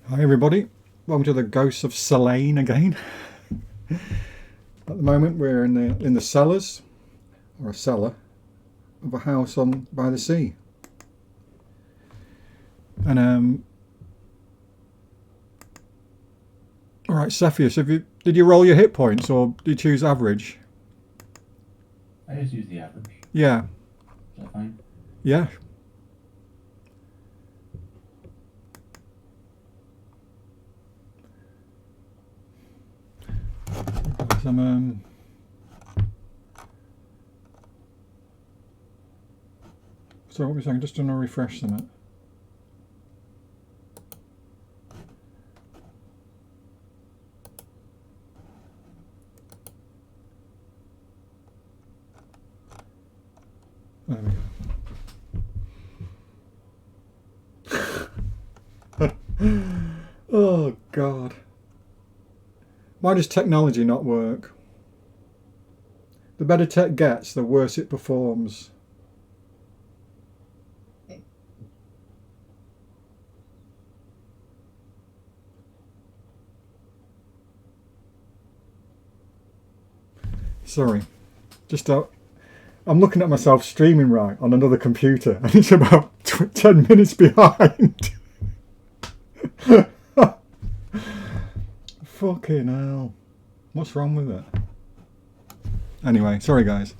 Hi everybody, welcome to the Ghosts of Salainn again. At the moment we're in the cellars, or a cellar, of a house on by the sea. And alright Cepheus, did you roll your hit points or did you choose average? I just use the average. Yeah. Is that fine? Yeah. So what was I saying? Just going to refresh them. There we go. Oh God. Why does technology not work? The better tech gets, the worse it performs. Sorry. I'm looking at myself streaming right on another computer and it's about 10 minutes behind. Fucking hell. What's wrong with it? Anyway, sorry guys.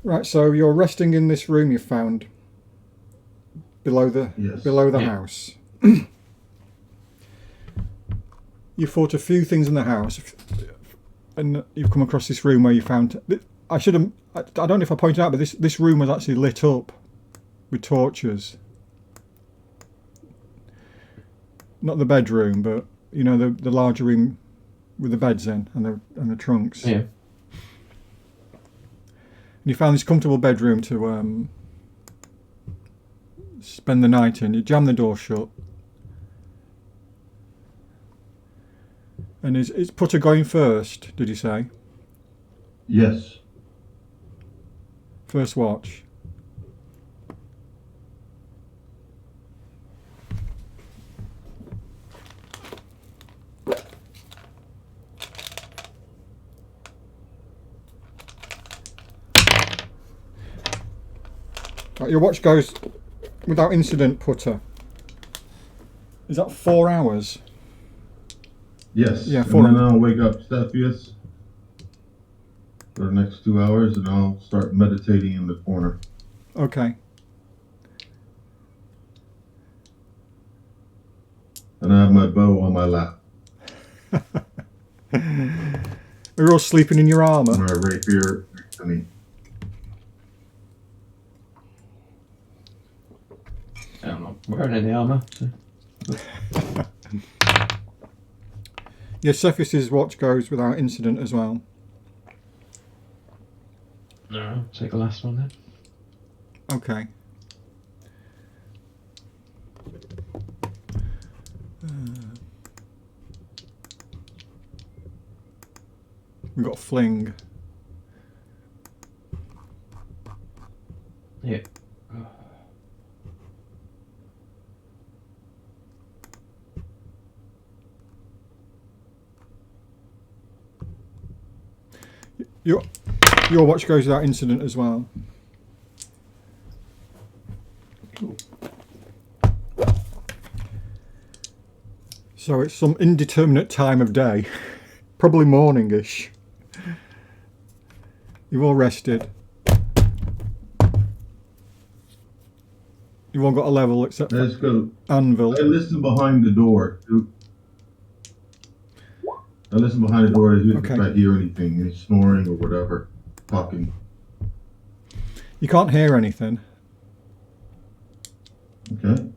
Right, so you're resting in this room you found below the house. You fought a few things in the house, and you've come across this room where you found. I don't know if I pointed out, but this room was actually lit up with torches. Not the bedroom, but you know the larger room with the beds in and the trunks. Yeah. And you found this comfortable bedroom to spend the night in. You jam the door shut. And is Putter going first, did you say? Yes. First watch. Right, your watch goes without incident, Putter. Is that 4 hours? Yes. Yeah, and then I'll wake up Cepheus for the next 2 hours and I'll start meditating in the corner. Okay. And I have my bow on my lap. You're all sleeping in your armour. My rapier next to me. I'm not wearing any armour. So. Yeah, Cepheus's watch goes without incident as well. No, I'll take the last one then. Okay. We've got Fling. Yeah. Your watch goes without incident as well. Cool. So it's some indeterminate time of day. Probably morning-ish. You've all rested. You've all got a level except for Let's go. Anvil. I listen behind the door. I listen behind the door if I hear anything, any snoring or whatever, talking. You can't hear anything. Okay.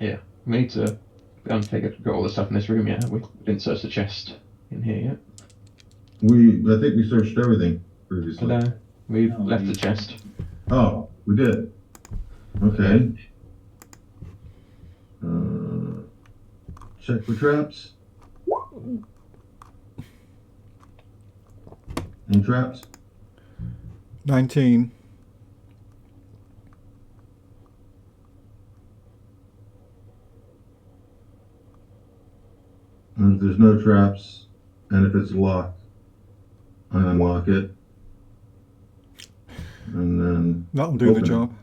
Yeah. We need to got all the stuff in this room yet. We didn't search the chest in here yet. I think we searched everything. previously? But we No, left we- the chest. Oh, we did. Okay. Check for traps. Any traps? 19. And if there's no traps, and if it's locked, I unlock it. And then That'll do the open it. job.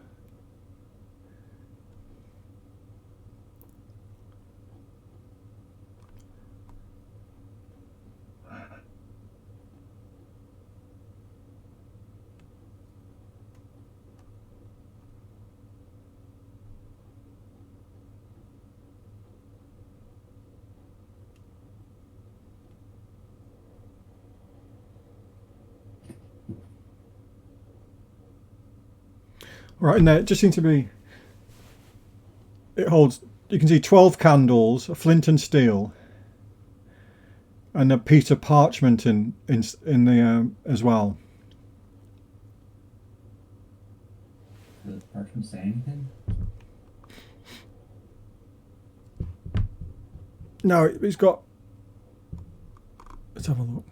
Right in there, it just seems to be. It holds. You can see 12 candles, a flint and steel, and a piece of parchment in the as well. Does the parchment say anything? No, it's got. Let's have a look.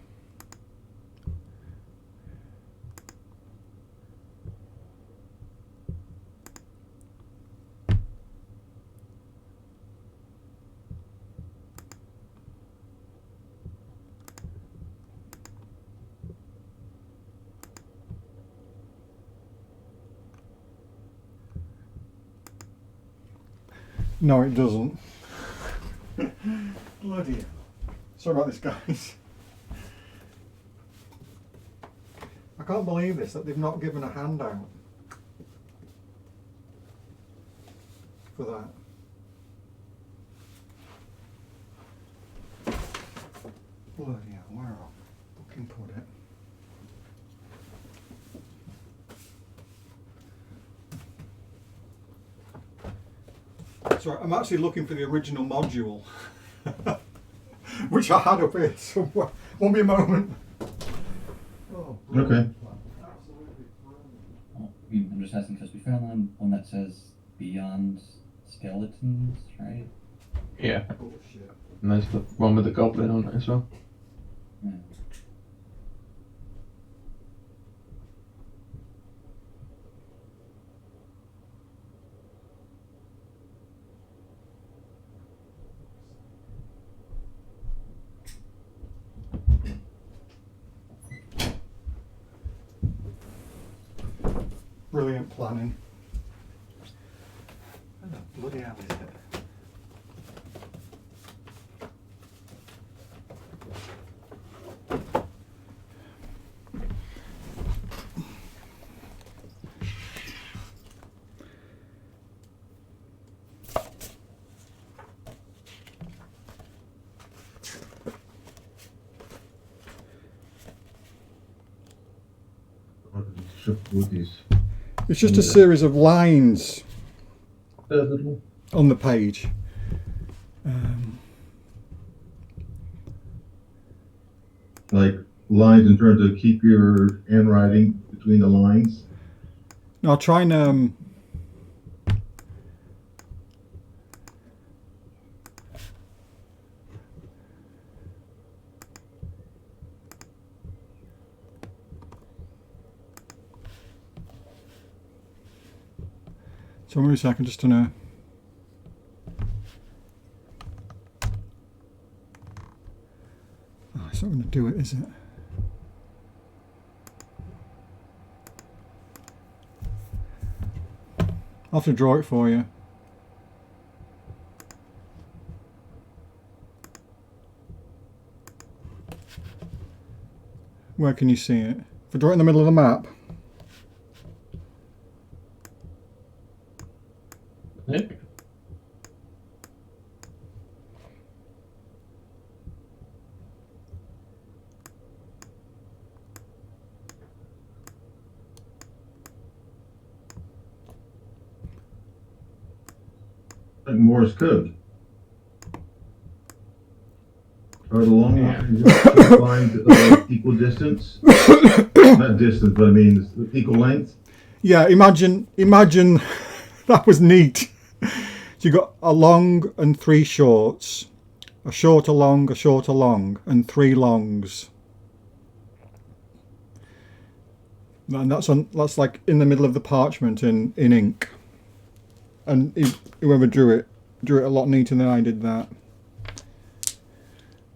No, it doesn't. Bloody hell. Sorry about this, guys. I can't believe this, that they've not given a handout for that. Bloody hell, where have I fucking put it? Sorry, I'm actually looking for the original module, which I had up here somewhere. Won't be a moment. Oh, Okay. absolutely brilliant. Oh, I'm just asking because we found one that says Beyond Skeletons, right? Yeah. Bullshit. And there's the one with the goblin on it as well. Yeah. Brilliant planning. Where the bloody hell is it? With these It's just a series of lines little. on the page. Like lines in terms of keep your handwriting between the lines. I'll try and so wait a second, just to know. Oh, it's not going to do it, is it? I'll have to draw it for you. Where can you see it? If I draw it in the middle of the map. Yep. Like Morse code. Or the long Yeah. line, you have to find equal distance. Not distance, but I mean equal length. Yeah, imagine that was neat. So you got a long and 3 shorts, a short, a long, and 3 longs. And that's like in the middle of the parchment in ink. And whoever drew it a lot neater than I did that.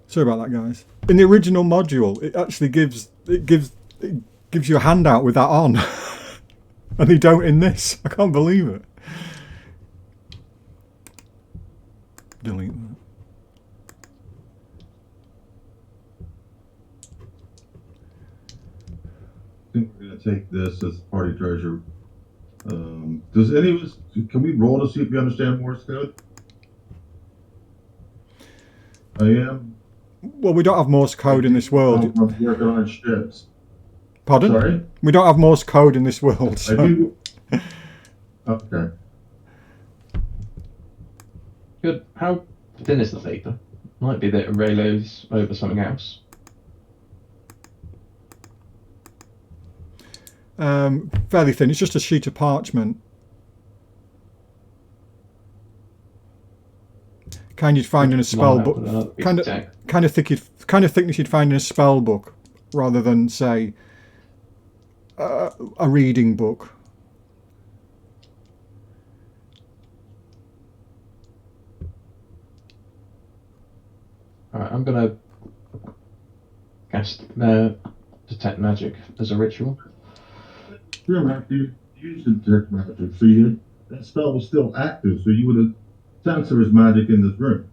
Sorry about that, guys. In the original module, it actually gives you a handout with that on. And they don't in this. I can't believe it. Delete that. I think we're gonna take this as party treasure. Does any of us? Can we roll to see if we understand Morse code? I am. Well, we don't have Morse code in this world. I'm working on ships. Pardon? Sorry? We don't have Morse code in this world. I So. do. Okay. Good. How thin is the paper? Might be that it rayloads over something else. Fairly thin. It's just a sheet of parchment. Kind you'd find in a spell book. Kind of thickness you'd find in a spell book, rather than say a reading book. Alright, I'm gonna cast Detect Magic as a ritual. Remember, you used the detect magic, so that spell was still active, so you would have sensed there was magic in this room.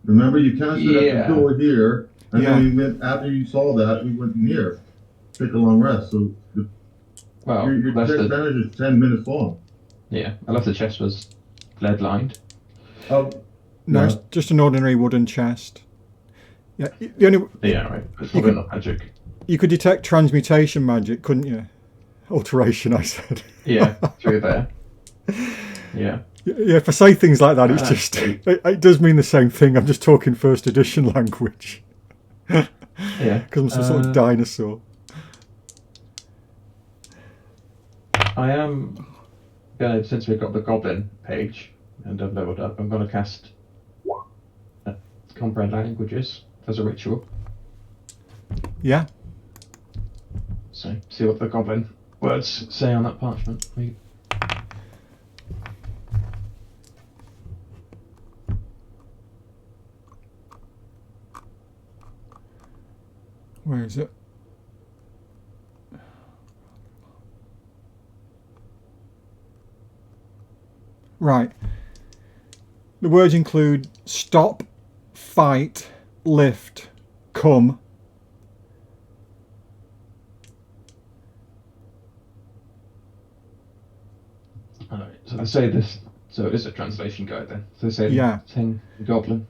Remember, you cast it at the door here, and then we went, after you saw that, we went in here. Take a long rest, so your detect magic is 10 minutes long. Yeah, I left the chest was lead lined. Oh, No, it's just an ordinary wooden chest. Yeah, the only Yeah, right. It's probably not magic. you could detect transmutation magic, couldn't you? Alteration, I said. Yeah, through there. Yeah. Yeah, if I say things like that, it's just it does mean the same thing. I'm just talking first edition language. Yeah. Because I'm some sort of dinosaur. I am gonna, since we've got the goblin page and I've leveled up, I'm gonna cast Comprehend Languages as a ritual. Yeah. So, see what the goblin words say on that parchment. Where is it? Right. The words include stop, fight, lift, come. Alright, so they say this, so it is a translation guide then. So they say, Yeah. Sing the goblin.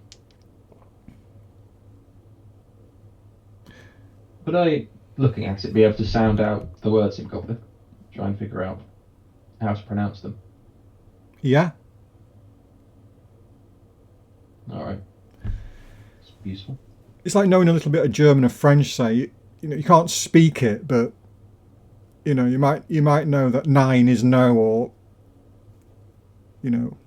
Would I, looking at it, be able to sound out the words in goblin? Try and figure out how to pronounce them. Yeah. Alright. It's useful. It's like knowing a little bit of German or French, say. You know, you can't speak it, but you know, you might know that 9 is no, or you know,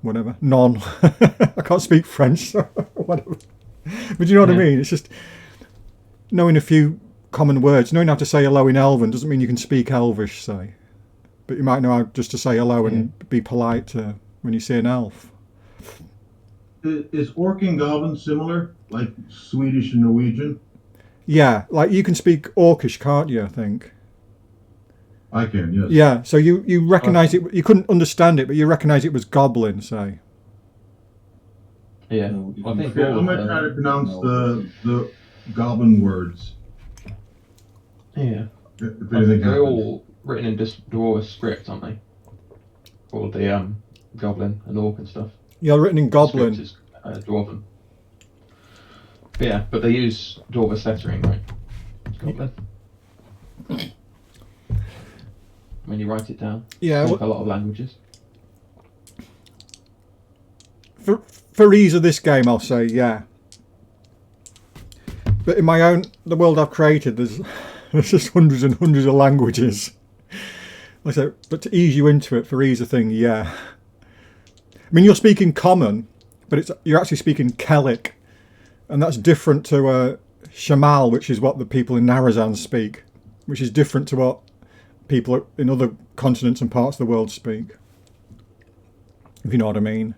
whatever. Non. I can't speak French, so whatever. But you know what I mean? It's just knowing a few common words. Knowing how to say hello in Elven doesn't mean you can speak Elvish, say. But you might know how just to say hello and be polite when you see an elf. is Orc and Goblin similar, like Swedish and Norwegian? Yeah, like you can speak Orcish, can't you, I think? I can, yes. Yeah, so you recognise it. You couldn't understand it, but you recognise it was goblin, say. Yeah. So Well, I think Yeah, all I'm of gonna try to pronounce the Goblin words. Yeah. If I anything think they're happens. all written in Dwarvish script, aren't they? All the goblin and orc and stuff. Yeah, written in goblin. Script is dwarven. But yeah, but they use Dwarvish lettering, right? Goblin. When you write it down. Yeah, Like a lot of languages. for ease of this game, I'll say yeah. But in the world I've created, there's just hundreds and hundreds of languages. Like I said, but to ease you into it, for ease of thing, yeah. I mean, you're speaking Common, but you're actually speaking Celtic, and that's different to Shamal, which is what the people in Narazan speak, which is different to what people in other continents and parts of the world speak. If you know what I mean.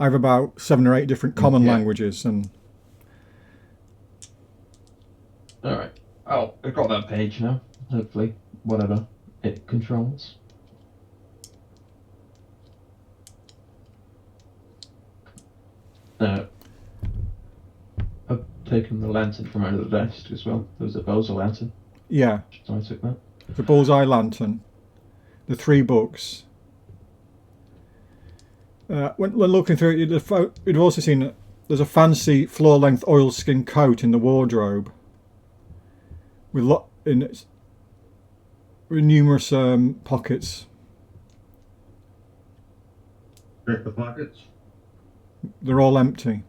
I have about 7 or 8 different common languages, and. All right. Oh, I've got that page now. Hopefully, whatever it controls. I've taken the lantern from under the desk as well. There was a Boza lantern. Yeah. So I took that. The Bullseye Lantern. The 3 books. When looking through it, you'd also seen that there's a fancy floor-length oilskin coat in the wardrobe. With numerous pockets. Check the pockets. They're all empty.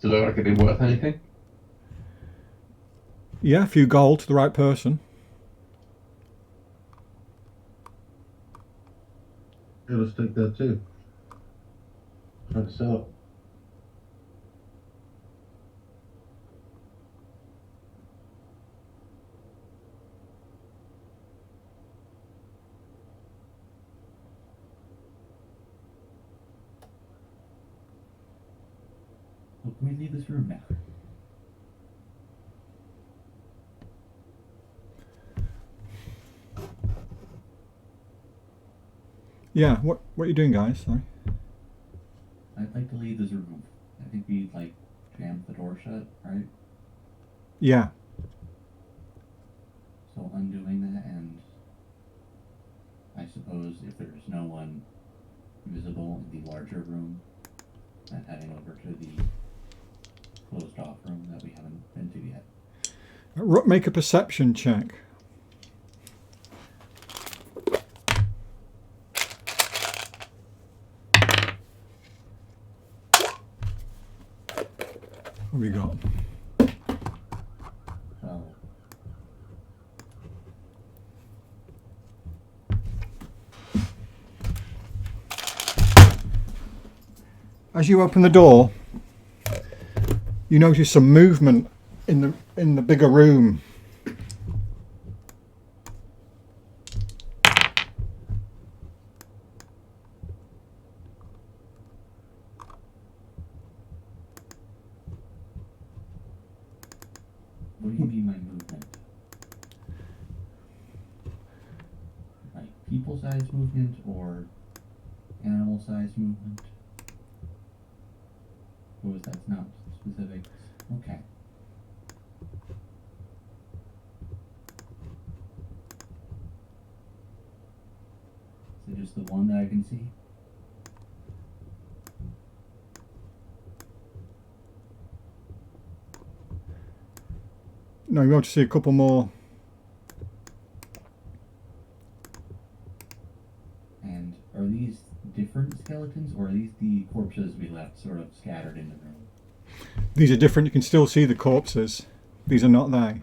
Does it look like it'd be worth anything? Yeah, a few gold to the right person. Yeah, let's take that too. Trying to sell it. Well, can we leave this room now? Yeah, what are you doing, guys? Sorry. I'd like to leave this room. I think we jammed the door shut, right? Yeah. So undoing that, and I suppose if there's no one visible in the larger room, then heading over to the closed off room that we haven't been to yet. Make a perception check. What have we got? So As you open the door, you notice some movement in the bigger room. what do you mean by movement? Like people-sized movement or animal-sized movement? Or was that not specific? Okay. Is it just the one that I can see? No, you want to see a couple more. And are these different skeletons, or are these the corpses we left sort of scattered in the room? These are different. You can still see the corpses. These are not they.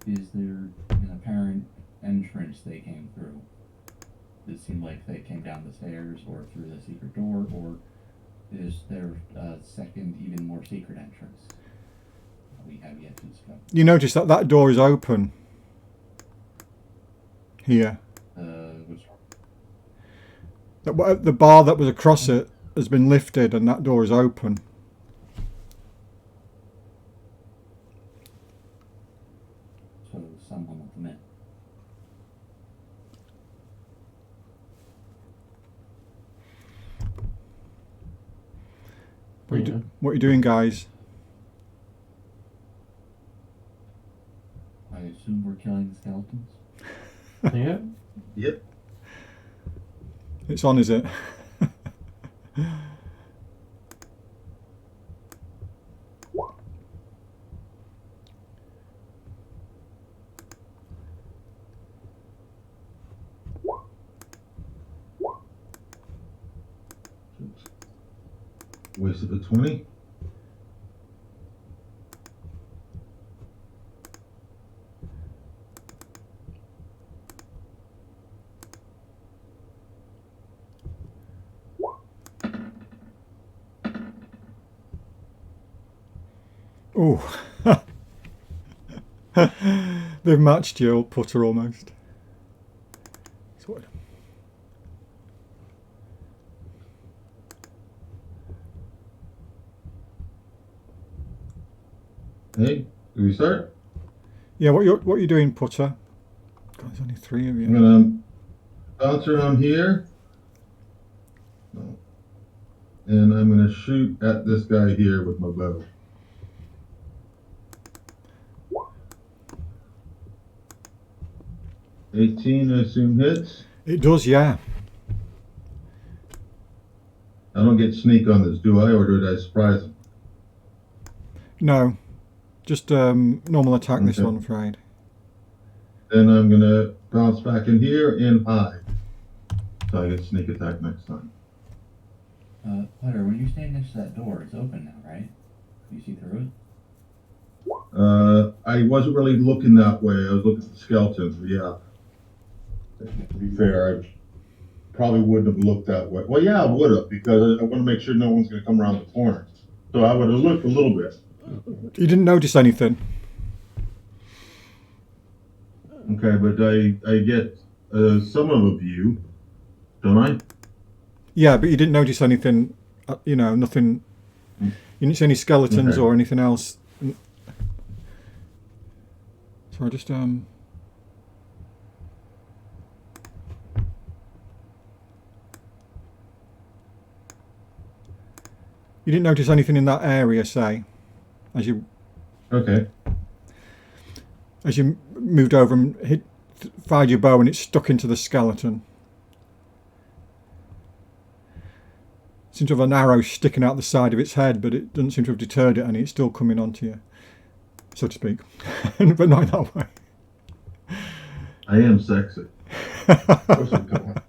Is there an apparent entrance they came through? It seemed like they came down the stairs or through the secret door, or is there a second, even more secret entrance that we have yet to discover? You notice that door is open. Here. Which The bar that was across it has been lifted and that door is open. So someone let them in. What are you doing, guys? I assume we're killing the skeletons. Yeah. Yep. It's on, is it? Wasted a 20. Oh. They've matched your putter almost. So what- Hey, do we start? Yeah, what you doing, putter? God, there's only 3 of you. I'm gonna bounce around here. No. And I'm gonna shoot at this guy here with my bow. $18, I assume, hits. It does, yeah. I don't get sneak on this, do I? Or did I surprise him? No, just normal attack. This Okay. one, I'm afraid. Then I'm gonna bounce back in here and hide. So I get sneak attack next time. Putter, when you stand next to that door, it's open now, right? Can you see through it? I wasn't really looking that way. I was looking at the skeletons, but yeah. To be fair, I probably wouldn't have looked that way. Well, yeah, I would have, because I want to make sure no one's going to come around the corner. So I would have looked a little bit. You didn't notice anything. Okay, but I get some of a view, don't I? Yeah, but you didn't notice anything. You know, nothing. You didn't see any skeletons Okay. or anything else. So I just You didn't notice anything in that area, say, as you Okay. moved over and fired your bow and it stuck into the skeleton. Seems to have an arrow sticking out the side of its head, but it doesn't seem to have deterred it any. It's still coming onto you, so to speak, but not in that way. I am sexy. Of course I'm going.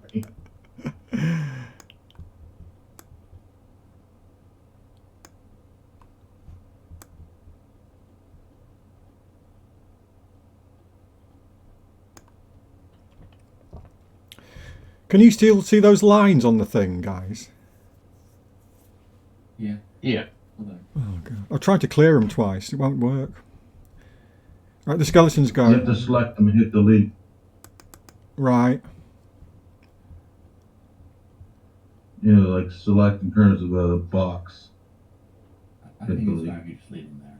Can you still see those lines on the thing, guys? Yeah. Yeah. Hold on. Oh god! I've tried to clear them twice. It won't work. Right, the skeletons go. You have to select them and hit delete. Right. You know, like select in terms of a box. I think it's fine if you just leave them there.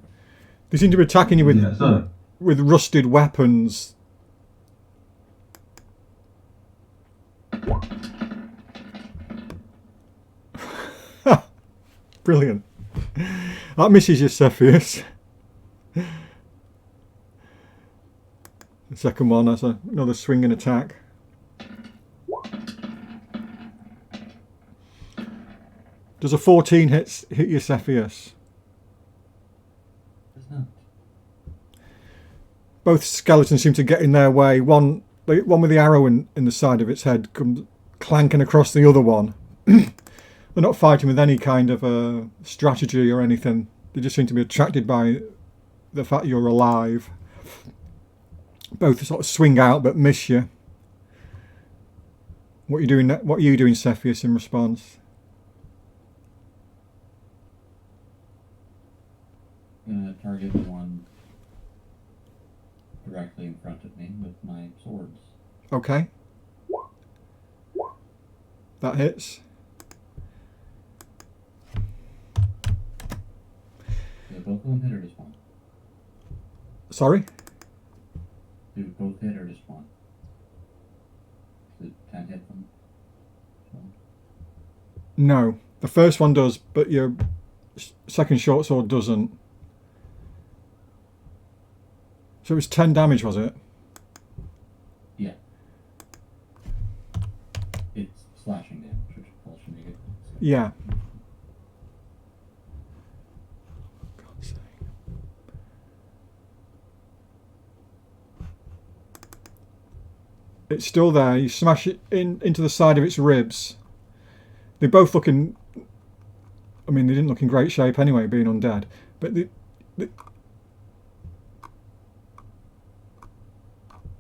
They seem to be attacking you with Yeah, it's not. with rusted weapons. Brilliant. That misses you, Cepheus. The second one has another swinging attack. Does a 14 hit you, Cepheus? It's not. Both skeletons seem to get in their way. One with the arrow in the side of its head comes clanking across the other one. They're not fighting with any kind of strategy or anything. They just seem to be attracted by the fact you're alive. Both sort of swing out but miss you. What are you doing? What are you doing, Cepheus, in response? I'm gonna target the one directly in front of me with my swords. Okay. That hits. Do both of them hit or just one? Sorry? Do both hit or just one? Did 10 hit them? No. The first one does, but your second short sword doesn't. So it was 10 damage, was it? Yeah. It's slashing damage, which should make it. Yeah. God's sake. It's still there. You smash it into the side of its ribs. They're both looking I mean, they didn't look in great shape anyway, being undead. But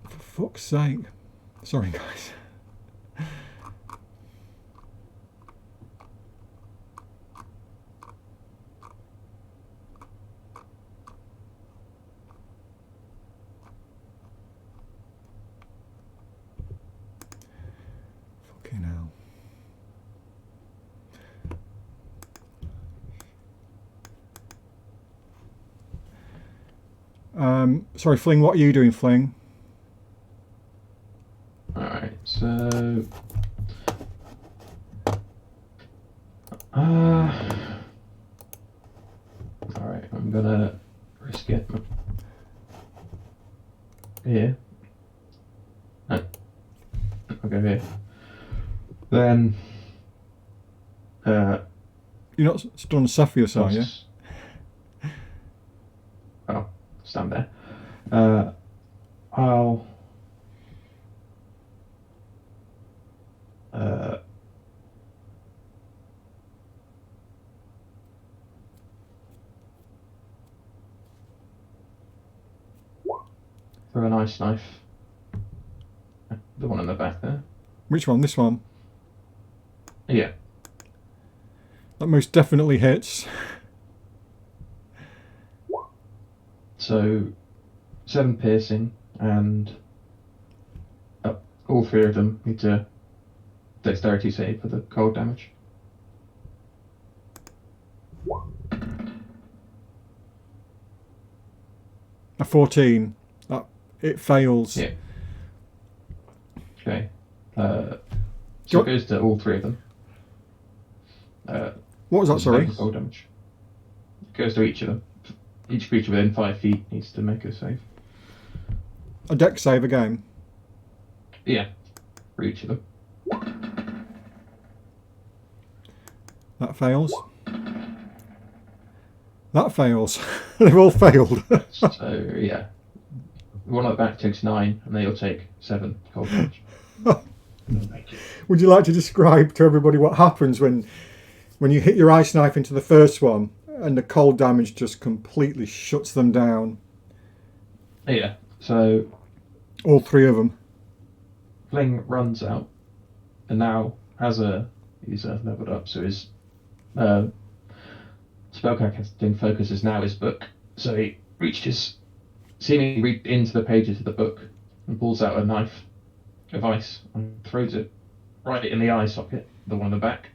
for fuck's sake. Sorry, guys. Fucking hell. Sorry, Fling, what are you doing, Fling? Alright, so... Alright, I'm gonna risk it. Here. No. I'll go here. Then... You're not done Cepheus, are you? Oh, stand there. I'll... throw an ice knife. The one in the back there. Which one? This one? Yeah. That most definitely hits. So, 7 piercing, and all 3 of them need to dexterity save for the cold damage. A 14. It fails. Yeah. Okay. So it goes to all 3 of them. What was that, sorry? Cold damage. It goes to each of them. Each creature within 5 feet needs to make a save. A dex save again? Yeah. For each of them. That fails. That fails. They've all failed. So, yeah. The one at the back takes 9, and then you'll take 7 cold damage. Would you like to describe to everybody what happens when you hit your ice knife into the first one and the cold damage just completely shuts them down? Yeah. So... all 3 of them. Fling runs out, and now he's leveled up, so his spellcasting focus is now his book. So he seemingly into the pages of the book and pulls out a knife of ice and throws it right in the eye socket, the one in the back.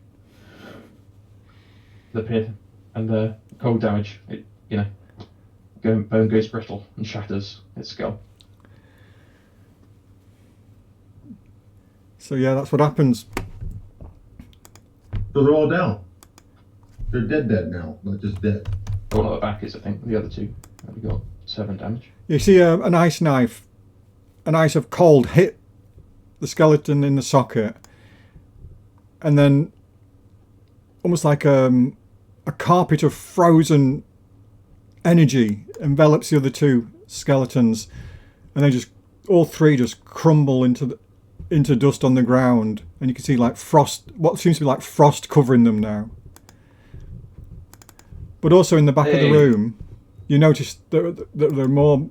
The pit and the cold damage, bone goes brittle and shatters its skull. So yeah, that's what happens. So they're all down. They're dead now, not just dead. The one at the back is, I think, the other 2 have got 7 damage. You see an ice knife, an ice of cold hit the skeleton in the socket, and then almost like a carpet of frozen energy envelops the other 2 skeletons, and they just all 3 just crumble into dust on the ground, and you can see like frost, what seems to be like frost covering them now. But also in the back of the room, you notice there are more.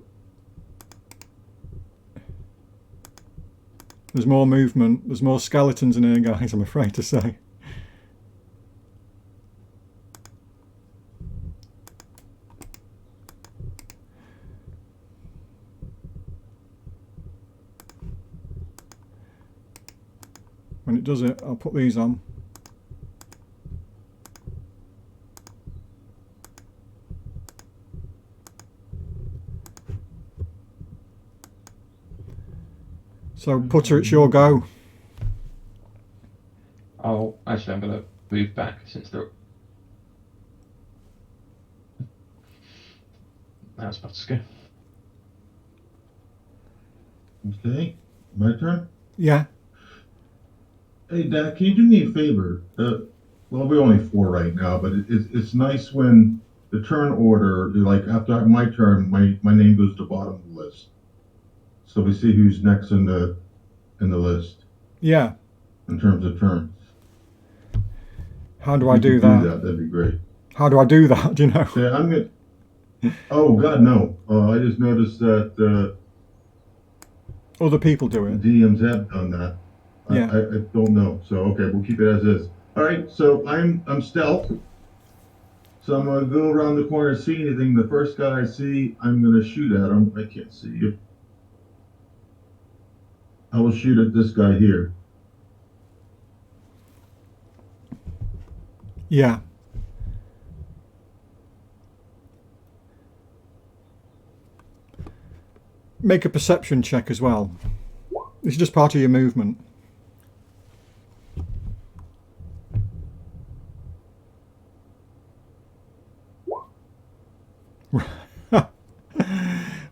There's more movement. There's more skeletons in here, guys, I'm afraid to say. When it does it, I'll put these on. So, Putter, it's your go. I'm going to move back since they're... That's about to go. Okay, my turn? Yeah. Hey, Dad, can you do me a favor? Well, we're only 4 right now, but it's nice when the turn order, like after my turn, my name goes to the bottom of the list. So we see who's next in the list. Yeah. In terms of turns. How do I If you do could that? that'd be great. How do I do that? Do you know? So I'm gonna. Oh God, no! I just noticed that Other people do the it. DMs have done that. Yeah. I don't know. So okay, we'll keep it as is. All right. So I'm stealth. So I'm gonna go around the corner, see anything. The first guy I see, I'm gonna shoot at him. I can't see you. I will shoot at this guy here. Yeah. Make a perception check as well. This is just part of your movement.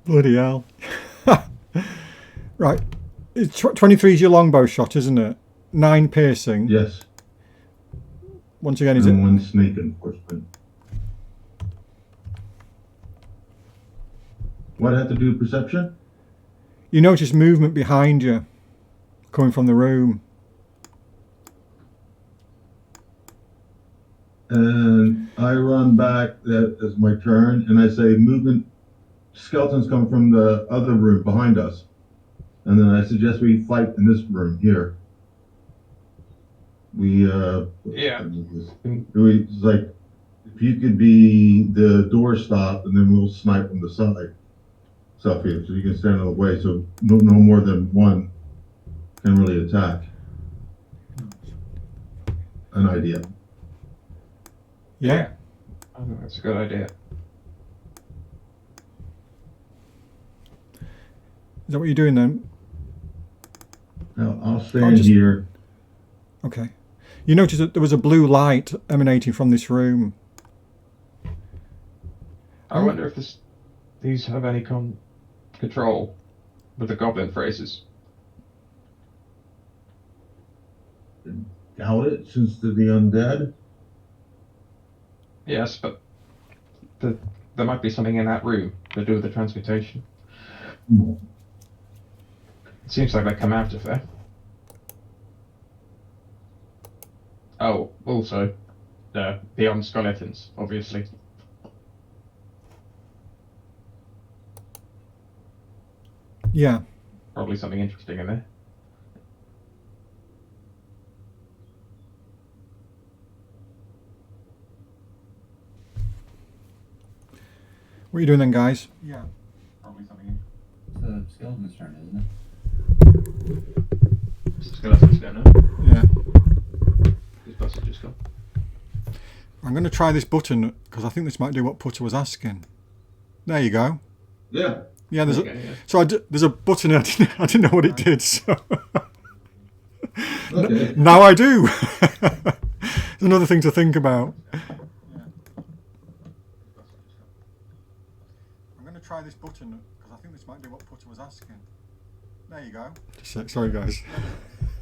Bloody hell. Right. 23 is your longbow shot, isn't it? 9 piercing. Yes. Once again, is And it? one snake enforcement. What I have to do perception? You notice movement behind you, coming from the room. And I run back, that is my turn, and I say movement, skeletons come from the other room behind us. And then I suggest we fight in this room here. Yeah. It's like, if you could be the door stop, and then we'll snipe from the side. Stuff here, so you can stand in the way, so no more than one can really attack. An idea. Yeah. I think that's a good idea. Is that what you're doing then? Now, I'll stand here. Okay. You notice that there was a blue light emanating from this room. I wonder if these have any control with the goblin phrases. Doubt it, since they're the undead. Yes, but there might be something in that room to do with the transmutation. It seems like they come out of there. Oh, also, beyond skeletons, obviously. Yeah. Probably something interesting in there. What are you doing then, guys? Yeah, probably something. It's the skeleton's turn, isn't it? It's the skeleton's go now. Yeah. This bus has just gone. I'm going to try this button because I think this might do what Putter was asking. There you go. Yeah. Yeah, there's Okay, a yeah. so there's a button. I didn't know what it did. So Okay. now I do. There's another thing to think about. I'm going to try this button because I think this might do what Putter was asking. There you go. Sorry, guys.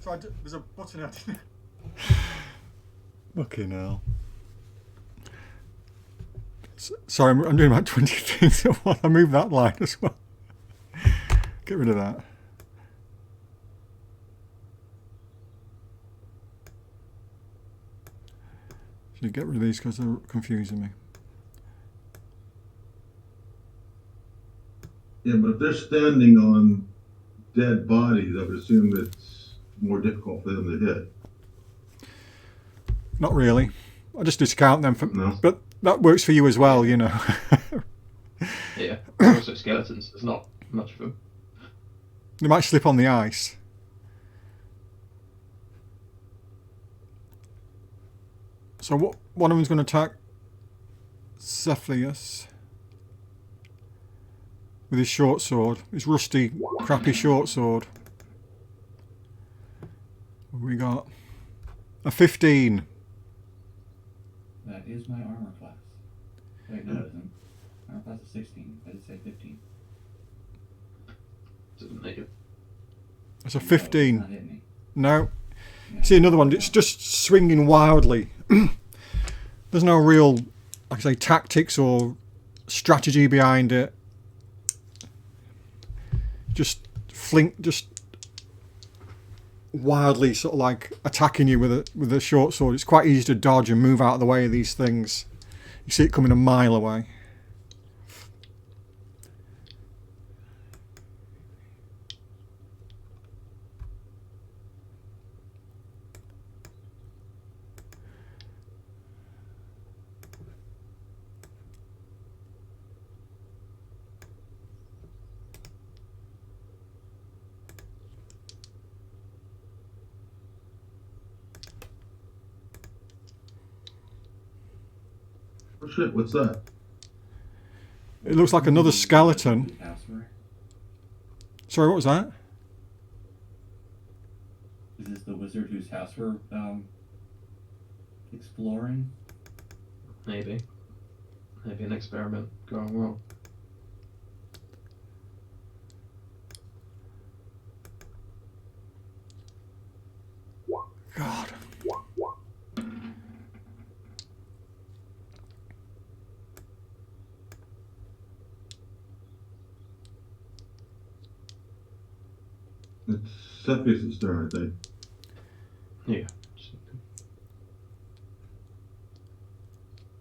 So there's a button. I didn't. Fucking hell. Sorry, I'm doing about 20 things at once. I move that line as well. Get rid of that. Should get rid of these because they're confusing me. Yeah, but if they're standing on dead bodies, I would assume it's more difficult for them to hit. Not really. I just discount them for, No. but that works for you as well, you know. Yeah, also skeletons. There's not much of them. They might slip on the ice. So one of them's going to attack Cephalus with his short sword, his rusty, crappy short sword. What have we got? A 15. That is my armor class. Wait, no, it isn't. Armor class is 16. I did say 15. Doesn't make it. That's a No, it's 15. not hitting me. No. Yeah. See another one. It's just swinging wildly. There's no real, like I say, tactics or strategy behind it. Just wildly sort of like attacking you with a short sword. It's quite easy to dodge and move out of the way of these things. You see it coming a mile away. Oh shit, what's that? It looks like another skeleton. Sorry, what was that? Is this the wizard whose house we're exploring? Maybe an experiment going wrong. God. It's Cepheus' turn, I think. Yeah.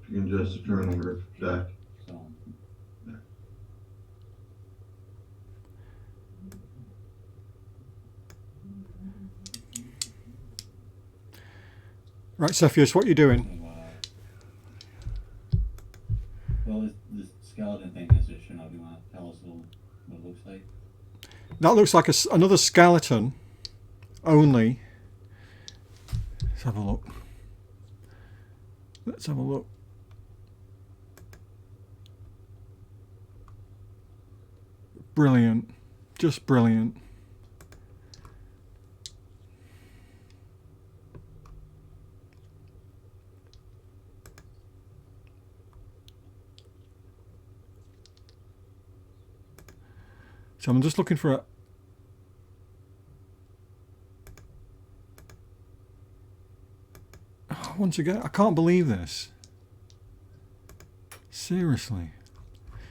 You can just turn on her deck. So, Right, Cepheus, what are you doing? well, this skeleton thing is just, you want to tell us what it looks like? That looks like another skeleton, only. Let's have a look. Let's have a look. Brilliant. Just brilliant. So I'm just looking for a... Oh, once again, I can't believe this. Seriously.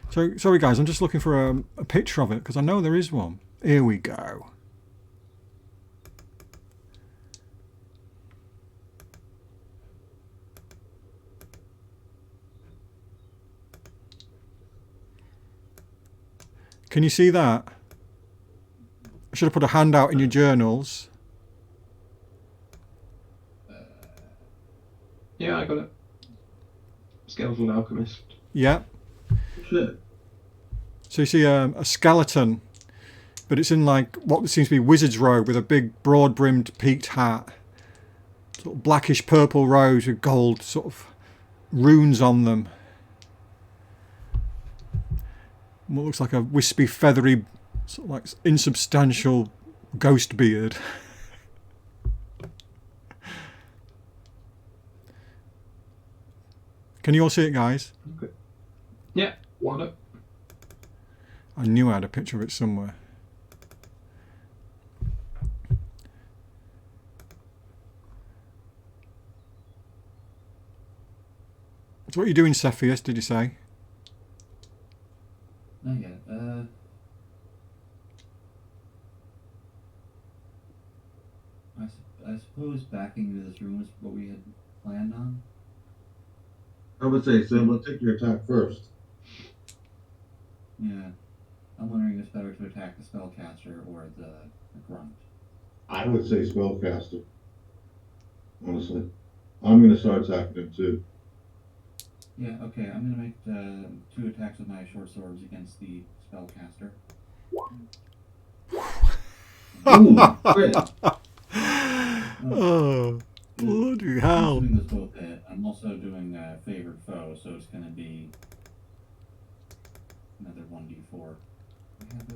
So, sorry guys, I'm just looking for a picture of it, because I know there is one. Here we go. Can you see that? I should have put a handout in your journals. Yeah, I got it. Skeletal Alchemist. Yeah. Shit. So you see a skeleton, but it's in like what seems to be wizard's robe with a big broad-brimmed peaked hat. Sort of blackish purple robes with gold sort of runes on them. What looks like a wispy, feathery, sort of like insubstantial ghost beard. Can you all see it, guys? Okay. Yeah, got it. I knew I had a picture of it somewhere. So what are you doing, Cepheus, did you say? Not yet. I suppose backing into this room is what we had planned on. I would say, so we'll take your attack first. Yeah. I'm wondering if it's better to attack the spellcaster or the grunt. I would say spellcaster. Honestly. I'm going to start attacking him too. Yeah, okay, I'm gonna make 2 attacks with my short swords against the spellcaster. Ooh, great. Oh, bloody I'm hell. doing this both hit. I'm also doing favored foe, so it's gonna be another 1d4. I have a...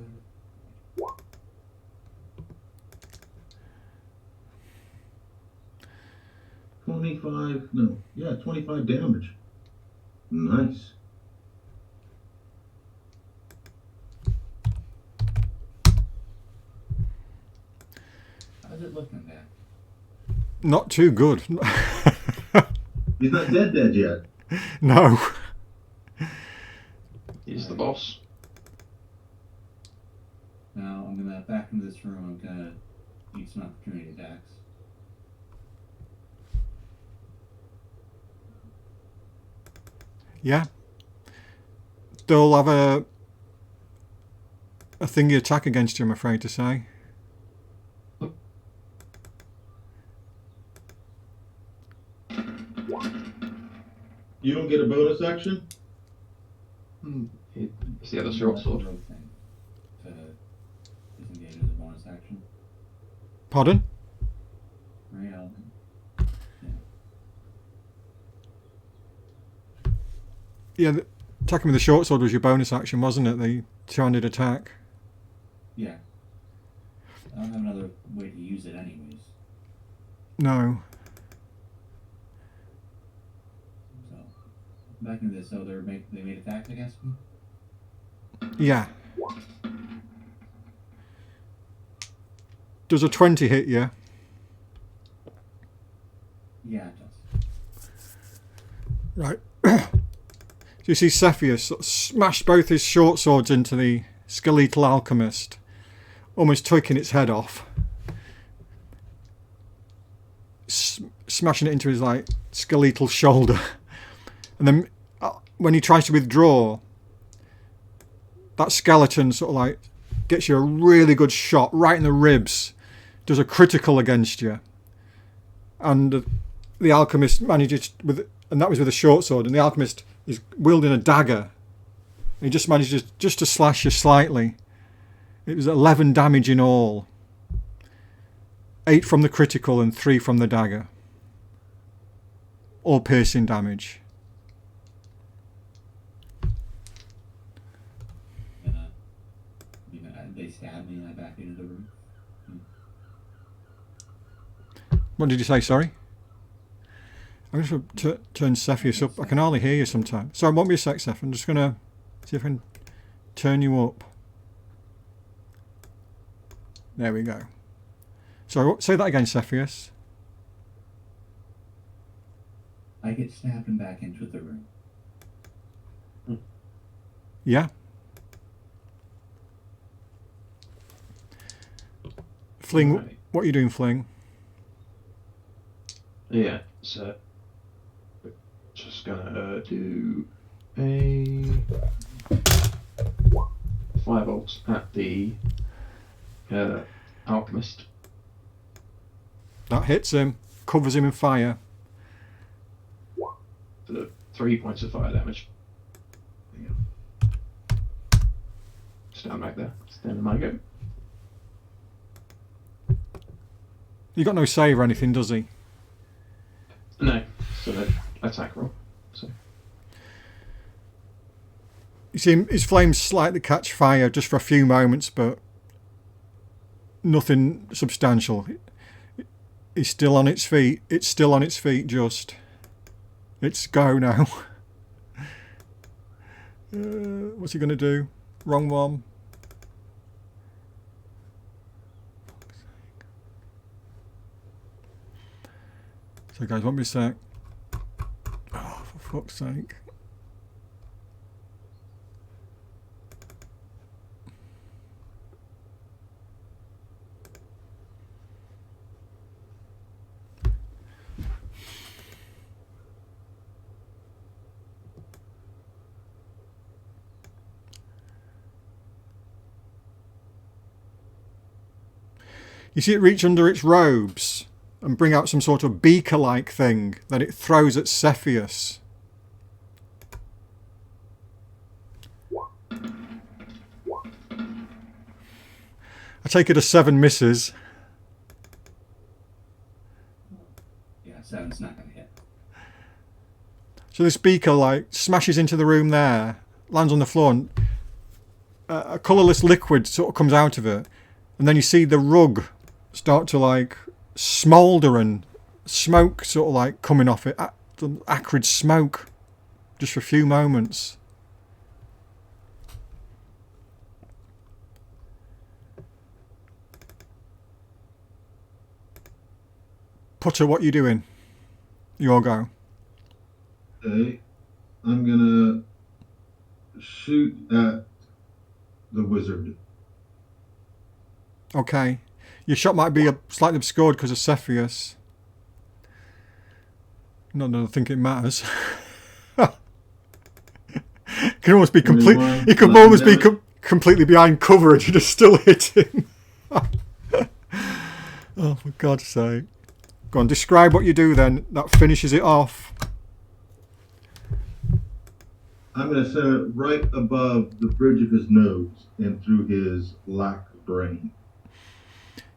25 damage. Nice. How's it looking there? Not too good. He's not dead yet. No. He's the boss. Now I'm gonna back into this room. I'm gonna use some opportunity attacks. Yeah. They'll have a thingy attack against you, I'm afraid to say. You don't get a bonus action? It's the other short sword. Rogue thing to disengage as a bonus action. Pardon? Right, Yeah, attacking with the short sword was your bonus action, wasn't it? The two-handed attack. yeah. I don't have another way to use it anyways. No. So, back into this, so they made attacks against me? Yeah. Does a 20 hit you? Yeah, it does. Right. So you see Cepheus sort of smashed both his short swords into the skeletal alchemist, almost taking its head off. Smashing it into his like skeletal shoulder. And then when he tries to withdraw, that skeleton sort of like gets you a really good shot right in the ribs, does a critical against you. And the alchemist manages and that was with a short sword, and the alchemist is wielding a dagger. He just manages just to slash you slightly. It was 11 damage in all. 8 from the critical and 3 from the dagger. All piercing damage. They stabbed me and I back into the room. What did you say, sorry? I'm just going to turn Cepheus up. I can hardly hear you sometimes. Sorry, it won't be a sec, Ceph. I'm just going to see if I can turn you up. There we go. Sorry, say that again, Cepheus. I get stabbed and back into the room. Yeah. Fling, Right. what are you doing, Fling? Yeah, so just gonna do a 5 volts at the alchemist. That hits him, covers him in fire. For the 3 points of fire damage. Stand back there. Stand in my go. You got no save or anything, does he? No, so the attack roll. So You see his flames slightly catch fire just for a few moments, but nothing substantial. He's still on its feet. It's still on its feet, just. It's go now. What's he going to do? Wrong one. So guys, won't be a sec. Oh, for fuck's sake. You see it reach under its robes and bring out some sort of beaker-like thing that it throws at Cepheus. I take it as 7 misses. Yeah, 7's not going to hit. So this beaker like smashes into the room there, lands on the floor, and a colourless liquid sort of comes out of it. And then you see the rug start to like smoulder and smoke sort of like coming off it, acrid smoke, just for a few moments. Putter, what you doing? Your go. Okay, I'm gonna shoot at the wizard. Okay. Your shot might be slightly obscured because of Cepheus. Not that I think it matters. Can almost be complete. He could almost be completely behind cover, and you just still hit him. Oh, for God's sake! Go on, describe what you do. Then that finishes it off. I'm going to set it right above the bridge of his nose and through his black brain.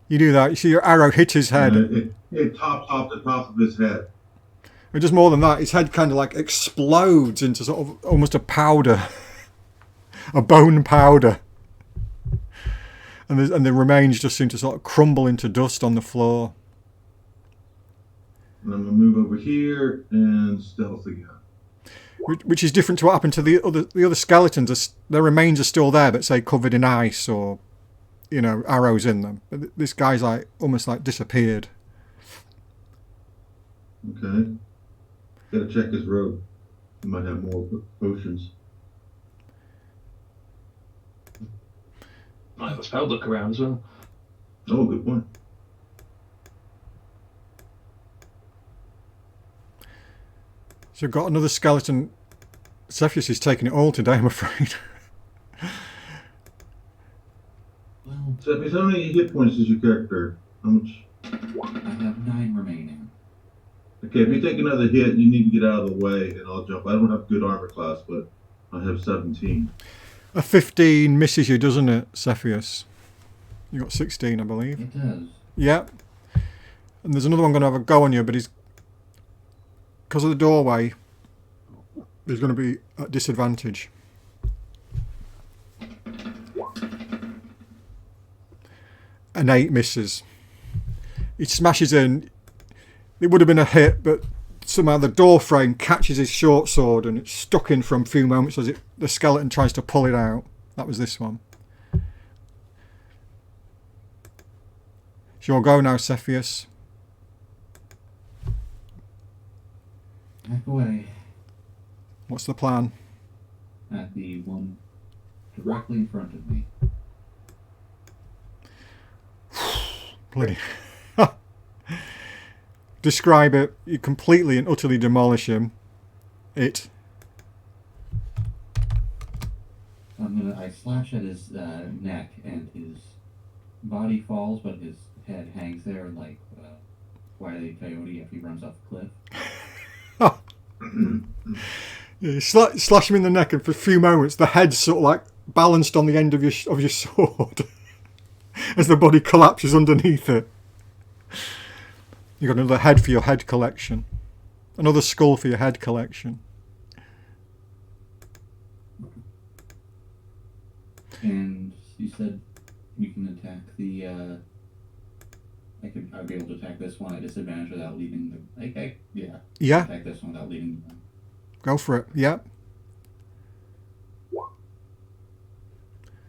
You do that. You see your arrow hit his head. It tops off the top of his head. But just more than that, his head kind of like explodes into sort of almost a powder, a bone powder, and the remains just seem to sort of crumble into dust on the floor. And I'm going to move over here and stealth again. Which is different to what happened to the other skeletons. Their remains are still there, but say covered in ice or, arrows in them. But this guy's like almost like disappeared. Okay. Gotta check his robe. He might have more potions. Might have a spell book around as well. Oh, good point. So we've got another skeleton. Cepheus is taking it all today, I'm afraid. Well, Cepheus, how many hit points does your character? How much? I have 9 remaining. Okay, if you take another hit, you need to get out of the way, and I'll jump. I don't have good armor class, but I have 17. A 15 misses you, doesn't it, Cepheus? You got 16, I believe. It does. Yeah. And there's another one going to have a go on you, but he's... because of the doorway, he's going to be at disadvantage. An 8 misses. He smashes in. It would have been a hit, but somehow the door frame catches his short sword and it's stuck in for a few moments as the skeleton tries to pull it out. That was this one. It's your go now, Cepheus. Back away. What's the plan? At the one directly in front of me. Bloody. Describe it. You completely and utterly demolish him. I slash at his neck, and his body falls, but his head hangs there like Wile E. Coyote if he runs off a cliff. You slash him in the neck, and for a few moments the head's sort of like balanced on the end of your sword as the body collapses underneath it. You've got another head for your head collection. Another skull for your head collection. And you said you can attack the... I'd be able to attack this one at disadvantage without leaving the... Yeah. Attack this one without leaving the... Go for it. Yeah.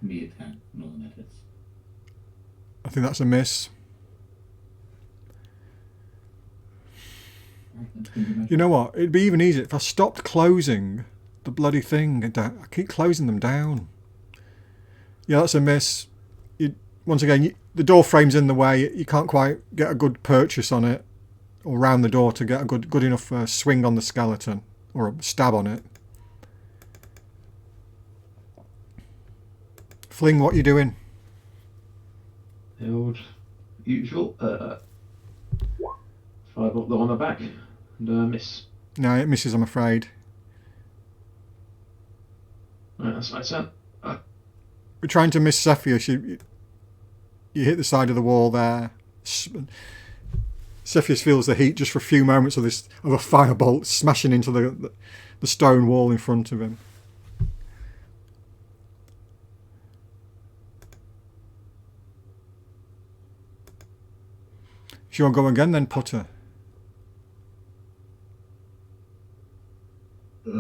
Be a 10. No, that hits. I think that's a miss. You know what? It'd be even easier if I stopped closing the bloody thing. I keep closing them down. Yeah, that's a miss. Once again, the door frame's in the way. You can't quite get a good purchase on it or round the door to get a good enough swing on the skeleton or a stab on it. Fling, what you doing? The old usual. 5 up the on the back and miss. No, it misses, I'm afraid. Right, that's my turn. We're trying to miss Cepheus. You hit the side of the wall there. Cepheus feels the heat just for a few moments of a firebolt smashing into the stone wall in front of him. Shall I go again then, Potter? Okay,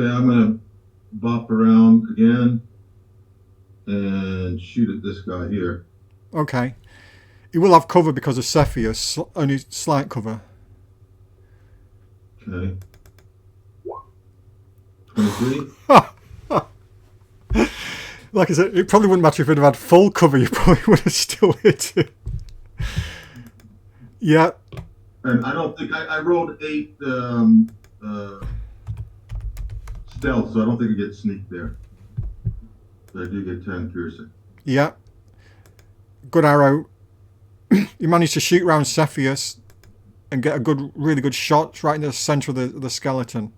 I'm gonna bop around again and shoot at this guy here. Okay. He will have cover because of Cepheus, only slight cover. Okay. 23. Like I said, it probably wouldn't matter if it had had full cover. You probably would have still hit it. Yeah. And I don't think I rolled 8 stealth, so I don't think I get sneak there. But I do get 10 piercing. Yeah. Good arrow. You managed to shoot round Cepheus and get a really good shot right in the centre of the skeleton.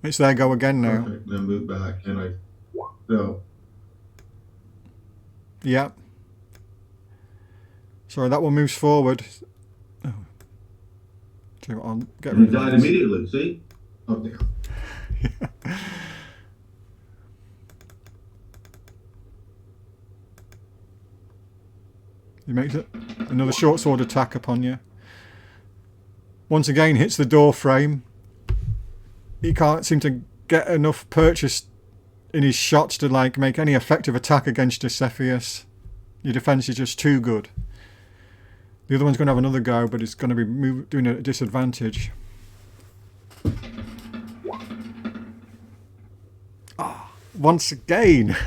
It's there go again now. Perfect. Then move back and I fell. Yeah. Sorry, that one moves forward. Oh. Tell you what, I'll get And he rid of died this. immediately, see? Up there. He makes it another short sword attack upon you. Once again hits the door frame. He can't seem to get enough purchase in his shots to like make any effective attack against you, Cepheus. Your defense is just too good. The other one's going to have another go, but it's going to be doing it at a disadvantage. Once again.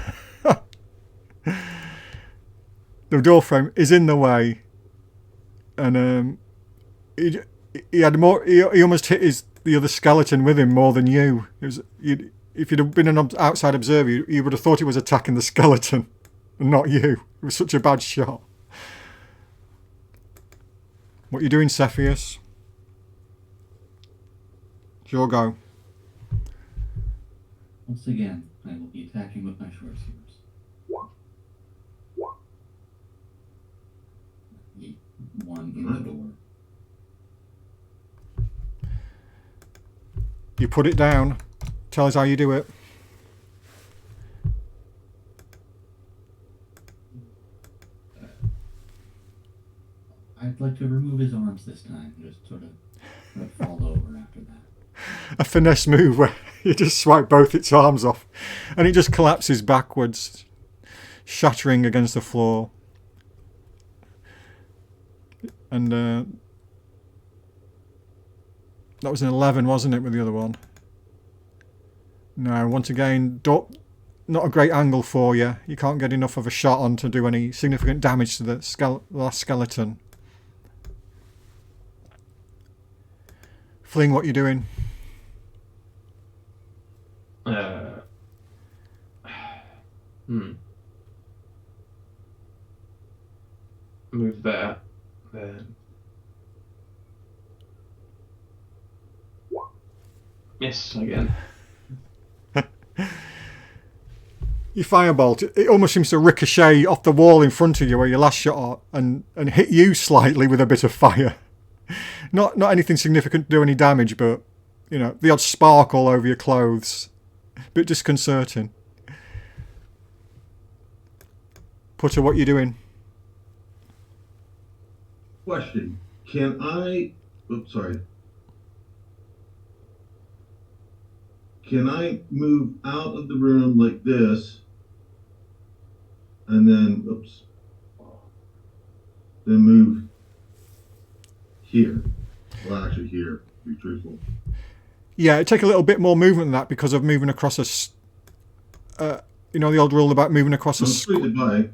The door frame is in the way, and he had more. He almost hit the other skeleton with him more than you. If you'd have been an outside observer, you would have thought he was attacking the skeleton, and not you. It was such a bad shot. What are you doing, Cepheus? It's your go. Once again, I will be attacking with my short swords. One in the door. You put it down. Tell us how you do it. I'd like to remove his arms this time. Just sort of fall over after that. A finesse move where you just swipe both its arms off and it just collapses backwards, shattering against the floor. And that was an 11, wasn't it, with the other one? No, once again, not a great angle for you. You can't get enough of a shot on to do any significant damage to the last skeleton. Fling, what you doing? Move there. Then. Miss again. Your firebolt, it almost seems to ricochet off the wall in front of you where your last shot and hit you slightly with a bit of fire. Not anything significant to do any damage, but you know, the odd spark all over your clothes. Bit disconcerting. Putter, what you doing? Question. Can I... Oops, sorry. Can I move out of the room like this? And then... Oops. Then move here. Well, actually here, to be truthful. Yeah, it'd take a little bit more movement than that because of moving across you know the old rule about moving across a square.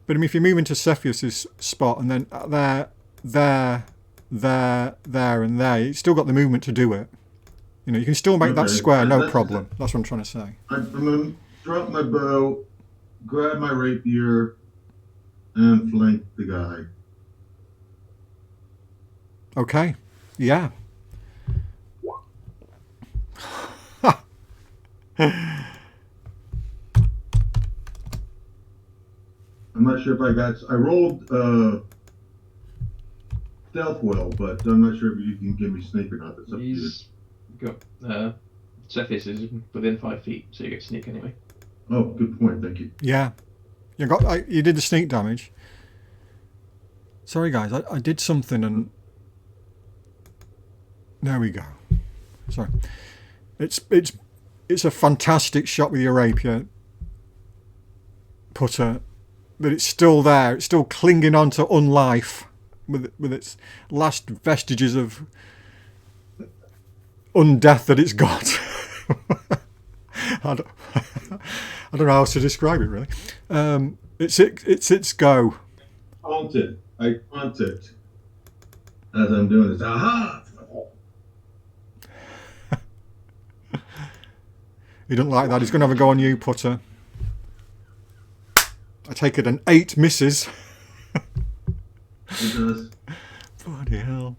But I mean, if you move into Cepheus's spot and then there, and there, you've still got the movement to do it. You know, you can still make that square, no problem. That's what I'm trying to say. I'm going to drop my bow, grab my rapier, and flank the guy. Okay. Yeah. I'm not sure if I rolled stealth well, but I'm not sure if you can give me sneak or not. That's up to you. Got Cepheus is within 5 feet, so you get sneak anyway. Oh, good point. Thank you. Yeah. You did the sneak damage. Sorry guys, I did something and there we go. Sorry. It's a fantastic shot with your rapier, Putter, but it's still there. It's still clinging on to unlife with its last vestiges of undeath that it's got. I don't, I don't know how else to describe it really. It's its go. Haunted. I haunt it. As I'm doing this. Aha! He doesn't like that. He's going to have a go on you, Putter. I take it an 8 misses. It does. Bloody hell.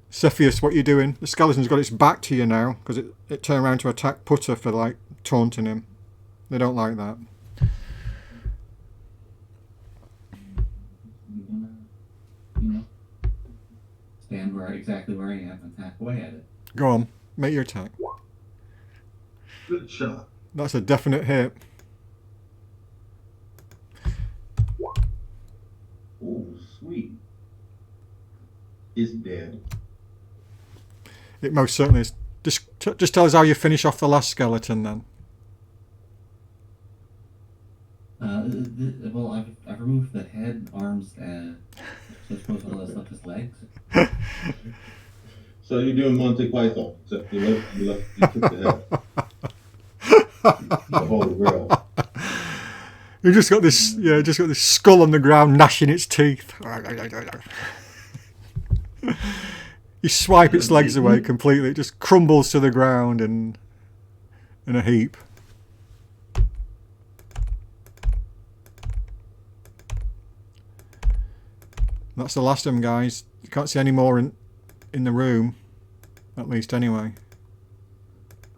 Cepheus, what are you doing? The skeleton's got its back to you now because it turned around to attack Putter for like taunting him. They don't like that. Stand exactly where I am and hack away at it. Go on, make your attack. Good shot. That's a definite hit. Oh, sweet. It's dead. It most certainly is. Just tell us how you finish off the last skeleton then. Well, I've removed the head, arms, and so I suppose all that's left is legs. So you're doing Monty Python, except you took the head. The Holy Grail. You just got this, skull on the ground gnashing its teeth. You swipe its legs away completely. It just crumbles to the ground in a heap. That's the last of them, guys. You can't see any more in the room, at least anyway.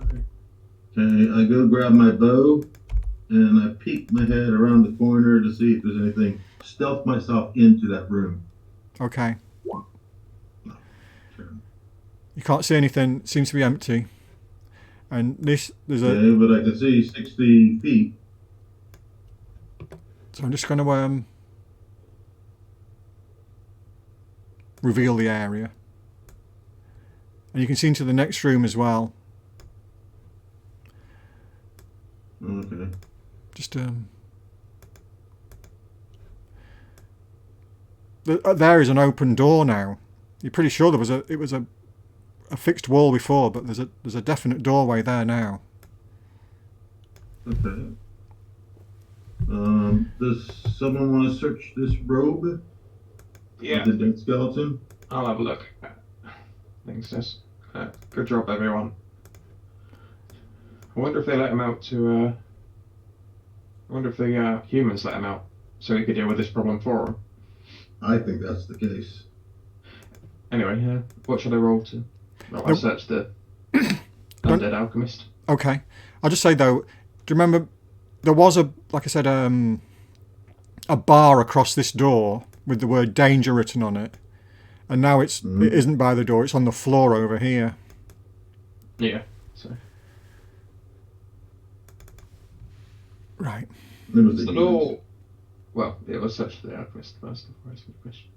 Okay, I go grab my bow, and I peek my head around the corner to see if there's anything. Stealth myself into that room. Okay. Sure. You can't see anything. It seems to be empty. And there's a... Okay, but I can see 60 feet. So I'm just going to reveal the area. And you can see into the next room as well. Okay. Just there is an open door now. You're pretty sure it was a fixed wall before, but there's a definite doorway there now. Okay. Does someone want to search this robe? Yeah. The dead skeleton? I'll have a look. Thanks, sis. Good job, everyone. I wonder if they let him out to. I wonder if the humans let him out so he could deal with this problem for him. I think that's the case. Anyway, what should I roll to? Well, I searched the Undead Alchemist. Okay. I'll just say though, do you remember there was like I said, a bar across this door with the word danger written on it, and now it isn't by the door. It's on the floor over here. Yeah. So. Right. The door. Well, yeah, let's search for the Alchemist first before I ask the question.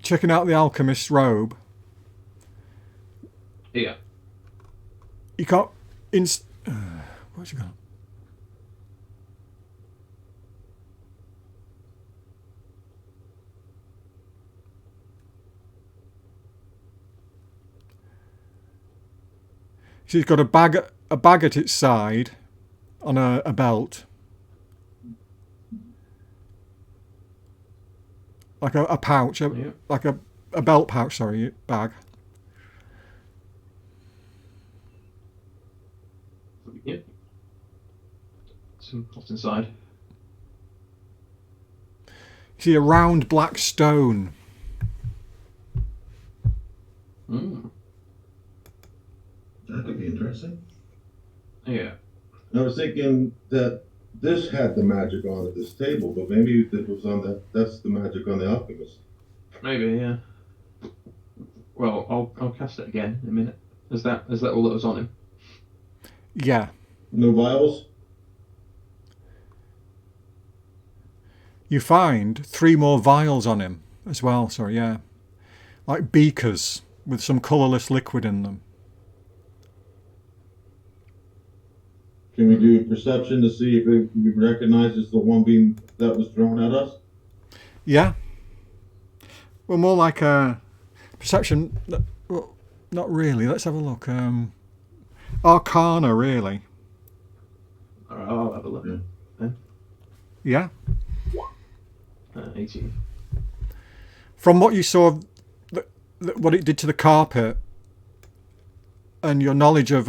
Checking out the Alchemist's robe. Yeah. You can't... where's he gone? She's got a bag at its side on a belt. Like a pouch, like a belt pouch, sorry, bag. Yep. What's inside? You see a round black stone. That could be interesting. Yeah. I was thinking that this had the magic on at this table, but maybe it was on that's the magic on the Alchemist. Maybe, yeah. Well, I'll cast it again in a minute. Is that all that was on him? Yeah. No vials? You find 3 more vials on him as well, sorry, yeah. Like beakers with some colourless liquid in them. Can we do a perception to see if it recognizes the one beam that was thrown at us? Yeah. Well, more like a perception. Well, not really. Let's have a look. Arcana, really. All right, I'll have a look. Yeah. 18. From what you saw, what it did to the carpet, and your knowledge of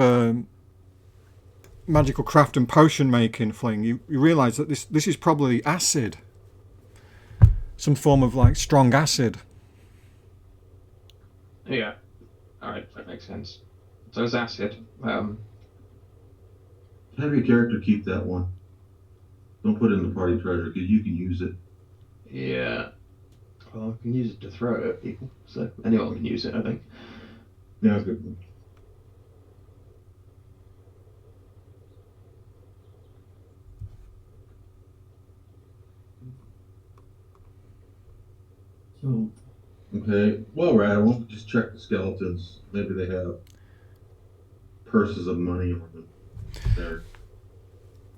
magical craft and potion making, Fling, you realise that this is probably acid. Some form of like strong acid. Yeah. All right, that makes sense. So it's acid. Have your character keep that one. Don't put it in the party treasure because you can use it. Yeah. Well, I can use it to throw it at people, so anyone can use it, I think. Yeah, good one. So, Okay, while we're at it, we'll just check the skeletons. Maybe they have purses of money on them. They're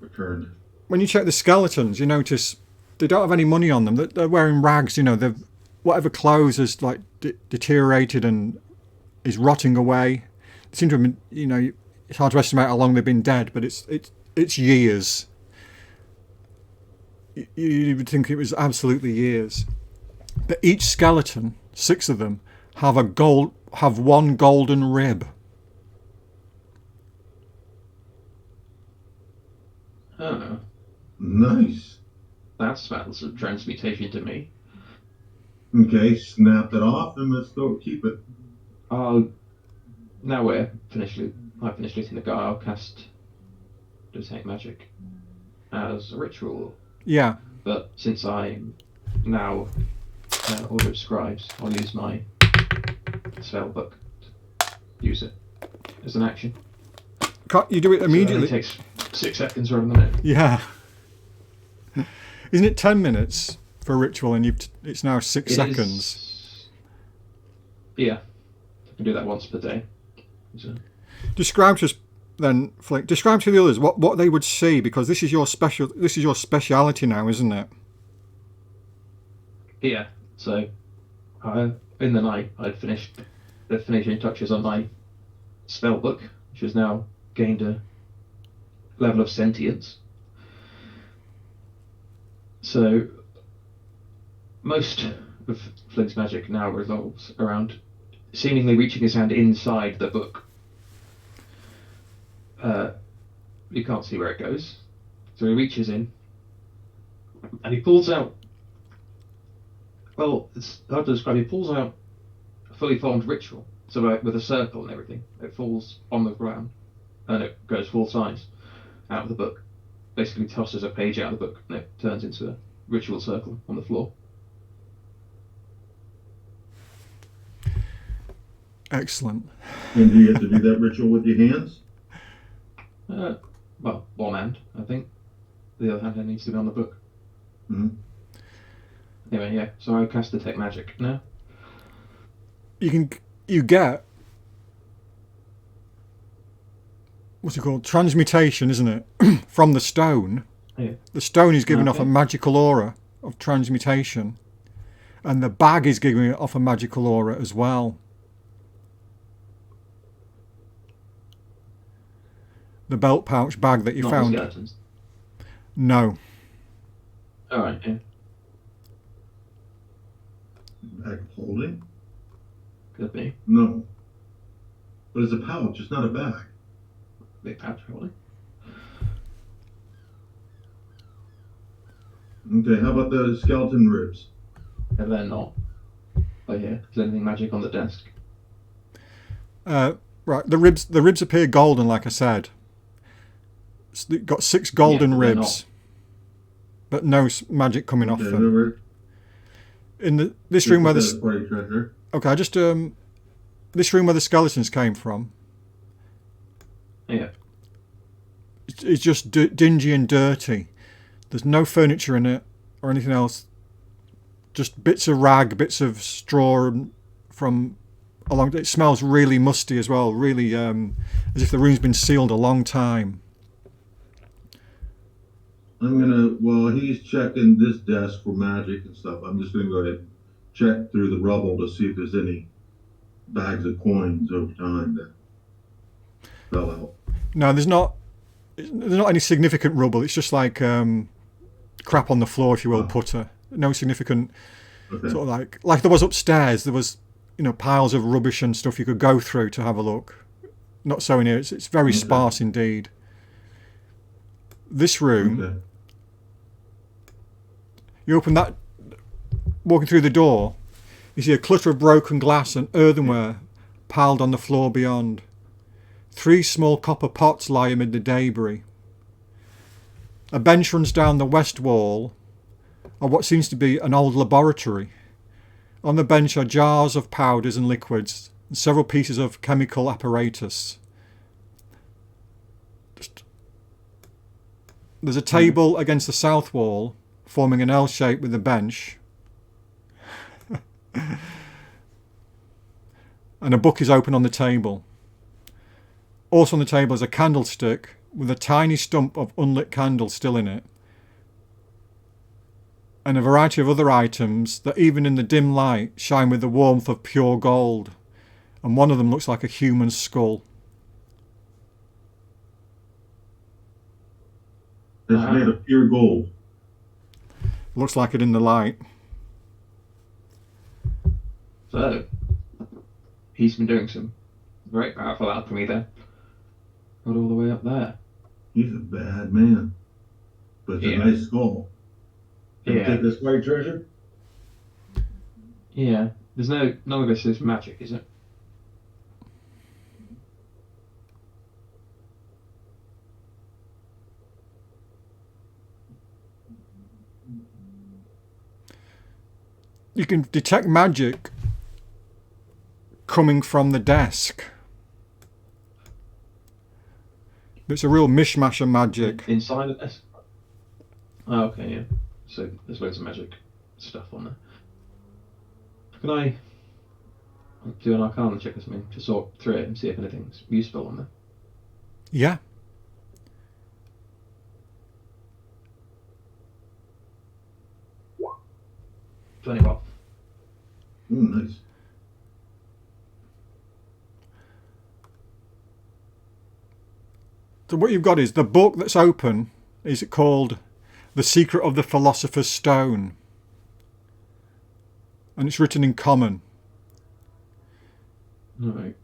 returned. When you check the skeletons, you notice they don't have any money on them. They're wearing rags. You know, whatever clothes has like deteriorated and is rotting away. They seem to have been, you know, it's hard to estimate how long they've been dead, but it's years. You would think it was absolutely years. But each skeleton, 6 of them, have one golden rib. Oh, Nice. that smells of transmutation to me. Okay, snap it off and let's go keep it. Now I've finished looting the guy, I'll cast Detect Magic as a ritual. Yeah. But since I'm now Order of Scribes, I'll use my spell book to use it as an action. Can't you do it immediately? So it takes 6 seconds rather than a minute. Yeah. Isn't it 10 minutes for a ritual and it's now 6 seconds? Yeah. I can do that once per day. So. Describe to us then, Flick. Describe to the others what they would see, because this is your speciality now, isn't it? Yeah. So in the night I'd finished the finishing touches on my spell book, which has now gained a level of sentience. So most of Flink's magic now revolves around seemingly reaching his hand inside the book. You can't see where it goes, so he reaches in and he pulls out. Well, it's hard to describe. He pulls out a fully formed ritual, so with a circle and everything. It falls on the ground and it goes full size out of the book. Basically tosses a page out of the book and it turns into a ritual circle on the floor. Excellent. And do you have to do that ritual with your hands? Well, one hand, I think. The other hand needs to be on the book. Mm-hmm. Anyway, yeah. So I cast Detect Magic now. You get what's it called? Transmutation, isn't it? From the stone. Yeah. The stone is giving off a magical aura of transmutation, and the bag is giving off a magical aura as well. The belt pouch bag that you Not found. the skeletons. No. Alright, yeah. Bag of holding? Could be. No. But it's a pouch, it's not a bag. Big pouch, probably. Okay, how about the skeleton ribs? And they're not. Oh yeah. Is there anything magic on the desk? Right. The ribs appear golden, like I said. It's got 6 golden ribs, but no magic coming off them. Remember? In this room where this. Party treasure. Okay, just this room where the skeletons came from. Yeah. It's just dingy and dirty. There's no furniture in it or anything else. Just bits of rag, bits of straw from along. It smells really musty as well. Really, as if the room's been sealed a long time. I'm gonna, while he's checking this desk for magic and stuff, I'm just gonna go ahead and check through the rubble to see if there's any bags of coins over time that fell out. No, there's not any significant rubble. It's just like crap on the floor, if you will, putter. No significant sort of like there was upstairs. There was, piles of rubbish and stuff you could go through to have a look. Not so in here. It's very sparse indeed. This room, you open that, walking through the door, you see a clutter of broken glass and earthenware piled on the floor beyond. 3 small copper pots lie amid the debris. A bench runs down the west wall of what seems to be an old laboratory. On the bench are jars of powders and liquids and several pieces of chemical apparatus. There's a table against the south wall, forming an L shape with the bench. And a book is open on the table. Also on the table is a candlestick with a tiny stump of unlit candle still in it. And a variety of other items that even in the dim light shine with the warmth of pure gold. And one of them looks like a human skull. It's made of pure gold. Looks like it in the light. So, he's been doing some very powerful alchemy there. Got all the way up there. He's a bad man. But it's a nice skull. Can you take this white treasure? Yeah. There's none of this is magic, is it? You can detect magic coming from the desk. It's a real mishmash of magic. Inside of this? Oh, okay, yeah. So there's loads of magic stuff on there. Can I do an Arcana check or something to sort through it and see if anything's useful on there? Yeah. $20. Nice. So what you've got is the book that's open is called The Secret of the Philosopher's Stone. And it's written in common. Alright.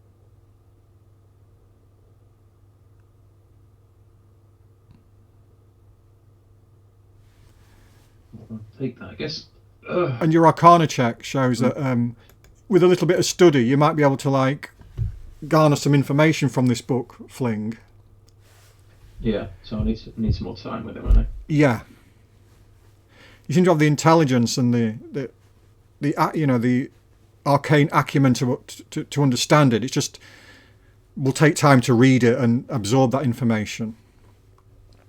I'll take that, I guess. And your Arcana check shows that with a little bit of study you might be able to garner some information from this book, Fling. Yeah, so I need some more time with it, won't I? Yeah. You seem to have the intelligence and the arcane acumen to understand it. It's just will take time to read it and absorb that information.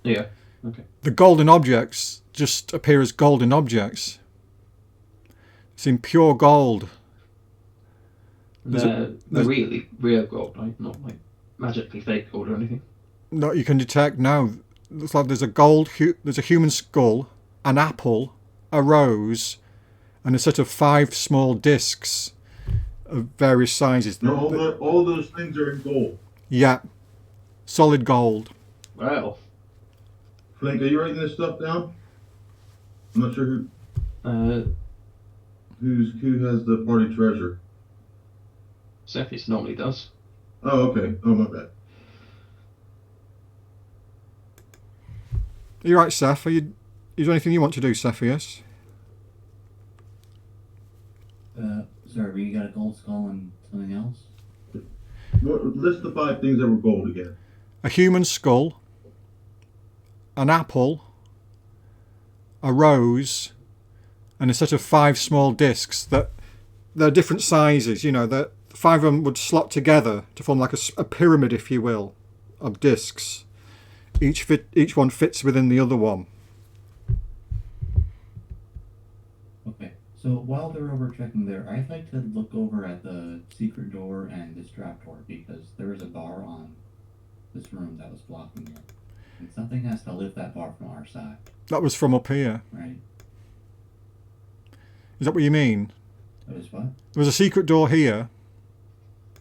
Yeah. Okay. The golden objects just appear as golden objects. It's in pure gold. They're really real gold, right? Not like magically fake gold or anything. No, you can detect now. Looks like there's a human skull, an apple, a rose, and a set of 5 small discs of various sizes. No, all those things are in gold. Yeah, solid gold. Well. Flink, are you writing this stuff down? I'm not sure who has the party treasure. Cephas normally does. Oh, okay. Oh, my bad. Are you right, Ceph? Is there anything you want to do, Cepheus? Sorry, we got a gold skull and something else? List the 5 things that were gold again. A human skull, an apple, a rose, and a set of 5 small discs that they're different sizes. That 5 of them would slot together to form like a pyramid, if you will, of discs. Each one fits within the other one. Okay, so while they're over checking there, I'd like to look over at the secret door and this trapdoor because there is a bar on this room that was blocking it. And something has to lift that bar from our side. That was from up here. Right? Is that what you mean? That was what? There was a secret door here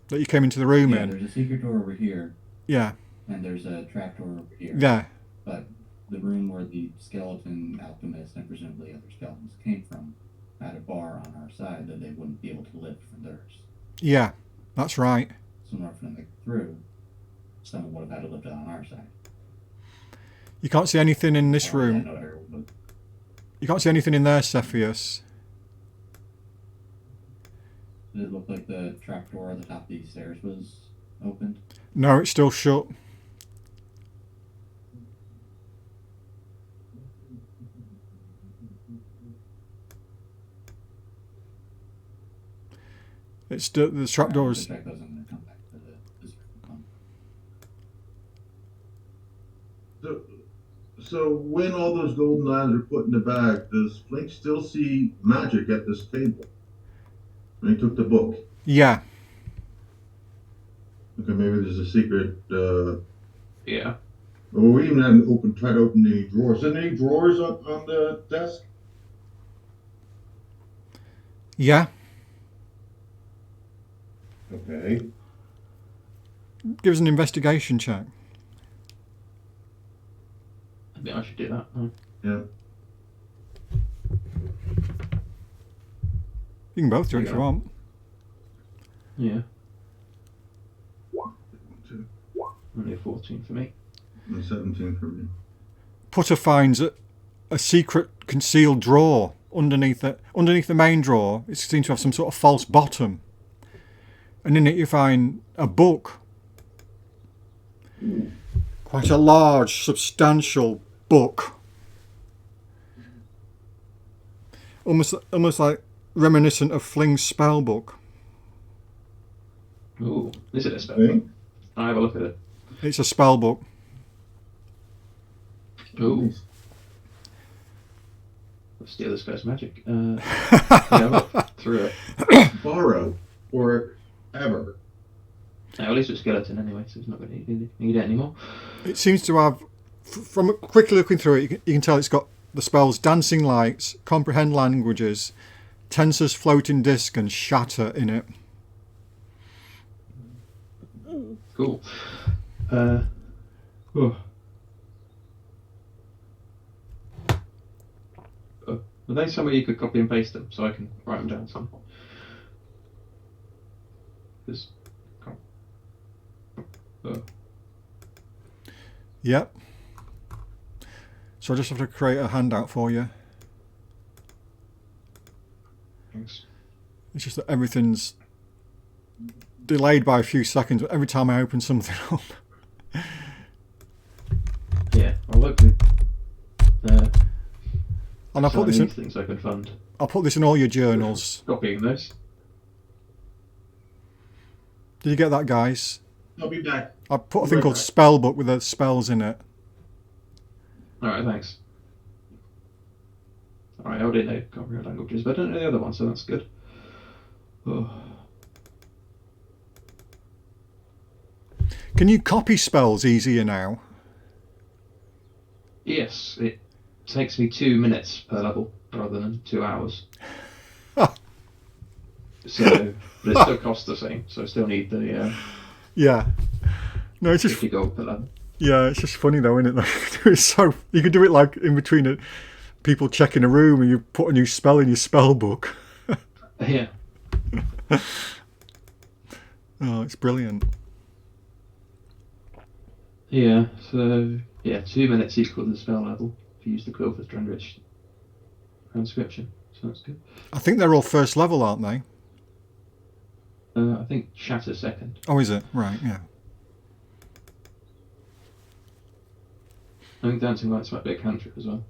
that you came into the room Yeah, in. there's a secret door over here, Yeah. and there's a trapdoor over here. Yeah. But the room where the skeleton alchemist and presumably other skeletons came from had a bar on our side that they wouldn't be able to lift from theirs. Yeah. That's right. So in order for them to get through, someone would have had to lift it on our side. You can't see anything in this Or room. another, but You can't see anything in there, Cepheus. did it look like the trapdoor at the top of these stairs was opened? No, it's still shut. It's the trapdoors. Check those. I'm going to come back to this one. So when all those golden items are put in the bag, does Flink still see magic at this table? When he took the book. Yeah. Okay, maybe there's a secret. Yeah. Well, we even haven't tried to open any drawers. Is there any drawers on the desk? Yeah. Okay. Give us an investigation check. I think I should do that. Huh? Yeah. You can both do it if Yeah. you want. Yeah. Two. Only a 14 for me. And 17 for me. Putter finds a secret concealed drawer underneath the main drawer. It seems to have some sort of false bottom. And in it you find a book. Quite a large, substantial book. Almost like reminiscent of Fling's spell book. Ooh, is it a spell? Okay. I'll have a look at it. It's a spell book. Ooh. Let's steal this guy's magic. Yeah, I've looked through it. Borrow forever. Now, at least it's skeleton anyway, so it's not going to need it anymore. It seems to have, from quickly looking through it, you can tell it's got the spells Dancing Lights, Comprehend Languages, Tensor's Floating Disc, and Shatter in it. Cool. Oh. Are they somewhere you could copy and paste them so I can write them down somewhere? Because. Yep. So I just have to create a handout for you. Thanks. It's just that everything's delayed by a few seconds every time I open something up. Yeah, I'll look at And I'll put this in. things I could fund. I'll put this in all your journals. Copying this. Did you get that, guys? I'll be back. I put a thing called spell book with the spells in it. Alright, thanks. Alright, I already know comprehend languages, but I don't know the other one, so that's good. Oh. Can you copy spells easier now? Yes, it takes me 2 minutes per level rather than 2 hours. So, but it still costs the same, so I still need the Yeah. No, it's just 50 gold per level. yeah, it's just funny though, isn't it? It's so you can do it like in between people checking a room, and you put a new spell in your spell book. Yeah. Oh, it's brilliant. Yeah, so, yeah, 2 minutes equal the spell level if you use the quill for Strandrich transcription, so that's good. I think they're all first level, aren't they? I think Shatter second. Oh, is it? Right, yeah. I think Dancing Lights might be a cantrip as well.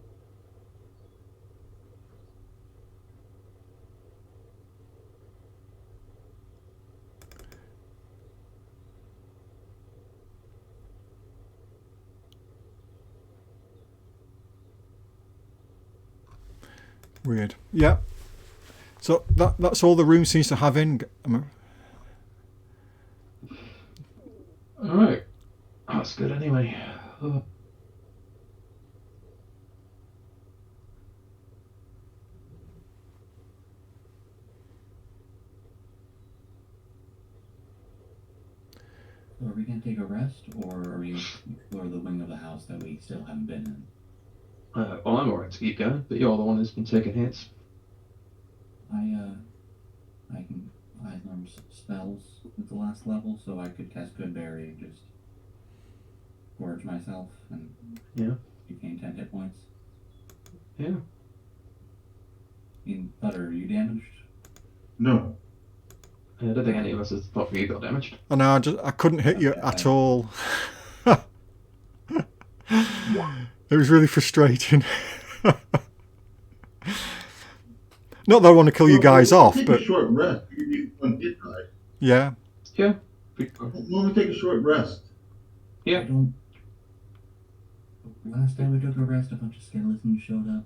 Weird. Yeah. So that's all the room seems to have in. Alright. That's good anyway. Oh. So are we gonna take a rest, or are we gonna explore the wing of the house that we still haven't been in? Well, I'm alright to keep going, but you're the one who's been taking hits. I can number spells at the last level, so I could cast Goodberry and just gorge myself and gain 10 hit points. Yeah. I mean, Butter, are you damaged? No. I don't think any of us has thought you got damaged. And I couldn't hit you at all. It was really frustrating. Not that I want to kill you guys off, take but a short rest. You need one hit die. yeah. Yeah. Why don't we take a short rest? Yeah. I don't... Last time we took a rest, a bunch of skeletons showed up.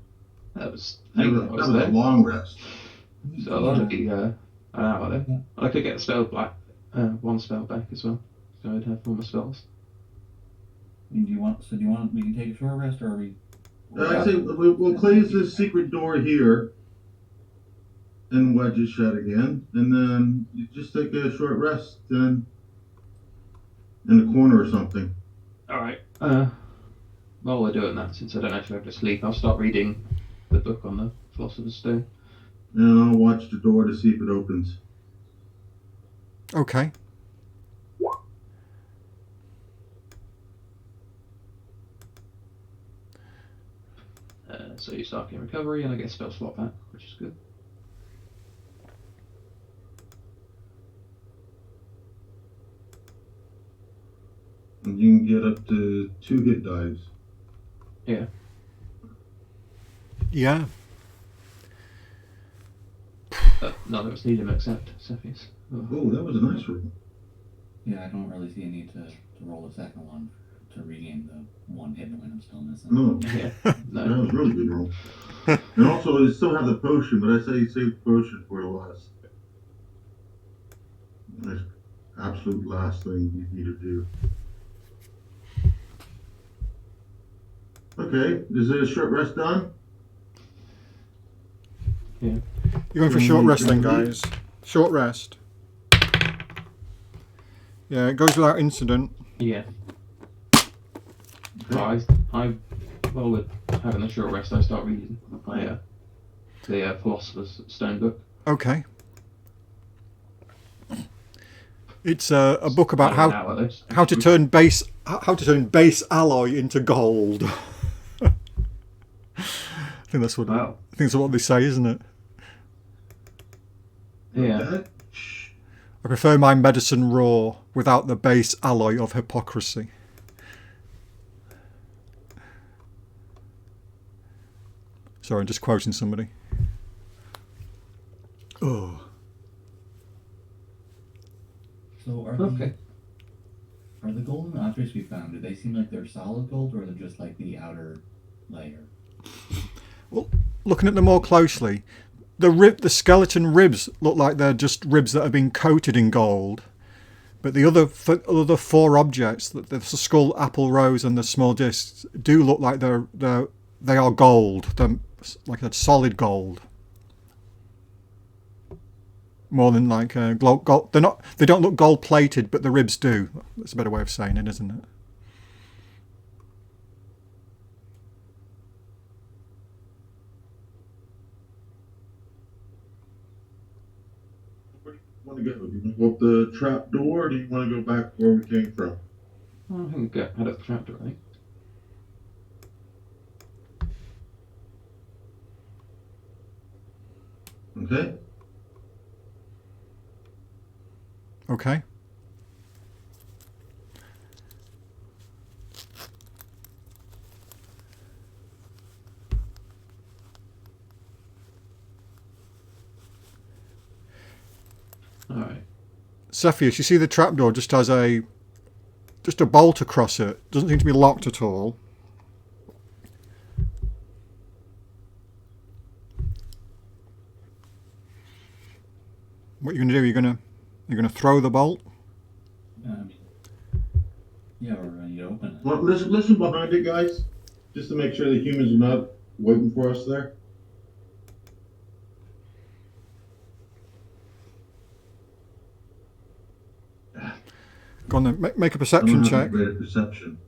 That was That was a long rest. So that'll be an hour then. I could get a spell back, one spell back as well. So I'd have all my spells. I mean, do you want we can take a short rest, or are we... I say we'll close this secret door here and wedge it shut again, and then you just take a short rest then in a corner or something. Alright. While we're doing that, since I don't actually have to sleep, I'll start reading the book on the Philosopher's Stone. And I'll watch the door to see if it opens. Okay. So you start getting recovery, and I get a spell slot back, which is good. And you can get up to 2 hit dives. Yeah. Yeah. None of us need him except Cepheus. Oh, that was a nice roll. Yeah, I don't really see a need to roll a second one to regain the 1 hit point I'm still missing. No, Yeah. that No. was a really good roll. And also, you still have the potion, but I say you save the potion for the last. The absolute last thing you need to do. Okay, is it a short rest done? Yeah. You're going for a short rest then, guys. Short rest. Yeah, it goes without incident. Yeah. Okay. Well, with having a short rest, I start reading the Philosopher's Stone book. Okay. It's a book about how to turn base alloy into gold. I think that's what they say, isn't it? Yeah. That? I prefer my medicine raw, without the base alloy of hypocrisy. Sorry, I'm just quoting somebody. Oh. So are the golden objects we found, do they seem like they're solid gold, or are they just like the outer layer? Well, looking at them more closely, the skeleton ribs look like they're just ribs that have been coated in gold. But the other 4 objects, the skull, apple, rose, and the small discs, do look like they are gold. They're like a solid gold. More than like gold. They don't look gold plated, but the ribs do. That's a better way of saying it, isn't it? Where do you want to go? Do you want to go up the trap door, or do you want to go back where we came from? I think we head up the trapdoor, I think. Okay. Okay. Alright. Cepheus, you see the trapdoor just has a bolt across it. Doesn't seem to be locked at all. What are you gonna do? You're gonna throw the bolt? Yeah, we're ready to open it. Well, listen behind it, guys, just to make sure the humans are not waiting for us there. Go on then. Make a I'm perception gonna check. have to grade perception.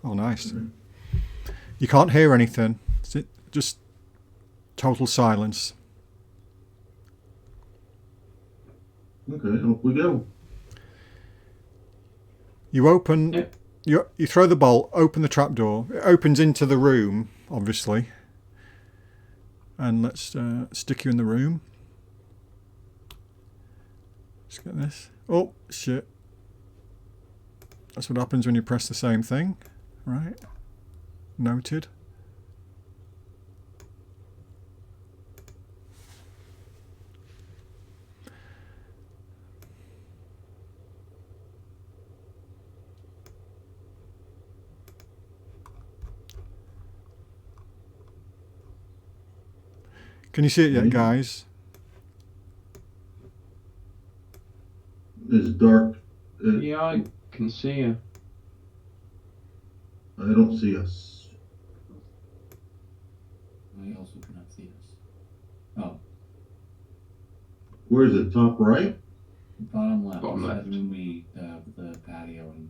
Oh, nice. You can't hear anything. Just total silence. Okay, up we go. You open. Yep. You throw the bolt. Open the trapdoor. It opens into the room, obviously. And let's stick you in the room. Let's get this. Oh shit! That's what happens when you press the same thing, right? Noted. Can you see it yet, guys? It's dark. Yeah, I can see you. I don't see us. I also cannot see us. Oh, Where is it? Top right? bottom left. Bottom Is that left. when we the patio and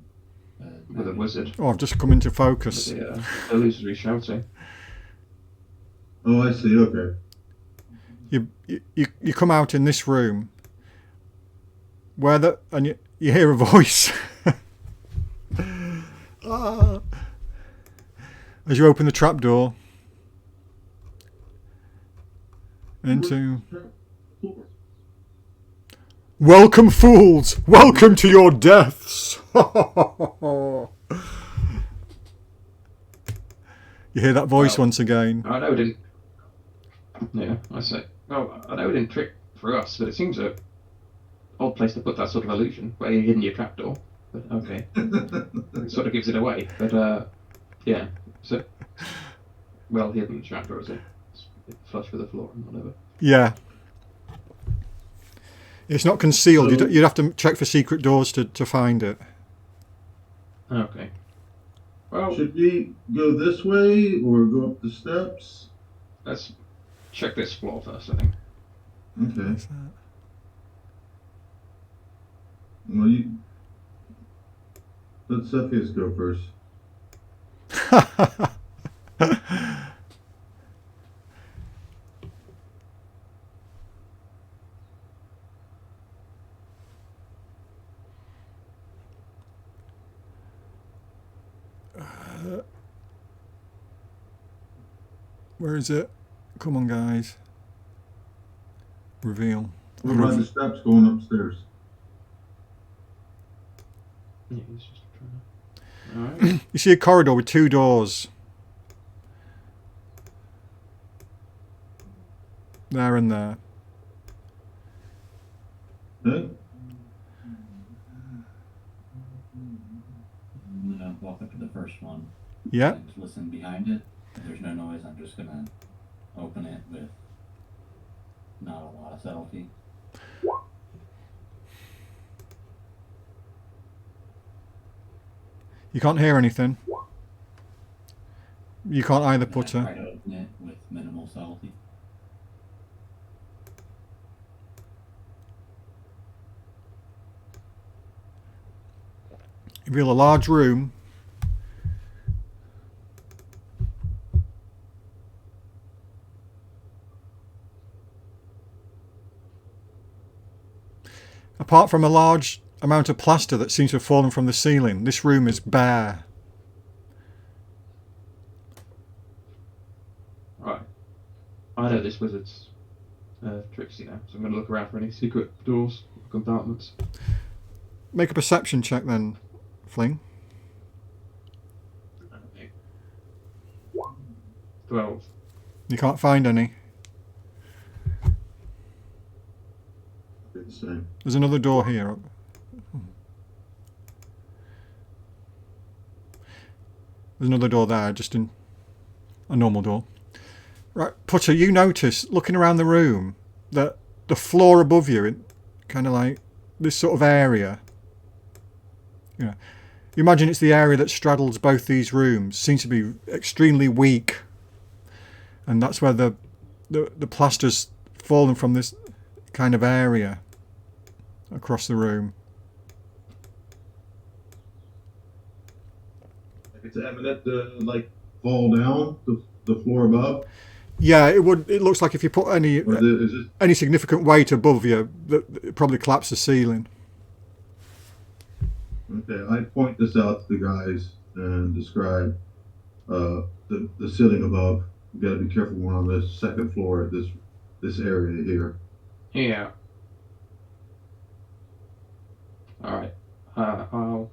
With a wizard. Oh, I've just come into focus. With the illusory shouting. Oh, I see. Okay. You come out in this room where and you hear a voice as you open the trapdoor into "Welcome, fools! Welcome to your deaths!" You hear that voice once again. I know it didn't. Yeah, I say. Well, I know it didn't trick for us, but it seems a odd place to put that sort of illusion where you hidden your trapdoor. But okay, it sort of gives it away. But yeah, so well hidden trapdoor is it? It's flush with the floor and whatever. Yeah. It's not concealed. So- You'd have to check for secret doors to find it. Okay. Well, Should we go this way or go up the steps? let's check this floor first, I think. Okay. Well, let Cepheus go first. Where is it? Come on, guys. Reveal. We're by the steps going upstairs. Yeah, he's just trying to... Alright. You see a corridor with two doors. There and there. Okay? I'm gonna walk up to the first one. Yeah. And listen behind it. If there's no noise, I'm just gonna open it with not a lot of subtlety. You can't hear anything. You can't either And put I a... try to open it with minimal subtlety. Reveal a large room. Apart from a large amount of plaster that seems to have fallen from the ceiling, this room is bare. Right. I know this wizard's tricksy now, so I'm going to look around for any secret doors or compartments. Make a perception check then, Fling. Okay. 12. You can't find any. It's the same. There's another door here. There's another door there, just in a normal door. Right, Putter, you notice, looking around the room, that the floor above you, kind of like this sort of area, you imagine it's the area that straddles both these rooms, seems to be extremely weak. And that's where the plaster's fallen from this kind of area across the room. It's imminent to like fall down the floor above. Yeah, it would. It looks like if you put Is it? any significant weight above you, it probably collapse the ceiling. Okay, I point this out to the guys and describe the ceiling above. You got to be careful. We're on the second floor at this area here. Yeah. All right. I'll.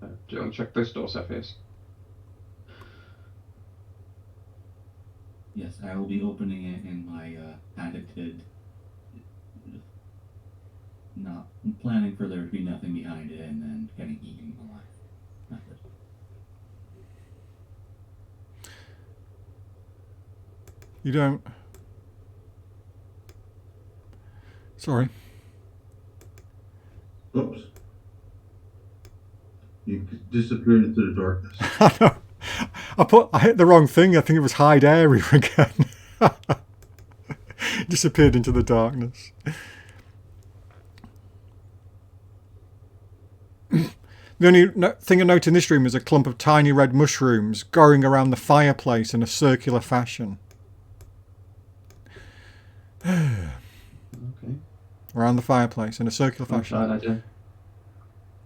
Do you want to check this door, Cepheus? Yes, I will be opening it in my patented, not planning for there to be nothing behind it and then getting eaten alive method. You don't. Sorry. Oops. You disappeared into the darkness. I know. I hit the wrong thing. I think it was hide area again. Disappeared into the darkness. The only thing I note in this room is a clump of tiny red mushrooms going around the fireplace in a circular fashion. Okay. Around the fireplace in a circular I'll fashion. try that then.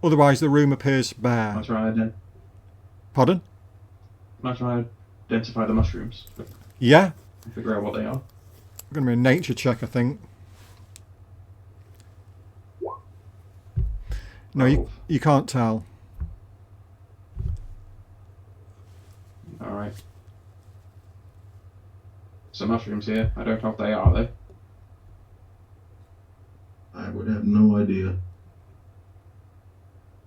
Otherwise, the room appears bare. I'll try that then. Pardon? I'll try to identify the mushrooms. Yeah. Figure out what they are. Going to be a nature check, I think. No, you can't tell. Alright. Some mushrooms here. I don't know what they are, though. I would have no idea.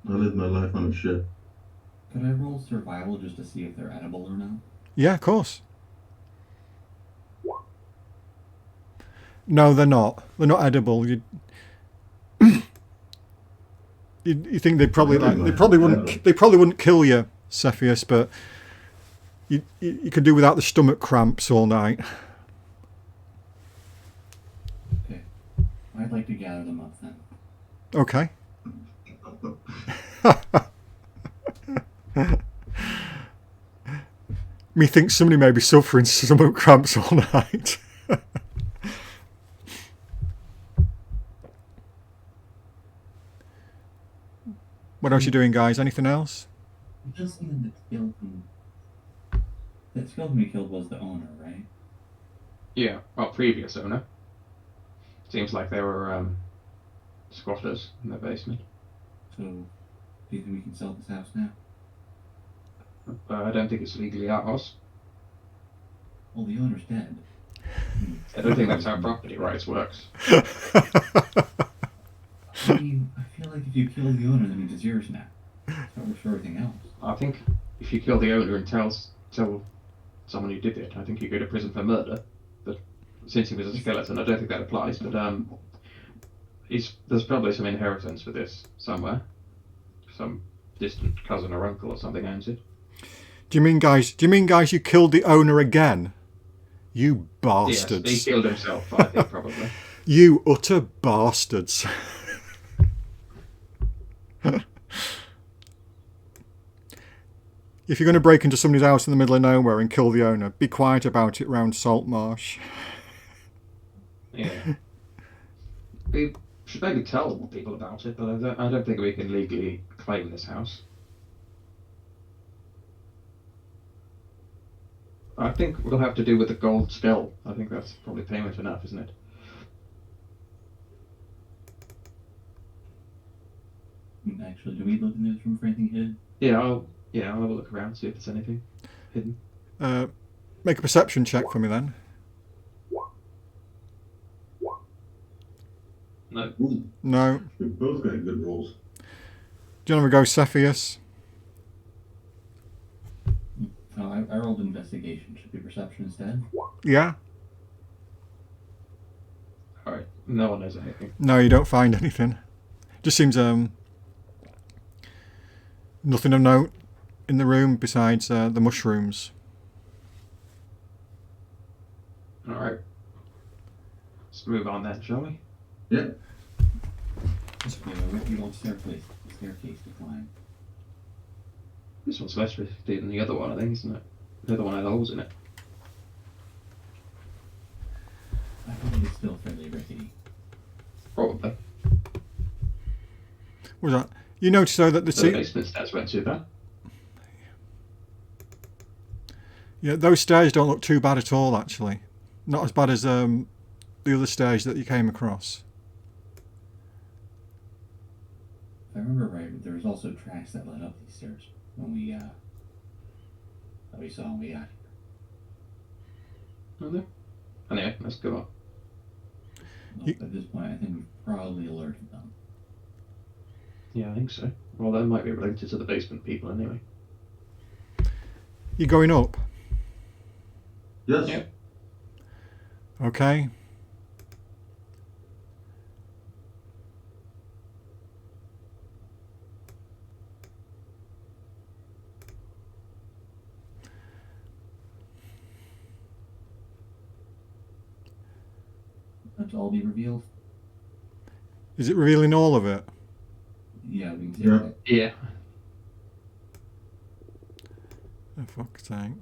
I live my life on a ship. Could I roll survival just to see if they're edible or not? Yeah, of course. No, they're not. They're not edible. You think they probably wouldn't kill you, Cepheus, but you could do without the stomach cramps all night. Okay. I'd like to gather them up then. Okay. Methinks somebody may be suffering stomach cramps all night. What else are you doing, guys? Anything else? It does seem that skeleton we killed was the owner, right? Yeah, well, previous owner. Seems like they were squatters in the basement. So, do you think we can sell this house now? I don't think it's legally ours. Well, the owner's dead. I don't think that's how property rights works. I mean, I feel like if you kill the owner, then it's yours now. So works for everything else. I think if you kill the owner and tell someone who did it, I think you go to prison for murder. But since he was a skeleton, I don't think that applies. But there's probably some inheritance for this somewhere. Some distant cousin or uncle or something owns it. Do you mean, guys, you killed the owner again? You bastards. Yes, he killed himself, I think, probably. You utter bastards. If you're going to break into somebody's house in the middle of nowhere and kill the owner, be quiet about it round Saltmarsh. Yeah. We should maybe tell people about it, but I don't think we can legally claim this house. I think we'll have to do with the gold skull. I think that's probably payment enough, isn't it? Actually, do we look in this room for anything hidden? Yeah, I'll have a look around, see if there's anything hidden. Make a perception check for me then. No. Ooh, No. we both got good rolls. Do you want to go Cepheus? Oh, I rolled investigation. Should be perception instead. Yeah? Alright, no one knows anything. No, you don't find anything. Just seems nothing of note in the room besides the mushrooms. Alright. Let's move on then, shall we? Yeah. Just be a wicked old staircase to climb. This one's less risky than the other one, I think, isn't it? The other one had holes in it. I think it's still fairly rickety. Probably. What was that? You notice though that the The basement stairs weren't too bad. yeah, those stairs don't look too bad at all. Actually, not as bad as the other stairs that you came across. If I remember right, there was also tracks that led up these stairs when that we saw when we got here. Are there? Anyway, let's go on. Well, at this point, I think we've probably alerted them. Yeah, I think so. Well, that might be related to the basement people anyway. You going up? Yes. Yeah. Okay. That's all be revealed. Is it revealing all of it? Yeah, we can take Yeah. that. Yeah. Oh, fuck's sake.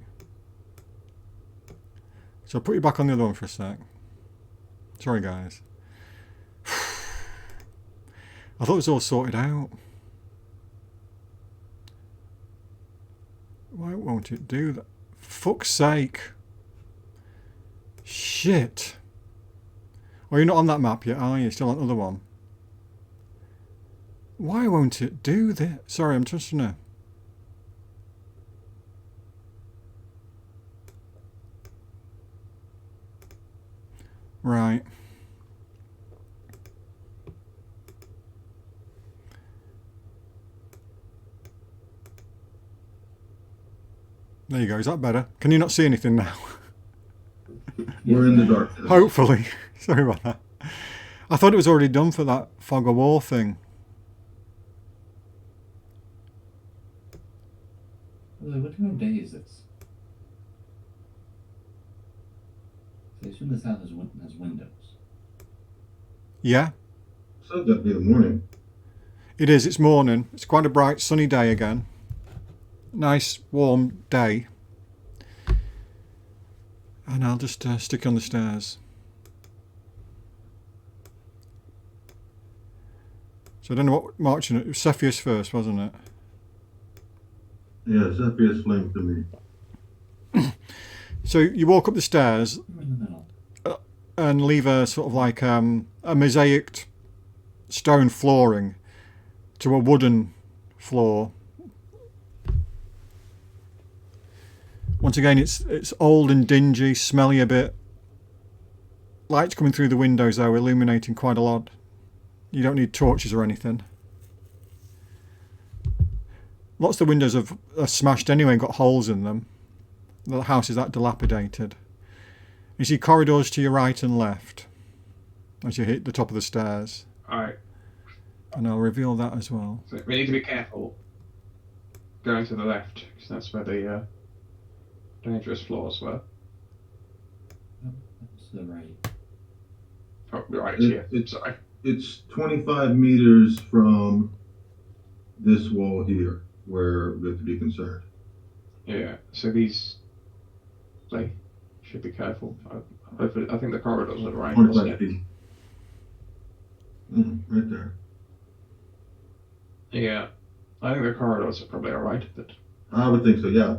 So I'll put you back on the other one for a sec. Sorry, guys. I thought it was all sorted out. Why won't it do that? Fuck's sake. Shit. Oh, you're not on that map yet, are you? Still on the other one. Why won't it do that? Sorry, I'm just trying to... Right. There you go. Is that better? Can you not see anything now? We're in the darkness. Hopefully. Sorry about that. I thought it was already done for that fog of war thing. What time of day is this? So I assume this house has windows. Yeah, So it's got to be the morning. it is. It's morning. It's quite a bright, sunny day again. Nice, warm day. And I'll just stick you on the stairs. So I don't know what marching. It was Cepheus first, wasn't it? Yeah, Cepheus flamed to me. So you walk up the stairs We're in the middle. and leave a sort of like a mosaicked stone flooring to a wooden floor. Once again, it's old and dingy, smelly a bit. Lights coming through the windows though, illuminating quite a lot. You don't need torches or anything. Lots of the windows are smashed anyway and got holes in them. The house is that dilapidated. You see corridors to your right and left as you hit the top of the stairs. Alright. And I'll reveal that as well. So we need to be careful going to the left, because that's where the dangerous floors were. Oh, that's the right. Oh, right, It- yeah. it's- Sorry. It's 25 meters from this wall here where we have to be concerned. Yeah, so these... They should be careful. I think the corridors are right. 25 feet. Right there. Yeah. I think the corridors are probably alright, but I would think so, yeah.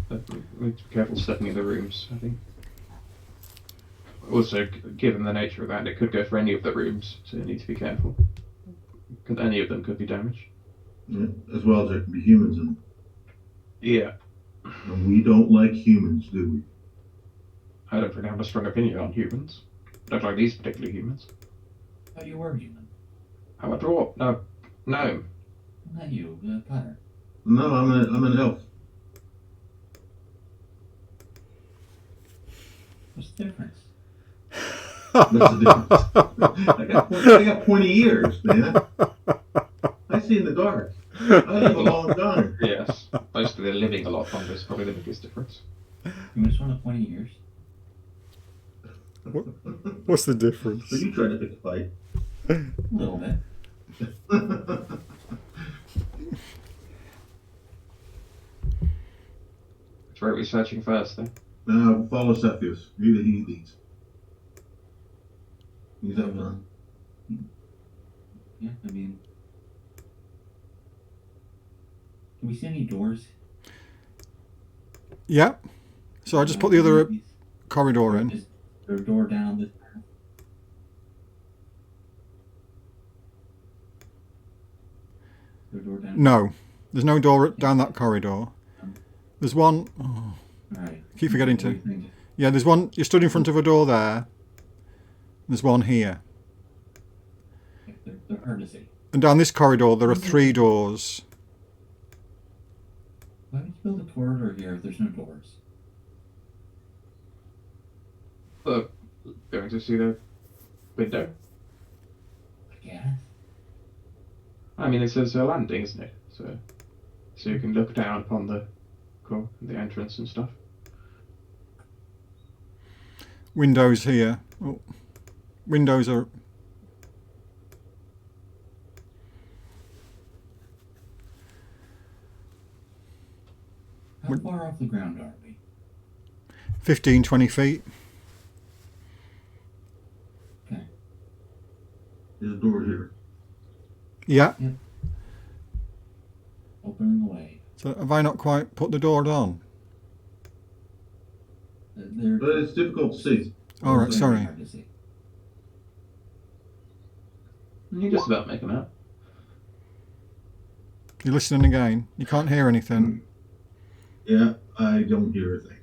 we need to be careful stepping in the rooms, I think. Also, given the nature of that, it could go for any of the rooms, so you need to be careful. Because any of them could be damaged. Yeah, as well as there can be humans in them. Yeah. And we don't like humans, do we? I don't really have a strong opinion on humans. I don't like these particular humans. Oh, you were human. How about dwarf? No. No. Not you, Potter. No, I'm an elf. What's the difference? That's the difference. I got pointy ears, man. I see in the dark. I live a long time. Yes. Mostly they're living a lot longer is probably the biggest difference. You just want to 20 years? What's the difference? So you try to pick a fight. A little bit. Throat researching first, then. Now follow Cepheus. You the he leads. He's up front. Yeah, I mean, can we see any doors? Yeah. So I just put the other corridor in. Is there a door down this path? Is there a door down? No, there's no door down that corridor. There's one. Oh, All right. keep forgetting What do to. you think? Yeah, there's one. You stood in front of a door there. There's one here. They're hard to see. And down this corridor, there are 3 doors. Why would you build a corridor here if there's no doors? Going to see the window. I guess. I mean, this is a landing, isn't it? So you can look down upon the entrance and stuff. Windows here. Oh, windows are. How far off the ground are we? 15, 20 feet. Okay. There's a door here. Yeah. Opening the way. So have I not quite put the door on? But it's difficult to see. All right, Very sorry. hard to see. You just about make them out. You're listening again. You can't hear anything. Yeah, I don't hear a thing.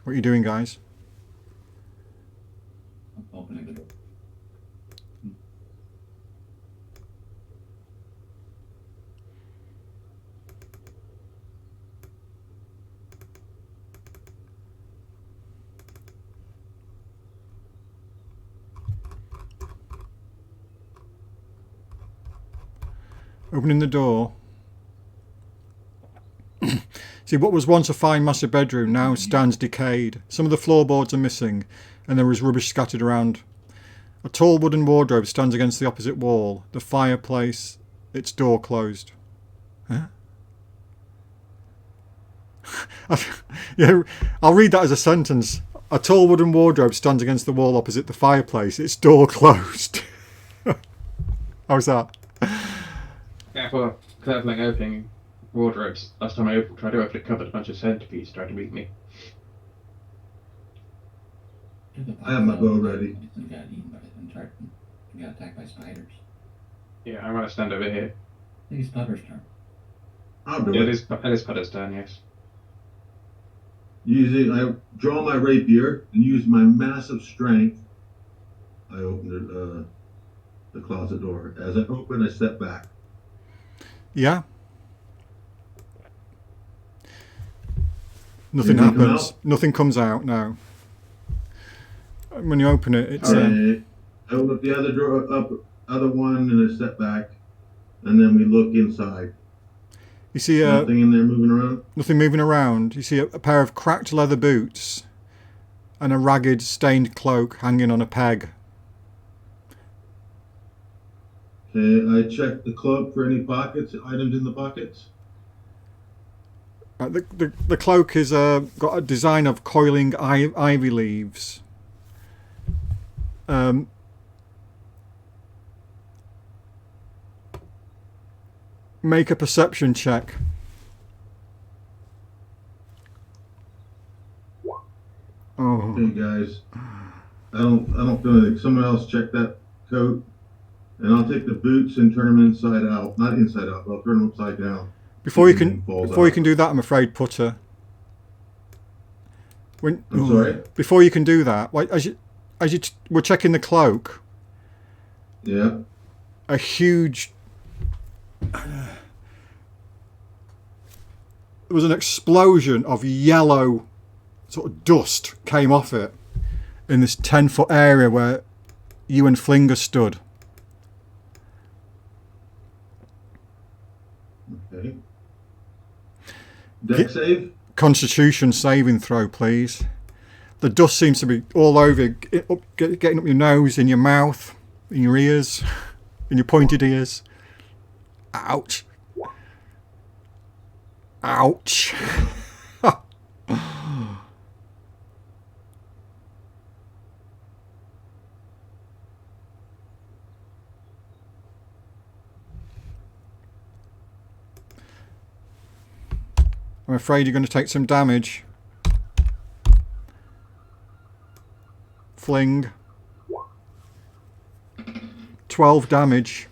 What are you doing, guys? I'm opening the door. Opening the door. See, what was once a fine master bedroom now stands decayed. Some of the floorboards are missing, and there is rubbish scattered around. A tall wooden wardrobe stands against the opposite wall. The fireplace, its door closed. Huh? Yeah, I'll read that as a sentence. A tall wooden wardrobe stands against the wall opposite the fireplace. Its door closed. How's that? Yeah, for cleverly opening wardrobes. Last time I tried to open it, covered a bunch of centipedes trying to eat me. I have my bow ready. And got eaten by and got attacked by spiders. Yeah, I'm gonna stand over here. I think it's Putter's turn. I'll do Yeah, it. it is Putter's turn, yes. I draw my rapier and use my massive strength. I open the closet door. As I open, I step back. Yeah. Nothing Anything come happens. out? Nothing comes out now. When you open it, it's I open up the other door, other one, and I step back, and then we look inside. you see Nothing in there moving around. nothing moving around. You see a pair of cracked leather boots and a ragged, stained cloak hanging on a peg. Okay, I check the cloak for any items in the pockets. The cloak is got a design of coiling ivy leaves. Make a perception check. Oh, Okay, guys. I don't feel anything. Someone else check that coat, and I'll take the boots and turn them inside out. Not inside out, but I'll turn them upside down. before you Everything can falls before you out. can do that, I'm afraid, Putter. When I'm sorry? Before you can do that, we're checking the cloak, Yeah. a huge. There was an explosion of yellow sort of dust came off it in this 10-foot area where you and Flinger stood. Okay. Deck save. Constitution saving throw, please. The dust seems to be all over, getting up your nose, in your mouth, in your ears, in your pointed ears. Ouch. Ouch. I'm afraid you're going to take some damage. Fling. 12 damage.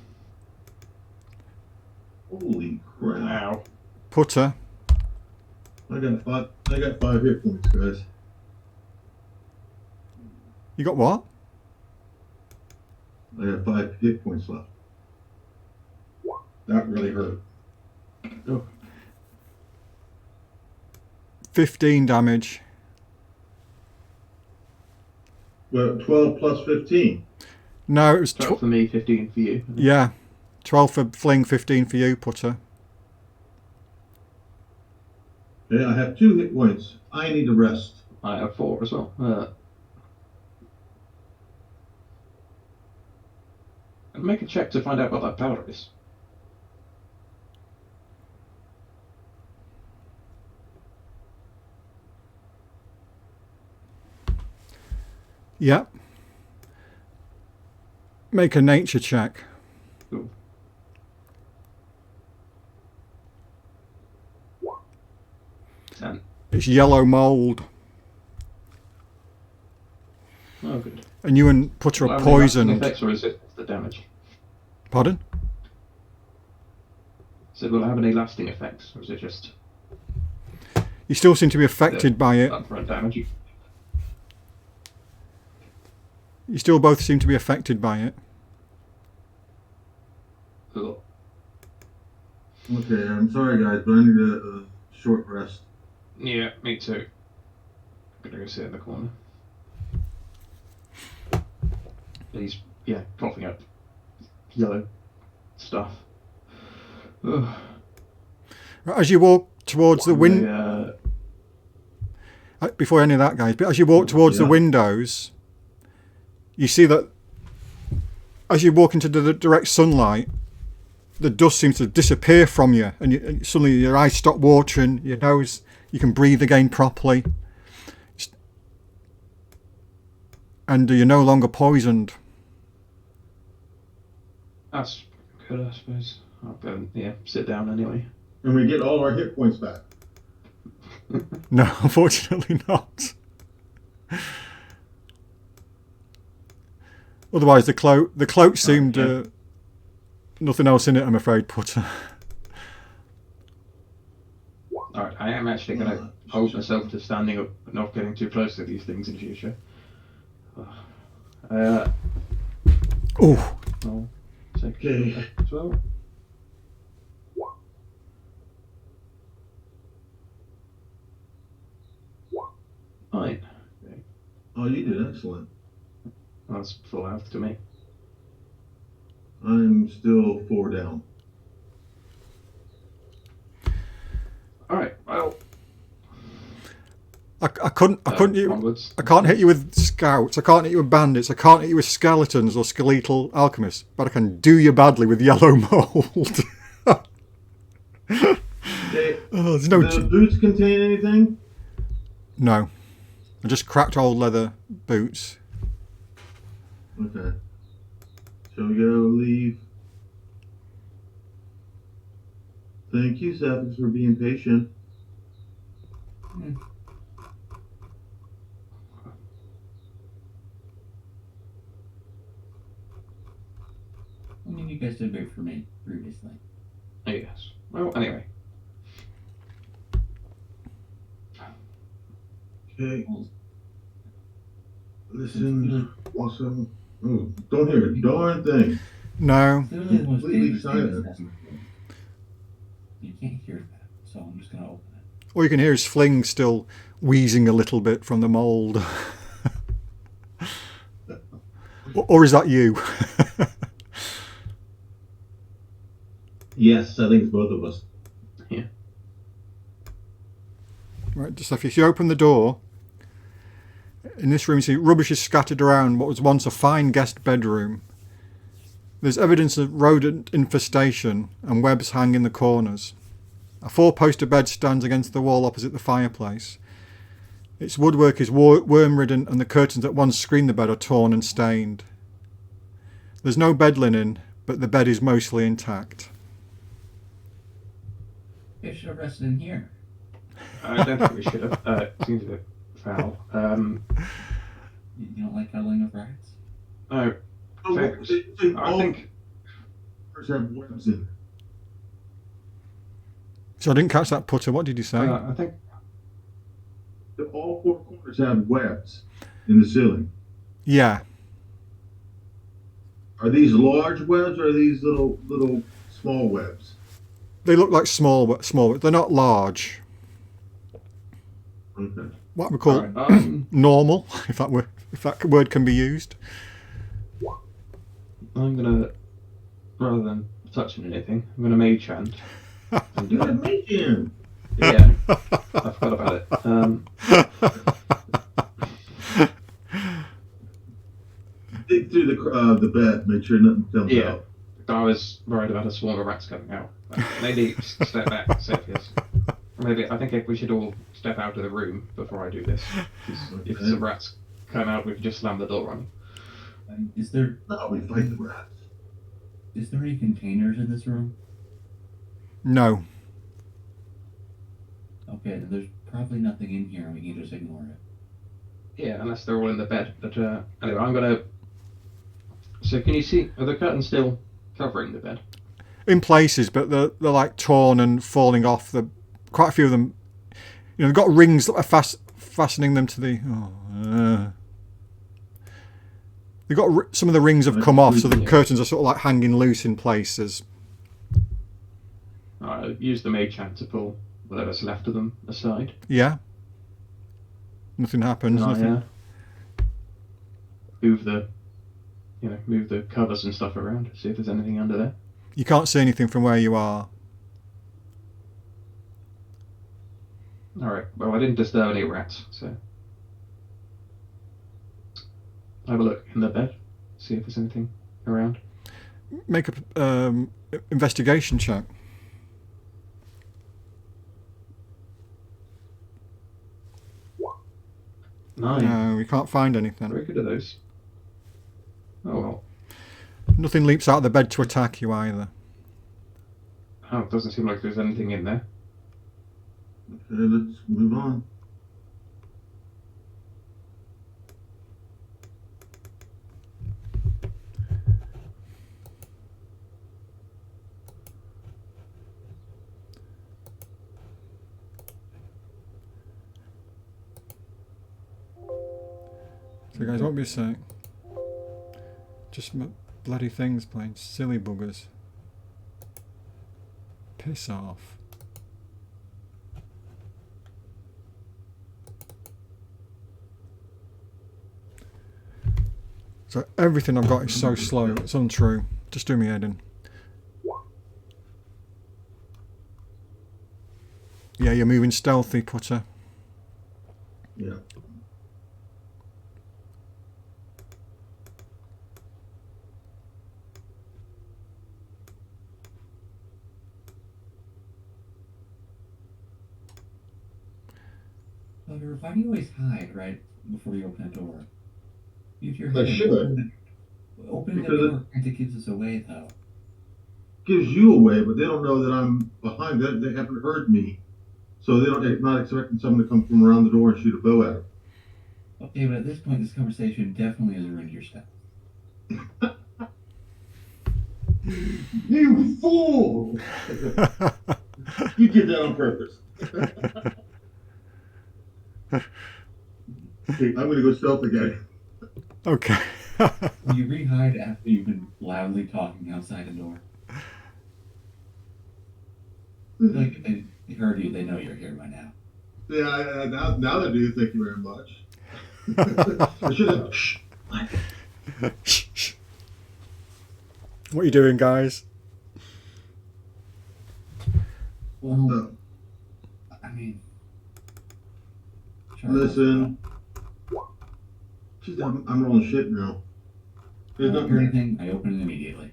Holy crap! Ow. Putter. I got 5 hit points, guys. You got what? I have 5 hit points left. That really hurt. Oh. 15 damage. Well, 12 plus 15. No, it was 12 for me, 15 for you. yeah. 12 for Fling, 15 for you, Putter. Okay, I have 2 hit points. I need to rest. I have 4 as well. Make a check to find out what that powder is. Yep. Make a nature check. Cool. And It's yellow mould. oh, good. And you and Putter Will are it have any lasting poisoned. effects, or is it the damage? Pardon? So will it have any lasting effects, or is it just You still seem to be affected by it. upfront damage? You still both seem to be affected by it. Cool. Okay, I'm sorry, guys, but I need a short rest. Yeah, me too. I'm gonna go sit in the corner. He's, yeah, coughing up yellow stuff. Ugh. As you walk towards the window, before any of that, guys, but as you walk towards the windows, you see that as you walk into the direct sunlight, the dust seems to disappear from you, and suddenly your eyes stop watering, your nose, you can breathe again properly, and you're no longer poisoned. That's good, I suppose. I'll go and, yeah, sit down anyway. And we get all our hit points back. No, unfortunately not. Otherwise, the cloak seemed nothing else in it. I'm afraid, Putter. Alright, I am actually going to hold myself to standing up and not getting too close to these things in future. Oh, I'll take Okay. as well. Fine. Okay. Oh, you did excellent. That's full health to me. I'm still 4 down. Alright, well, I can't onwards. I can't hit you with scouts. I can't hit you with bandits. I can't hit you with skeletons or skeletal alchemists. But I can do you badly with yellow mold. Okay. There's no. The boots contain anything? No. I just cracked old leather boots. Okay. Shall we go leave? Thank you, Savage, for being patient. I mean, you guys did wait for me previously. Yes. Well, anyway. Okay. Listen. Also. Oh, don't hear a darn thing. No. Clearly the most Completely dangerous thing silent. that's happened. You can't hear that, so I'm just gonna open it. All you can hear is Fling still wheezing a little bit from the mould. Or is that you? Yes, I think it's both of us. Yeah. Right, just if you open the door, In this room, you see rubbish is scattered around what was once a fine guest bedroom. There's evidence of rodent infestation and webs hang in the corners. A 4-poster bed stands against the wall opposite the fireplace. Its woodwork is worm-ridden and the curtains that once screened the bed are torn and stained. There's no bed linen, but the bed is mostly intact. You should have rested in here. I don't think we should have. It seems a bit foul. You don't like cuddling with rats? Oh, I think have webs in. So I didn't catch that, Putter. What did you say? I think All 4 corners have webs in the ceiling. Yeah. Are these large webs or are these little small webs? They look like small, but they're not large. Okay. What we call alright, normal, if that word can be used. I'm gonna, rather than touching anything, I'm gonna mage hand. And, You can make him. yeah, I forgot about it. Dig through the bed, make sure nothing comes Yeah. out. I was worried about a swarm of rats coming out. Maybe step back, Cepheus. Maybe I think if we should all step out of the room before I do this. 'Cause if some rats come out, we can just slam the door on them. Is there No, we fight the rats. any containers in this room? No. Okay, then there's probably nothing in here and we can just ignore it. Yeah, unless they're all in the bed. But anyway, I'm gonna. So can you see? Are the curtains still covering the bed? In places, but they're like torn and falling off. Quite a few of them, they've got rings that are fastening them to the. They've got some of the rings have come off, so the curtains are sort of like hanging loose in places. Alright, use the mage hand to pull whatever's left of them aside. Yeah. Nothing happens. Nothing. Move the covers and stuff around. See if there's anything under there. You can't see anything from where you are. Alright, well I didn't disturb any rats, so have a look in the bed, see if there's anything around. Make a investigation check. 9. No, you can't find anything. Very good at those. Oh well. Nothing leaps out of the bed to attack you either. Oh, it doesn't seem like there's anything in there. Okay, let's move on. So guys, what were you saying? Just bloody things playing, silly buggers. Piss off. So everything I've got is so slow, it's untrue. Just do me head in. Yeah, you're moving stealthy, Putter. Yeah. However, why do you always hide right before you open a door? Use your I head. should. Opening the Because door kind of gives us away, though. Gives you away, but they don't know that I'm behind. They haven't heard me, so they're not expecting someone to come from around the door and shoot a bow at them. Okay, but at this point, this conversation definitely has ruined your stealth. You fool! You did that on purpose. Okay, I'm going to go stealth again. Okay. Will you re-hide after you've been loudly talking outside the door? Like, if they heard you, they know you're here by now. Yeah, now they do. Thank you very much. I should have. Shh. Shh, shh. What are you doing, guys? Well, I mean... Sure, Listen. Jeez, I'm rolling shit now. There's Don't nothing hear there. anything. I open it immediately.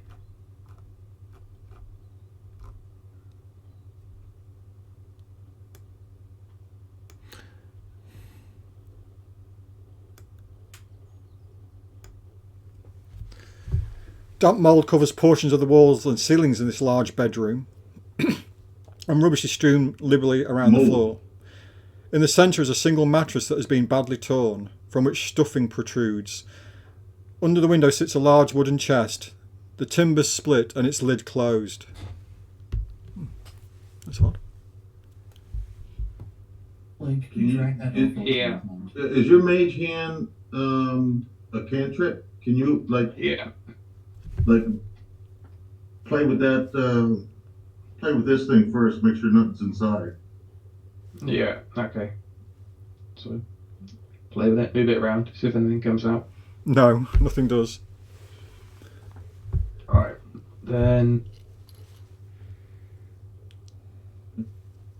Damp mould covers portions of the walls and ceilings in this large bedroom, and rubbish is strewn liberally around the Mold. floor. In the centre is a single mattress that has been badly torn, from which stuffing protrudes. Under the window sits a large wooden chest. The timber's split and its lid closed. That's odd. Blake, can you track that? Yeah. Is your mage hand a cantrip? Can you like play with that? Play with this thing first. Make sure nothing's inside. Yeah, okay. So, play with it, move it around, see if anything comes out. No, nothing does. Alright, then...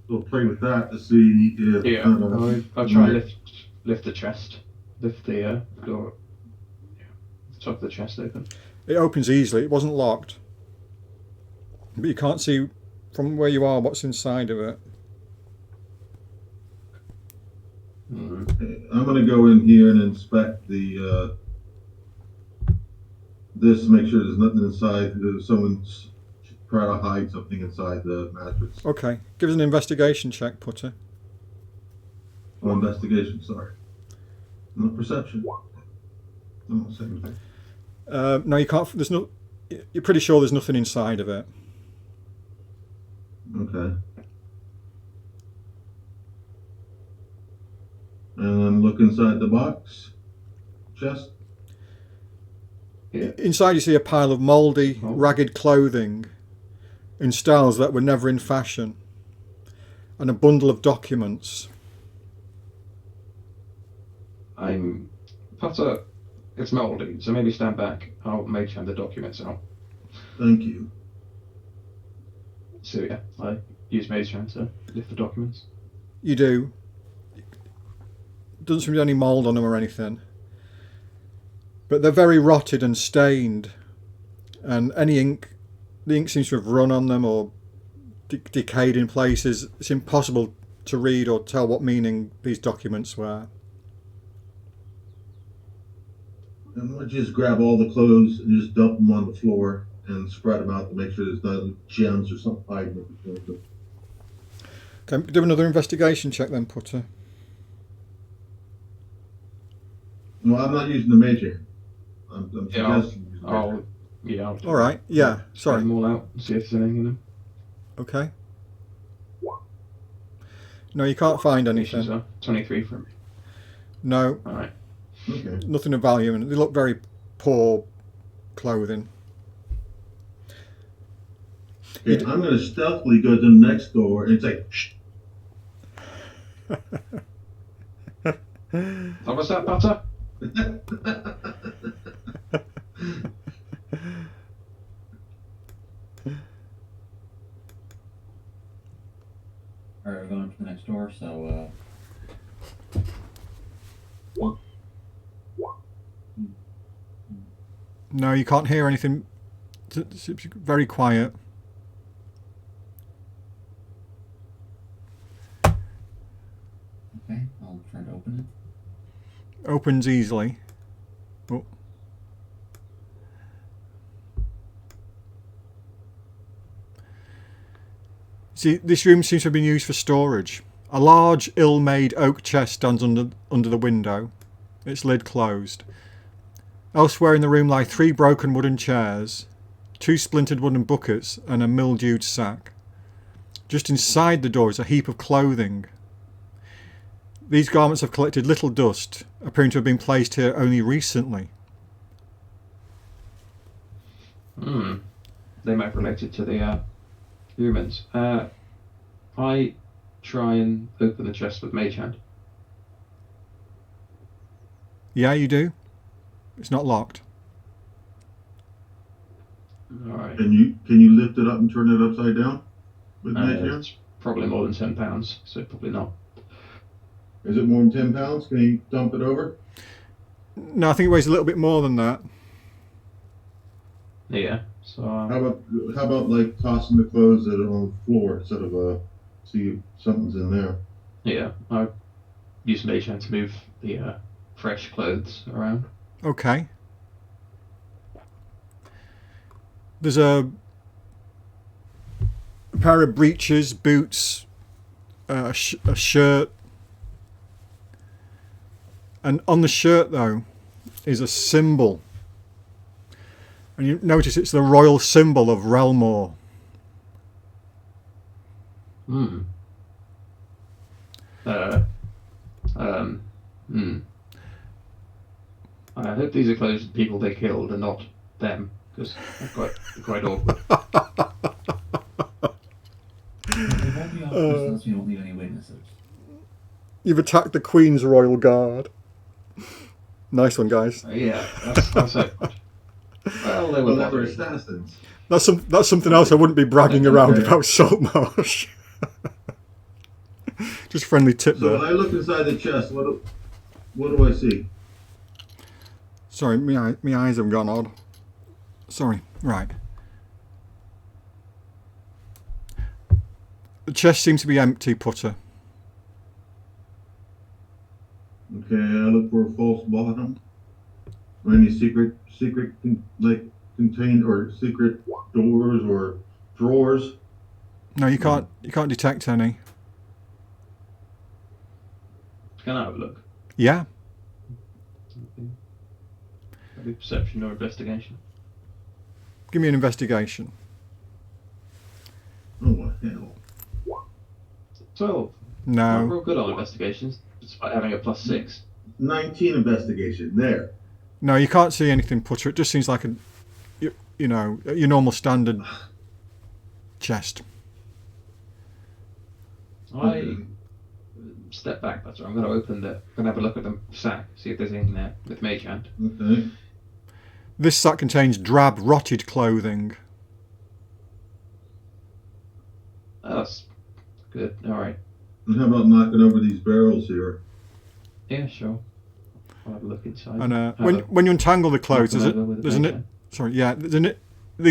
We'll play with that to see if. Yeah, I'll try and lift the chest. Lift the door. Yeah, top of the chest open. It opens easily. It wasn't locked. But you can't see from where you are what's inside of it. I'm gonna go in here and inspect the this to make sure there's nothing inside. If someone's trying to hide something inside the mattress. Okay, give us an investigation check, Putter. Oh, investigation. Sorry, not perception. No, same thing. No, you can't. There's no. You're pretty sure there's nothing inside of it. Okay. And then look inside the box. Chest. Yeah. Inside you see a pile of mouldy, ragged clothing in styles that were never in fashion, and a bundle of documents. Potter, it's mouldy, so maybe stand back. I'll mage hand the documents out. Thank you. So yeah, I use mage hand to lift the documents. You do. Doesn't seem to be any mould on them or anything. But they're very rotted and stained. And the ink seems to have run on them or decayed in places. It's impossible to read or tell what meaning these documents were. I'm gonna just grab all the clothes and just dump them on the floor and spread them out to make sure there's no gems or something hiding between them. Okay, do another investigation check then, Putter. No, I'm not using the mage hand. I'm Yeah, suggesting using the mage hand. All right, yeah, Spread sorry. them all out and see if there's anything in them. Okay. No, you can't find Issues anything. are 23 from me. No, Alright. Okay. nothing of value, and they look very poor clothing. Okay, I'm gonna stealthily go to the next door and say, shh. What was that, Potter? Alright, we're going to the next door, so, No, you can't hear anything. It's very quiet. okay, I'll try to open it. Opens easily. Oh. See, this room seems to have been used for storage. A large, ill-made oak chest stands under the window, its lid closed. Elsewhere in the room lie 3 broken wooden chairs, 2 splintered wooden buckets, and a mildewed sack. Just inside the door is a heap of clothing. These garments have collected little dust, appearing to have been placed here only recently. They might have related to the humans. I try and open the chest with mage hand. Yeah, you do. It's not locked. Alright. Can you lift it up and turn it upside down with mage hand? It's probably more than £10, so probably not. Is it more than 10 pounds? Can you dump it over? No, I think it weighs a little bit more than that. Yeah. So How about like tossing the clothes that are on the floor instead of see if something's in there? yeah, I use mage hand to move the fresh clothes around. Okay. There's a pair of breeches, boots, a shirt. And on the shirt, though, is a symbol. And you notice it's the royal symbol of Relmore. Hmm. I hope these are clothes of people they killed and not them, because they're quite awkward. They won't be obvious unless we don't leave any witnesses. You've attacked the Queen's Royal Guard. Nice one, guys. Yeah, that's it. Well, they were bothering. assassins. That's something else I wouldn't be bragging around about Saltmarsh. Just friendly tip So there. when I look inside the chest, what do I see? Sorry, my eyes have gone odd. Sorry. Right. The chest seems to be empty, Putter. Okay, I look for a false bottom. Or any secret contained or secret doors or drawers. No, you can't detect any. Can I have a look? Yeah. Maybe perception or investigation. Give me an investigation. Oh, what the hell? 12. I'm No. real good on investigations, despite having a +6. 19 investigation. There. No, you can't see anything, Putter. It just seems like your normal standard chest. I step back, that's right. I'm going to open I'm going to have a look at the sack, see if there's anything there with mage hand. Okay. This sack contains drab, rotted clothing. Oh, that's good. Alright. And how about knocking over these barrels here? Yeah, sure. I'll have a look inside. And when you untangle the clothes, there's in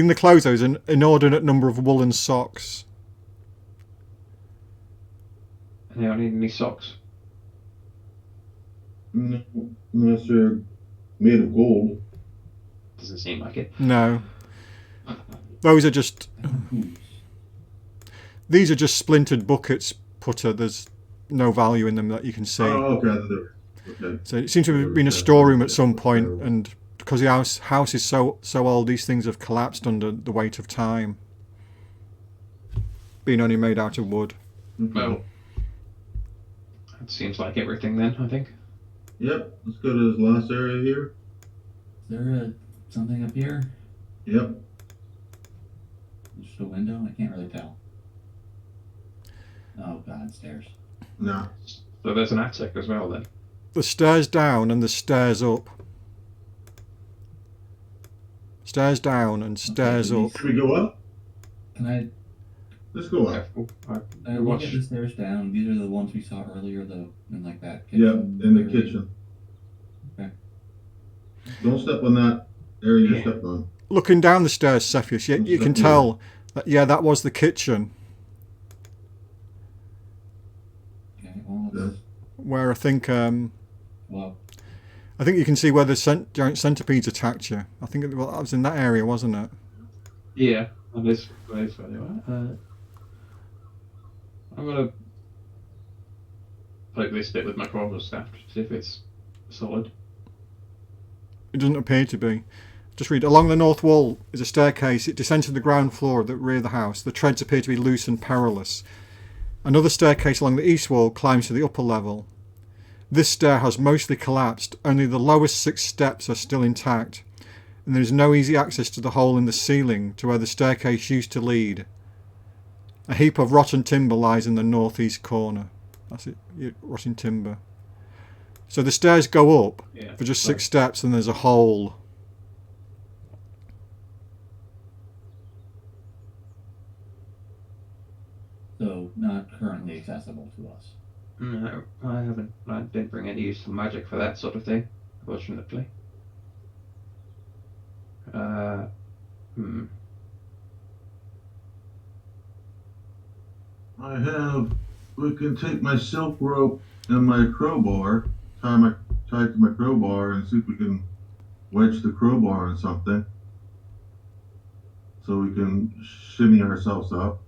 the clothes there's an inordinate number of woolen socks. And they don't need any socks. No, unless they're made of gold. Doesn't seem like it. No, those are just. These are just splintered buckets, Putter. There's no value in them that you can see. Oh, okay. Okay. So it seems to have been a storeroom at some point, and because the house is so old, these things have collapsed under the weight of time, being only made out of wood. Well, that seems like everything then, I think. Yep. Let's go to this last area here. Is there something up here? Yep. Just a window? I can't really tell. Oh god, stairs. Nah. So there's an attic as well then. The stairs down and the stairs up. Stairs down and stairs up. Should we go up? Can I Let's go up. Careful. look at the stairs down? These are the ones we saw earlier, in like that Yep, kitchen. in the area. kitchen. Okay. Don't step on that area you stepped on. Looking down the stairs, Cepheus, you can tell that that was the kitchen, Okay, well, let's, where I think well, you can see where the giant centipedes attacked you. I think that was in that area, wasn't it? Yeah, that is where they were. I'm going to poke this bit with my quarter staff to see if it's solid. It doesn't appear to be. Just read. Along the north wall is a staircase. It descends to the ground floor of the rear of the house. The treads appear to be loose and perilous. Another staircase along the east wall climbs to the upper level. This stair has mostly collapsed. Only the lowest 6 steps are still intact, and there is no easy access to the hole in the ceiling to where the staircase used to lead. A heap of rotten timber lies in the northeast corner. That's it, rotten timber. So the stairs go up for just 6 steps, and there's a hole. so not currently accessible to us. No, I haven't. I didn't bring any useful magic for that sort of thing. Fortunately. We can take my silk rope and my crowbar, tie it to my crowbar, and see if we can wedge the crowbar on something, so we can shimmy ourselves up.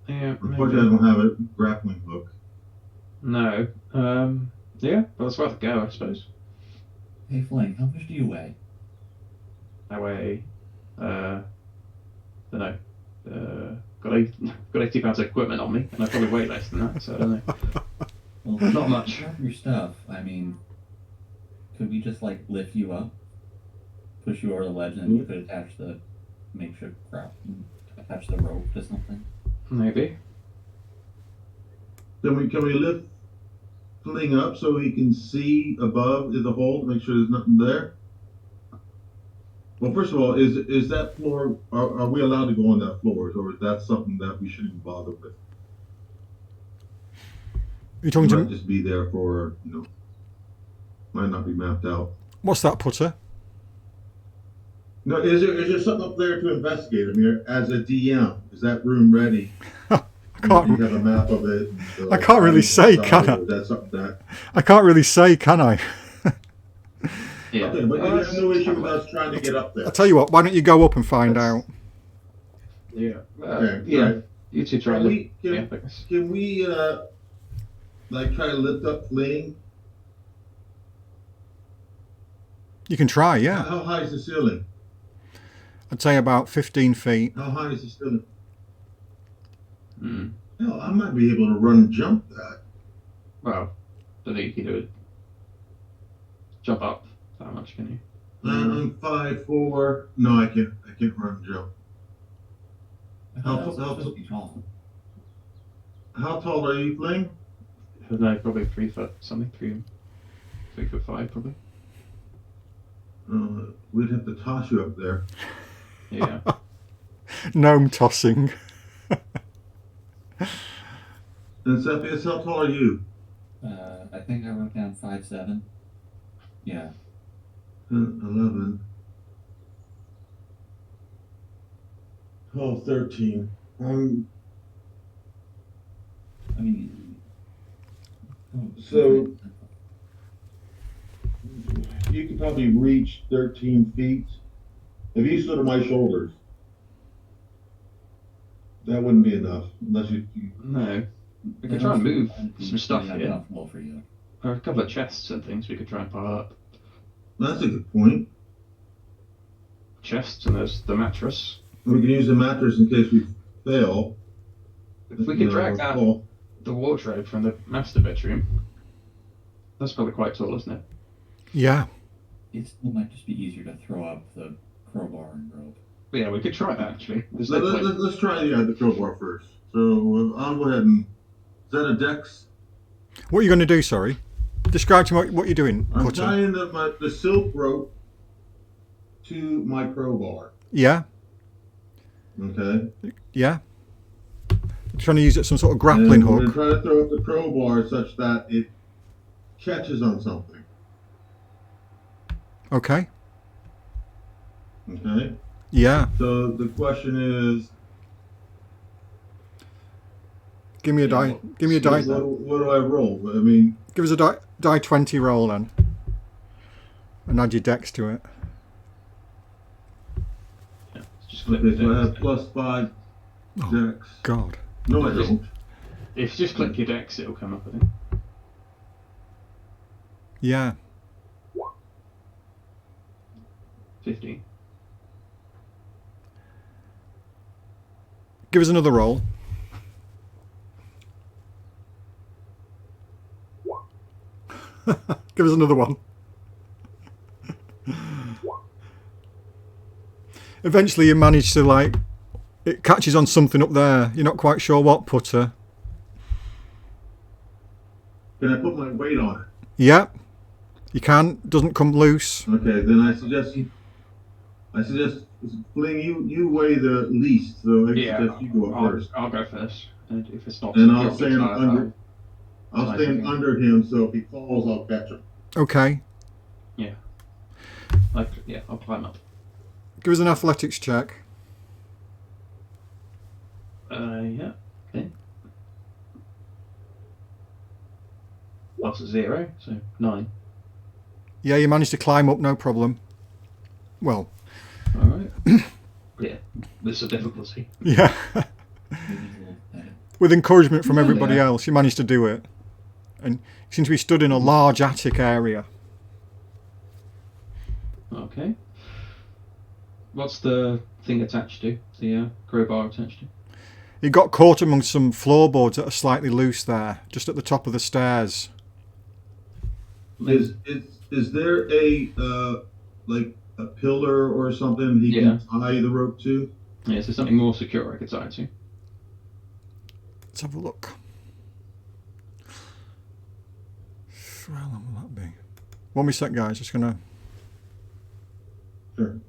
Yeah. Unfortunately, I don't have a grappling hook. No. Yeah. Well, it's worth a go, I suppose. Hey, Flynn, how much do you weigh? I weigh, don't know. Got 80 pounds of equipment on me, and I probably weigh less than that, so I don't know. Well, Not much. Grab your stuff. I mean, could we just like lift you up, push you over the ledge, and then you could attach the makeshift attach the rope to something? Maybe. Can we lift Fling up so he can see above in the hole to make sure there's nothing there? Well, first of all, is that floor? Are we allowed to go on that floor, or is that something that we shouldn't bother with? You're talking It might to just be there for might not be mapped out. what's that, Putter? No, is there something up there to investigate? I mean, as a DM, is that room ready? You have a map of it. I can't really say, can I? That's something that. I can't really say, can I? Yeah. Okay, but you have no issue with us trying to get up there. I'll tell you what. Why don't you go up and find out? Yeah. Okay, Yeah. right. You two try. Can we Can like try to lift up Fling? You can try, yeah. How high is the ceiling? I'd say about 15 feet. How high is the ceiling? Hmm. Hell, I might be able to run and jump that. Well, don't think you can do it. Jump up that much, can you? I'm 5'4". No, I can't. I can't run and jump. How tall are you, Fling? No, probably 3 foot something. 3'5" probably. We'd have to toss you up there. Yeah. Gnome tossing. And Cepheus, how tall are you? I think I wrote down 5'7". Yeah. 11. 12, 13. I mean. So you could probably reach 13 feet. If you stood on my shoulders, that wouldn't be enough unless you. No. We could try and move some stuff here. For you. Or a couple of chests and things we could try and pile up. That's a good point. Chests, and there's the mattress. We can use the mattress in case we fail. If we could drag the wardrobe from the master bedroom, that's probably quite tall, isn't it? Yeah. It might just be easier to throw up the crowbar and rope. But yeah, we could try that actually. Let's try the crowbar first. So I'll go ahead and. Is that a dex? What are you going to do, sorry? Describe to me what you're doing, I'm Putter. tying the silk rope to my crowbar. Yeah. Okay. Yeah. You're trying to use it as some sort of grappling and hook. We're trying to throw up the crowbar such that it catches on something. Okay. Okay. Yeah. So the question is. Give me a die. Give me a die. What do I roll? I mean. Give us a die 20 roll then. And add your dex to it. Yeah, just Okay, so I have +5 dex. God. No, I don't. If you just click your dex, it'll come up, I think. Yeah. 15. Give us another roll. Give us another one. Eventually you manage to it catches on something up there. You're not quite sure what, Putter. Can I put my weight on it? Yeah. You can. Doesn't come loose. Okay, then I suggest Fling, you weigh the least, so I suggest you go up first. I'll go first. And if it's not, And I'll stand under him, so if he falls, I'll catch him. Okay. Yeah. I'll climb up. Give us an athletics check. Yeah. Okay. That's a 0, so 9. Yeah, you managed to climb up, no problem. Well. Alright. Yeah, this is a difficulty. Yeah. With encouragement from everybody else, you managed to do it. And you seem to be stood in a large attic area. Okay. What's the thing attached to? The crowbar attached to? You got caught amongst some floorboards that are slightly loose there, just at the top of the stairs. Is there like a pillar or something he can tie the rope to? Yeah, so something more secure I could tie it to. Let's have a look. How long will that be? 1 sec, guys. Just gonna. Sure.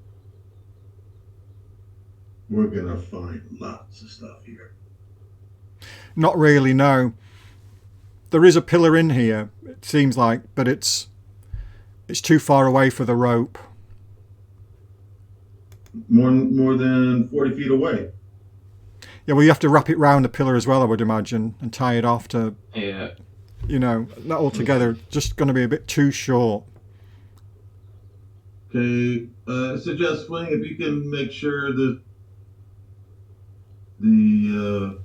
We're gonna find lots of stuff here. Not really, no. There is a pillar in here, it seems like, but it's too far away for the rope. More than 40 feet away. Yeah, well, you have to wrap it round the pillar as well, I would imagine, and tie it off to. Yeah. You know, that altogether just going to be a bit too short. Okay, suggest Swing if you can make sure that the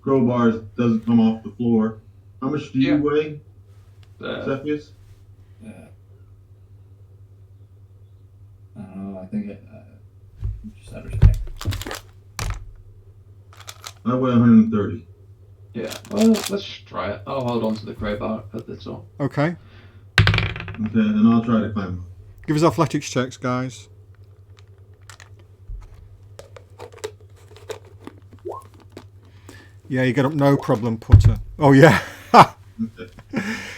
crowbars doesn't come off the floor. How much do you weigh, Cepheus? I think just out of respect. I weigh 130. Yeah, well, let's try it. I'll hold on to the crowbar at the top. Okay. Okay, and I'll try to climb up. Give us athletics checks, guys. Yeah, you get up no problem, Putter. Oh yeah.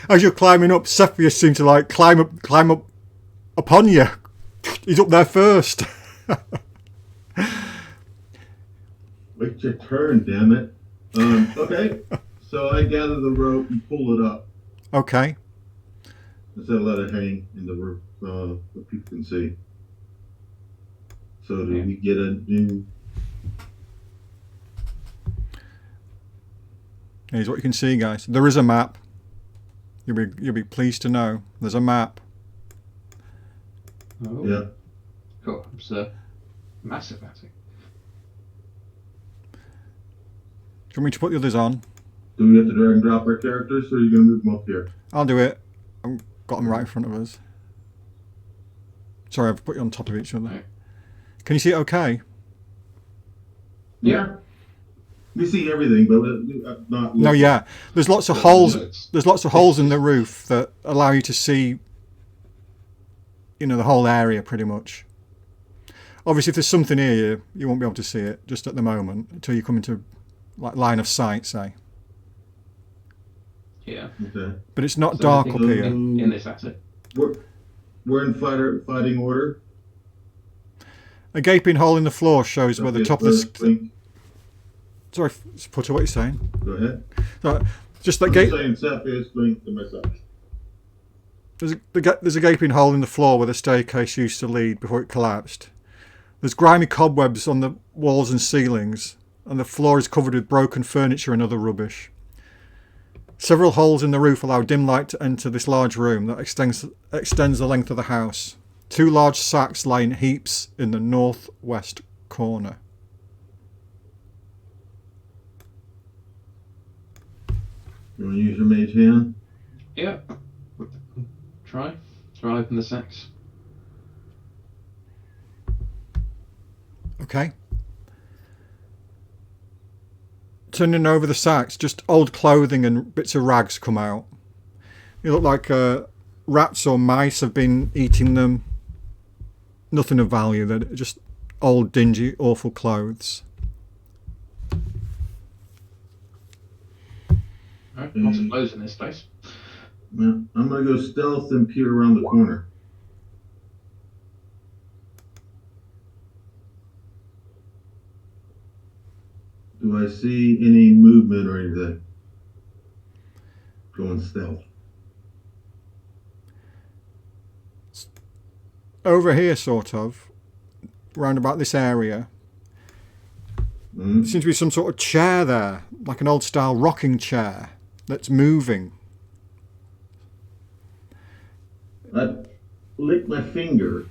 As you're climbing up, Cepheus seems to like climb up upon you. He's up there first. Wait your turn, damn it. Okay, so I gather the rope and pull it up. Okay. Instead of let it hang in the roof so people can see. So do we get a new... Here's what you can see, guys. There is a map. You'll be pleased to know there's a map. Oh. Yeah. Cool. It's a massive attic. Do you want me to put the others on? Do we have to drag and drop our characters, or are you going to move them up here? I'll do it. I've got them right in front of us. Sorry, I've put you on top of each other. No. Can you see it okay? Yeah. We see everything, but not... No, yeah. There's lots of holes. There's lots of holes in the roof that allow you to see, you know, the whole area pretty much. Obviously, if there's something here, you won't be able to see it just at the moment until you come into like line of sight, say. Yeah. Okay. But it's not dark up here. In this attic. We're in fighting order. A gaping hole in the floor shows where the top of the... Sorry, Putter, what are you saying? Go ahead. So, just that I'm gate. saying Cepheus, blink to myself. There's a gaping hole in the floor where the staircase used to lead before it collapsed. There's grimy cobwebs on the walls and ceilings, and the floor is covered with broken furniture and other rubbish. Several holes in the roof allow dim light to enter this large room that extends the length of the house. 2 large sacks lie in heaps in the northwest corner. You want to use your mage hand? Yeah. Try and open the sacks. Okay. Turning over the sacks, just old clothing and bits of rags come out. You look like rats or mice have been eating them. Nothing of value, they're just old, dingy, awful clothes. Alright, lots of clothes in this place. Yeah. I'm going to go stealth and peer around the corner. Do I see any movement or anything? Going stealth. over here, sort of, round about this area. There seems to be some sort of chair there, like an old style rocking chair that's moving. I lick my finger.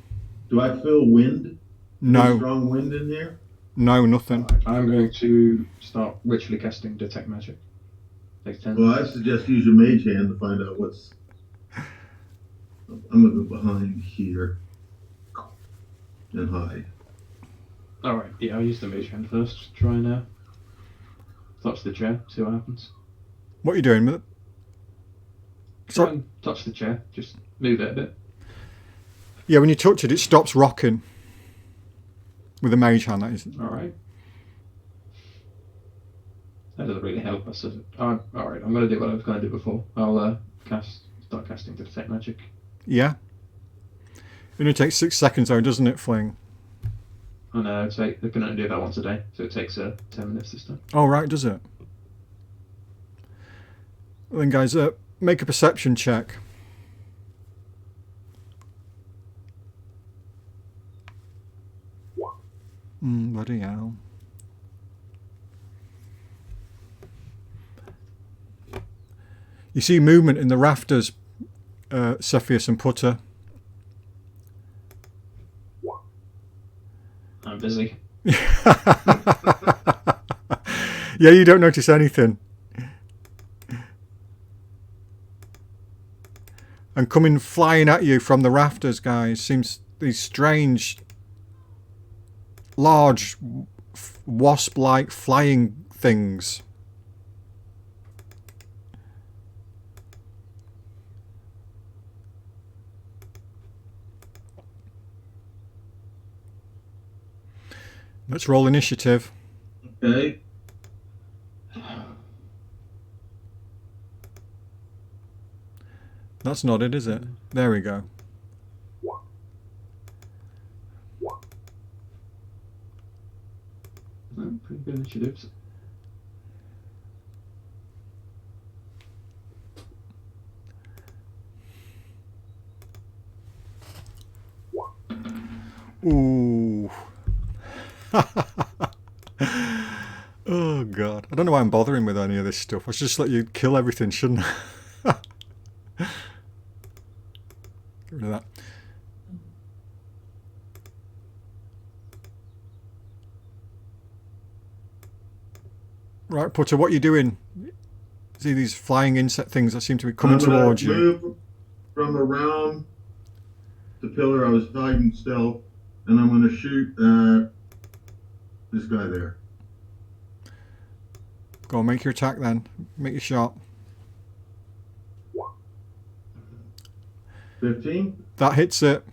Do I feel wind? No. Strong wind in there? No, nothing. I'm going to start ritually casting Detect Magic. Takes 10. Well, I suggest use your mage hand to find out what's... I'm going to go behind here and hide. Alright, yeah, I'll use the mage hand first. Try and touch the chair, see what happens. What are you doing with it? Try and touch the chair, just move it a bit. Yeah, when you touch it, it stops rocking. With a mage hand, that is. Alright. That doesn't really help us, does it? Alright, I'm going to do what I was going to do before. I'll start casting to Detect Magic. Yeah. It only takes 6 seconds though, doesn't it, Fling? Oh no, they can only do that once a day, so it takes 10 minutes this time. Oh, right, does it? Well, then, guys, make a perception check. Bloody hell. You see movement in the rafters, Cepheus and Putter. I'm busy. Yeah, you don't notice anything. And coming flying at you from the rafters, guys, seems these strange, large, wasp-like flying things. Let's roll initiative. Okay. That's not it, is it? There we go. Pretty good initiatives. Ooh. Oh god. I don't know why I'm bothering with any of this stuff. I should just let you kill everything, shouldn't I? Get rid of that. Right, Putter, what are you doing? See these flying insect things that seem to be coming towards you. Move from around the pillar I was hiding stealth, and I'm going to shoot at this guy there. Go on, make your attack then. Make your shot. 15? That hits it.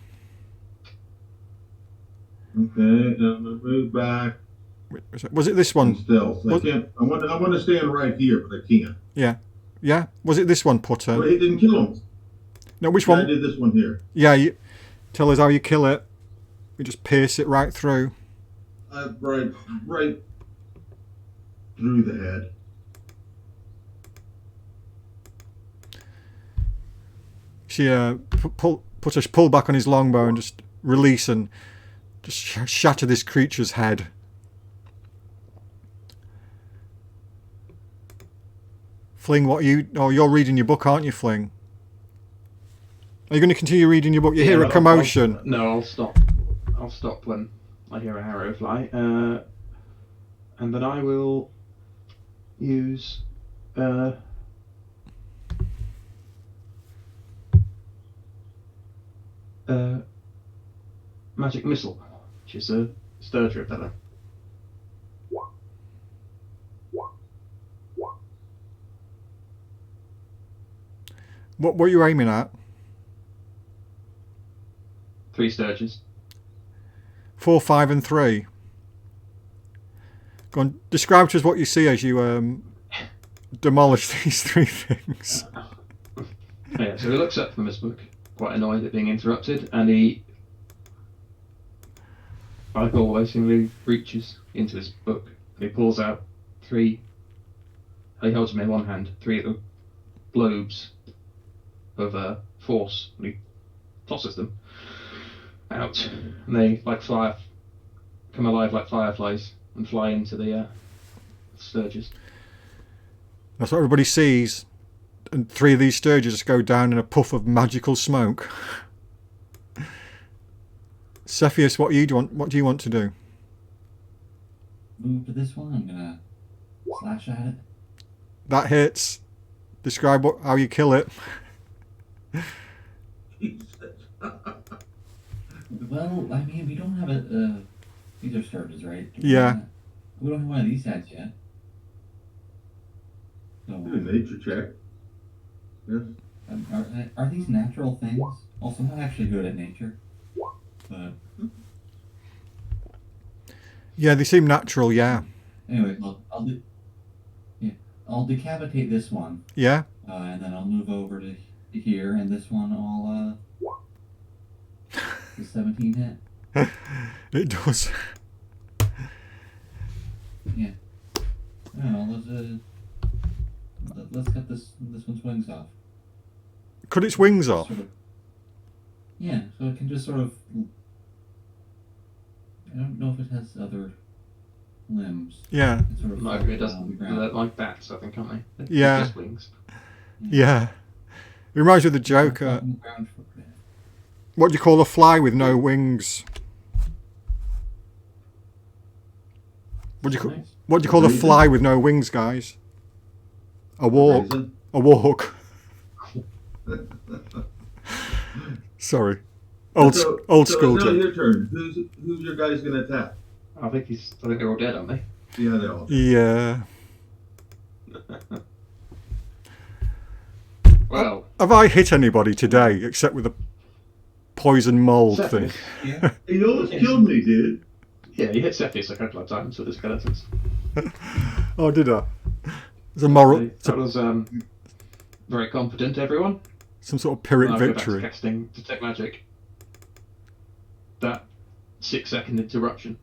Okay, and I'm going to move back. Was it this one? Stealth. I can't. I want to stand right here, but I can't. Yeah. Yeah? Was it this one, Putter? Well, he didn't kill him. No, which Yeah, one? I did this one here. Yeah, tell us how you kill it. You just pierce it right through. Right through the head. She pull back on his longbow and just release and just shatter this creature's head. Fling, what are you... Oh, you're reading your book, aren't you, Fling? Are you going to continue reading your book? You hear a commotion. No, I'll stop. I'll stop when I hear a arrow fly. And then I will use... magic missile, which is a sturgeon feather. What were you aiming at? 3 sturges. 4, 5 and 3. Go on, describe to us what you see as you demolish these 3 things. Yeah, so he looks up from his book, quite annoyed at being interrupted, and he, like always, he reaches into his book and he pulls out 3. He holds them in one hand, 3 little globes of force, and he tosses them out, and they like come alive like fireflies and fly into the sturges. That's what everybody sees. And 3 of these sturges just go down in a puff of magical smoke. Cepheus, what do you want to do? Move to this one. I'm gonna slash at it. That hits. Describe how you kill it. Well, I mean, we don't have a. These are sturges, right? Yeah. We don't have one of these sets yet. So, Do a nature check. Yes. are these natural things? Also, I'm not actually good at nature. But Yeah, they seem natural, yeah. anyway, I'll decapitate this one. Yeah? And then I'll move over to here, and this one I'll the 17 hit. It does. Yeah. No, let's cut this one's wings off. Cut its wings off? Sort of, yeah, so it can just sort of. I don't know if it has other limbs. Yeah. It sort of No, floats it around the doesn't. ground. They're like bats, I think, aren't they? They're Yeah. just wings. Yeah. It reminds me of the Joker. On the ground for a bit. What do you call a fly with no wings? What do you call a fly with no wings, guys? A walk. Reason? A walk. Sorry. Old school now joke. your turn. Who's your guys gonna attack? I think they're all dead, aren't they? Yeah, they all. Yeah. Well, Have I hit anybody today except with a poison mold thing? Cepheus. Yeah. You almost killed me, dude. Yeah, you hit Cepheus a couple of times with the skeletons. Oh, did I? It's a moral. It's That a, was very competent, everyone. some sort of Pyrrhic I'll go back to victory. casting Detect Magic. That 6-second interruption.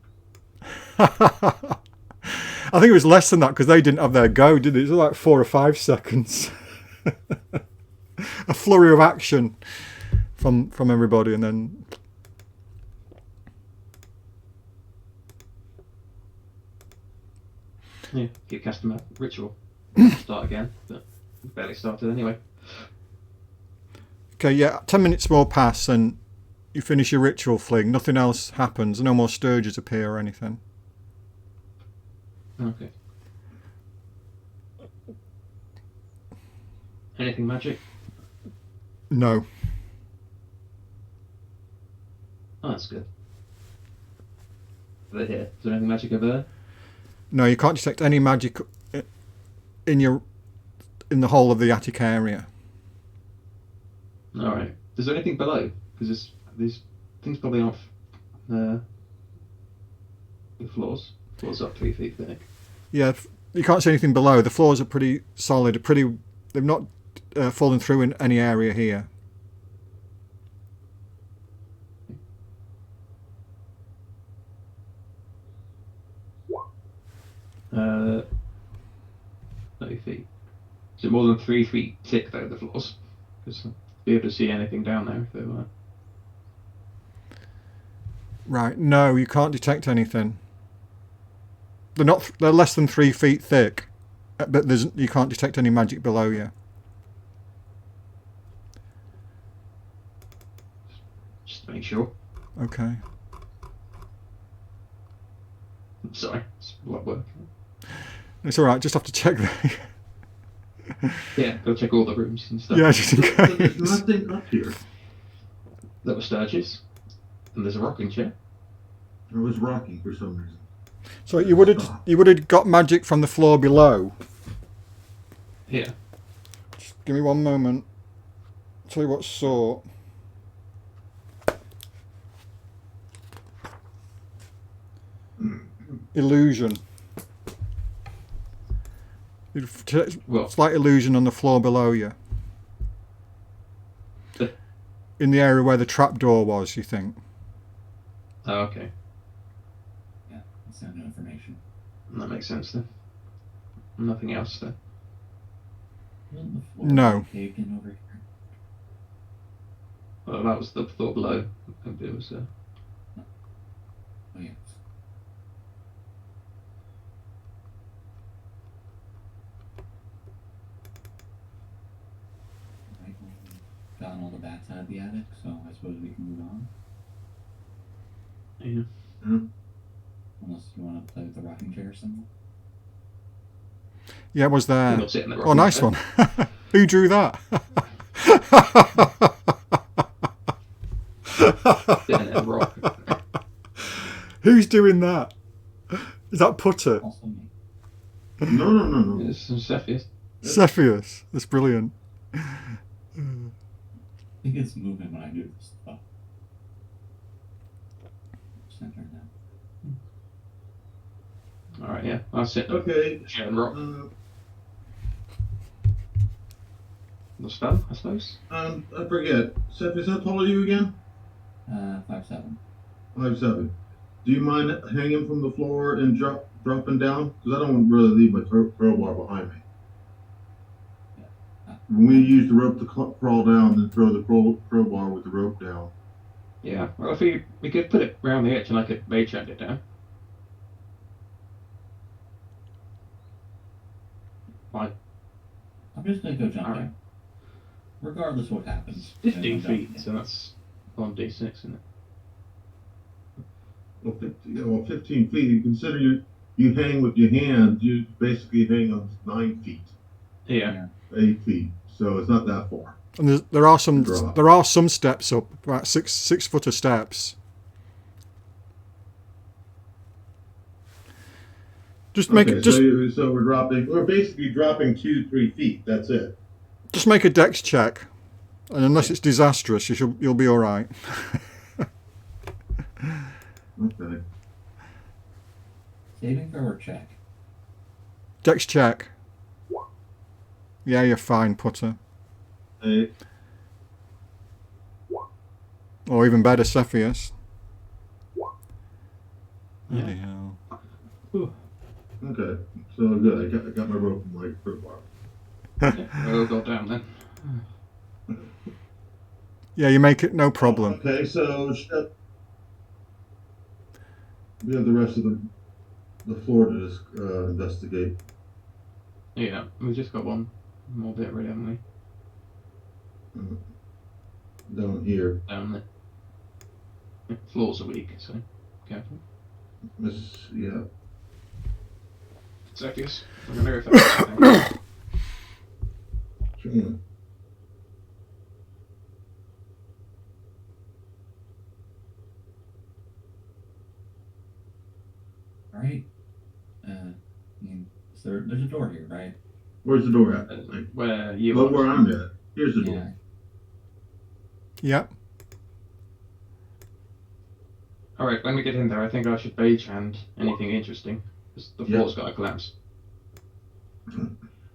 I think it was less than that because they didn't have their go, did it? It was like 4 or 5 seconds. A flurry of action from everybody, and then Yeah, keep casting a ritual. Start again, but we barely started anyway. okay, yeah, 10 minutes more pass and you finish your ritual fling. Nothing else happens. No more sturges appear or anything. Okay. Anything magic? No. Oh, that's good. Over here. Is there anything magic over there? No, you can't detect any magic in the whole of the attic area. Alright. Is there anything below? Because these things probably off the floors. Floors up 3 feet thick. Yeah, you can't see anything below. The floors are pretty solid. They've not fallen through in any area here. Uh, 30 feet. Is it more than 3 feet thick though, the floors? Because be able to see anything down there if they were. Right, no, you can't detect anything. They're less than 3 feet thick, but you can't detect any magic below you. Just to make sure. Okay. Sorry, it's a lot of work. It's alright, just have to check that. Yeah, go check all the rooms and stuff. Yeah, just in There's case. nothing up here. There were sturges, and there's a rocking chair. I was rocking for some reason. So you would have got magic from the floor below. Here. Just give me one moment. Tell you what sort. Illusion. You'd detect Well, slight illusion on the floor below you. The- In the area where the trapdoor was, you think? oh, okay. Yeah, that's no new information. That makes sense then. Nothing else then. Wouldn't the floor No. be caved in over here? Well, that was the floor below. It was all the bats out of the attic, so I suppose we can move on. Yeah. Unless you want to play with the rocking chair somewhere. Yeah, it was there. You'll sit in the Oh, rocking nice chair. one. Who drew that? Sitting in the rock. Who's doing that? Is that Putter? Also me. No. It's some Cepheus. Cepheus. That's brilliant. I think it's moving when I do this stuff. Center now. Alright, yeah. I'll sit in Okay. the chair and rock. The spell, I suppose. I forget. Cepheus, how tall are you again? 5'7". 5'7". Do you mind hanging from the floor and dropping down? Because I don't want to really leave my crowbar behind me. When we use the rope to crawl down, then throw the crowbar with the rope down. Yeah. Well, if we could put it round the edge and I could mage hand it down. Fine. I'm just gonna go jump Alright. there. Regardless what happens. 15 I'm feet, jumping. so that's 1d6, isn't it? Well, 15 feet. You consider you hang with your hand, you basically hang on 9 feet, Yeah. 8 feet. So it's not that far. And there are some Drop. steps up, about 6 footer steps. Just make Okay, it just so we're basically dropping 2-3 feet. That's it. just make a dex check, and unless it's disastrous, you'll be all right. Okay. Saving throw or check? Dex check. Yeah, you're fine, Putter. Hey, Or even better, Cepheus. Yeah. Bloody hell. okay. So good. I got my rope and my crowbar. Yeah, we'll go down then. Yeah, you make it no problem. Okay, so we have the rest of the floor to investigate. Yeah, we've just got one more bit ready, haven't we? Down here. Down there. Yeah, floors are weak, so careful. Yeah. Cepheus, I'm gonna go if that's Sure. Alright. There's a door here, right? Where's the door at? where you Oh, are. where I'm at. Here's the Yeah. door. Yep. Alright, when we get in there, I think I should mage hand anything interesting. Because the floor's got to collapse.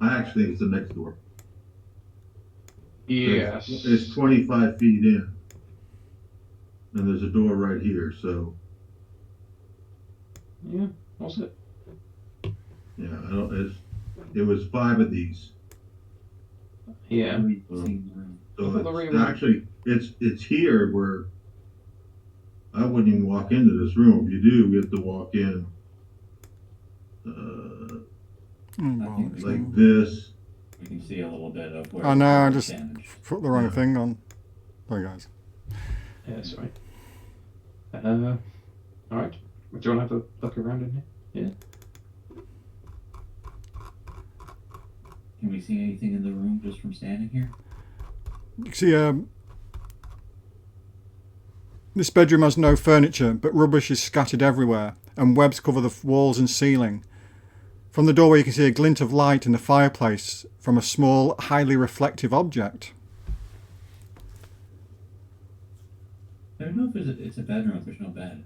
I actually think it's the next door. Yes. It's 25 feet in. And there's a door right here, so Yeah, what's it? yeah, it was 5 of these. Yeah. Seeing the room. So Look at the it's, room. actually it's here where I wouldn't even walk into this room. If you do, we have to walk in like this. We can see a little bit of where Oh no, I the just damage. put the wrong Yeah. thing on. Sorry, guys. Yeah, sorry. Alright. Do you want to have a look around in here? Can we see anything in the room just from standing here? You can see, this bedroom has no furniture, but rubbish is scattered everywhere, and webs cover the walls and ceiling. From the doorway you can see a glint of light in the fireplace from a small, highly reflective object. I don't know if it's a bedroom if there's no bed.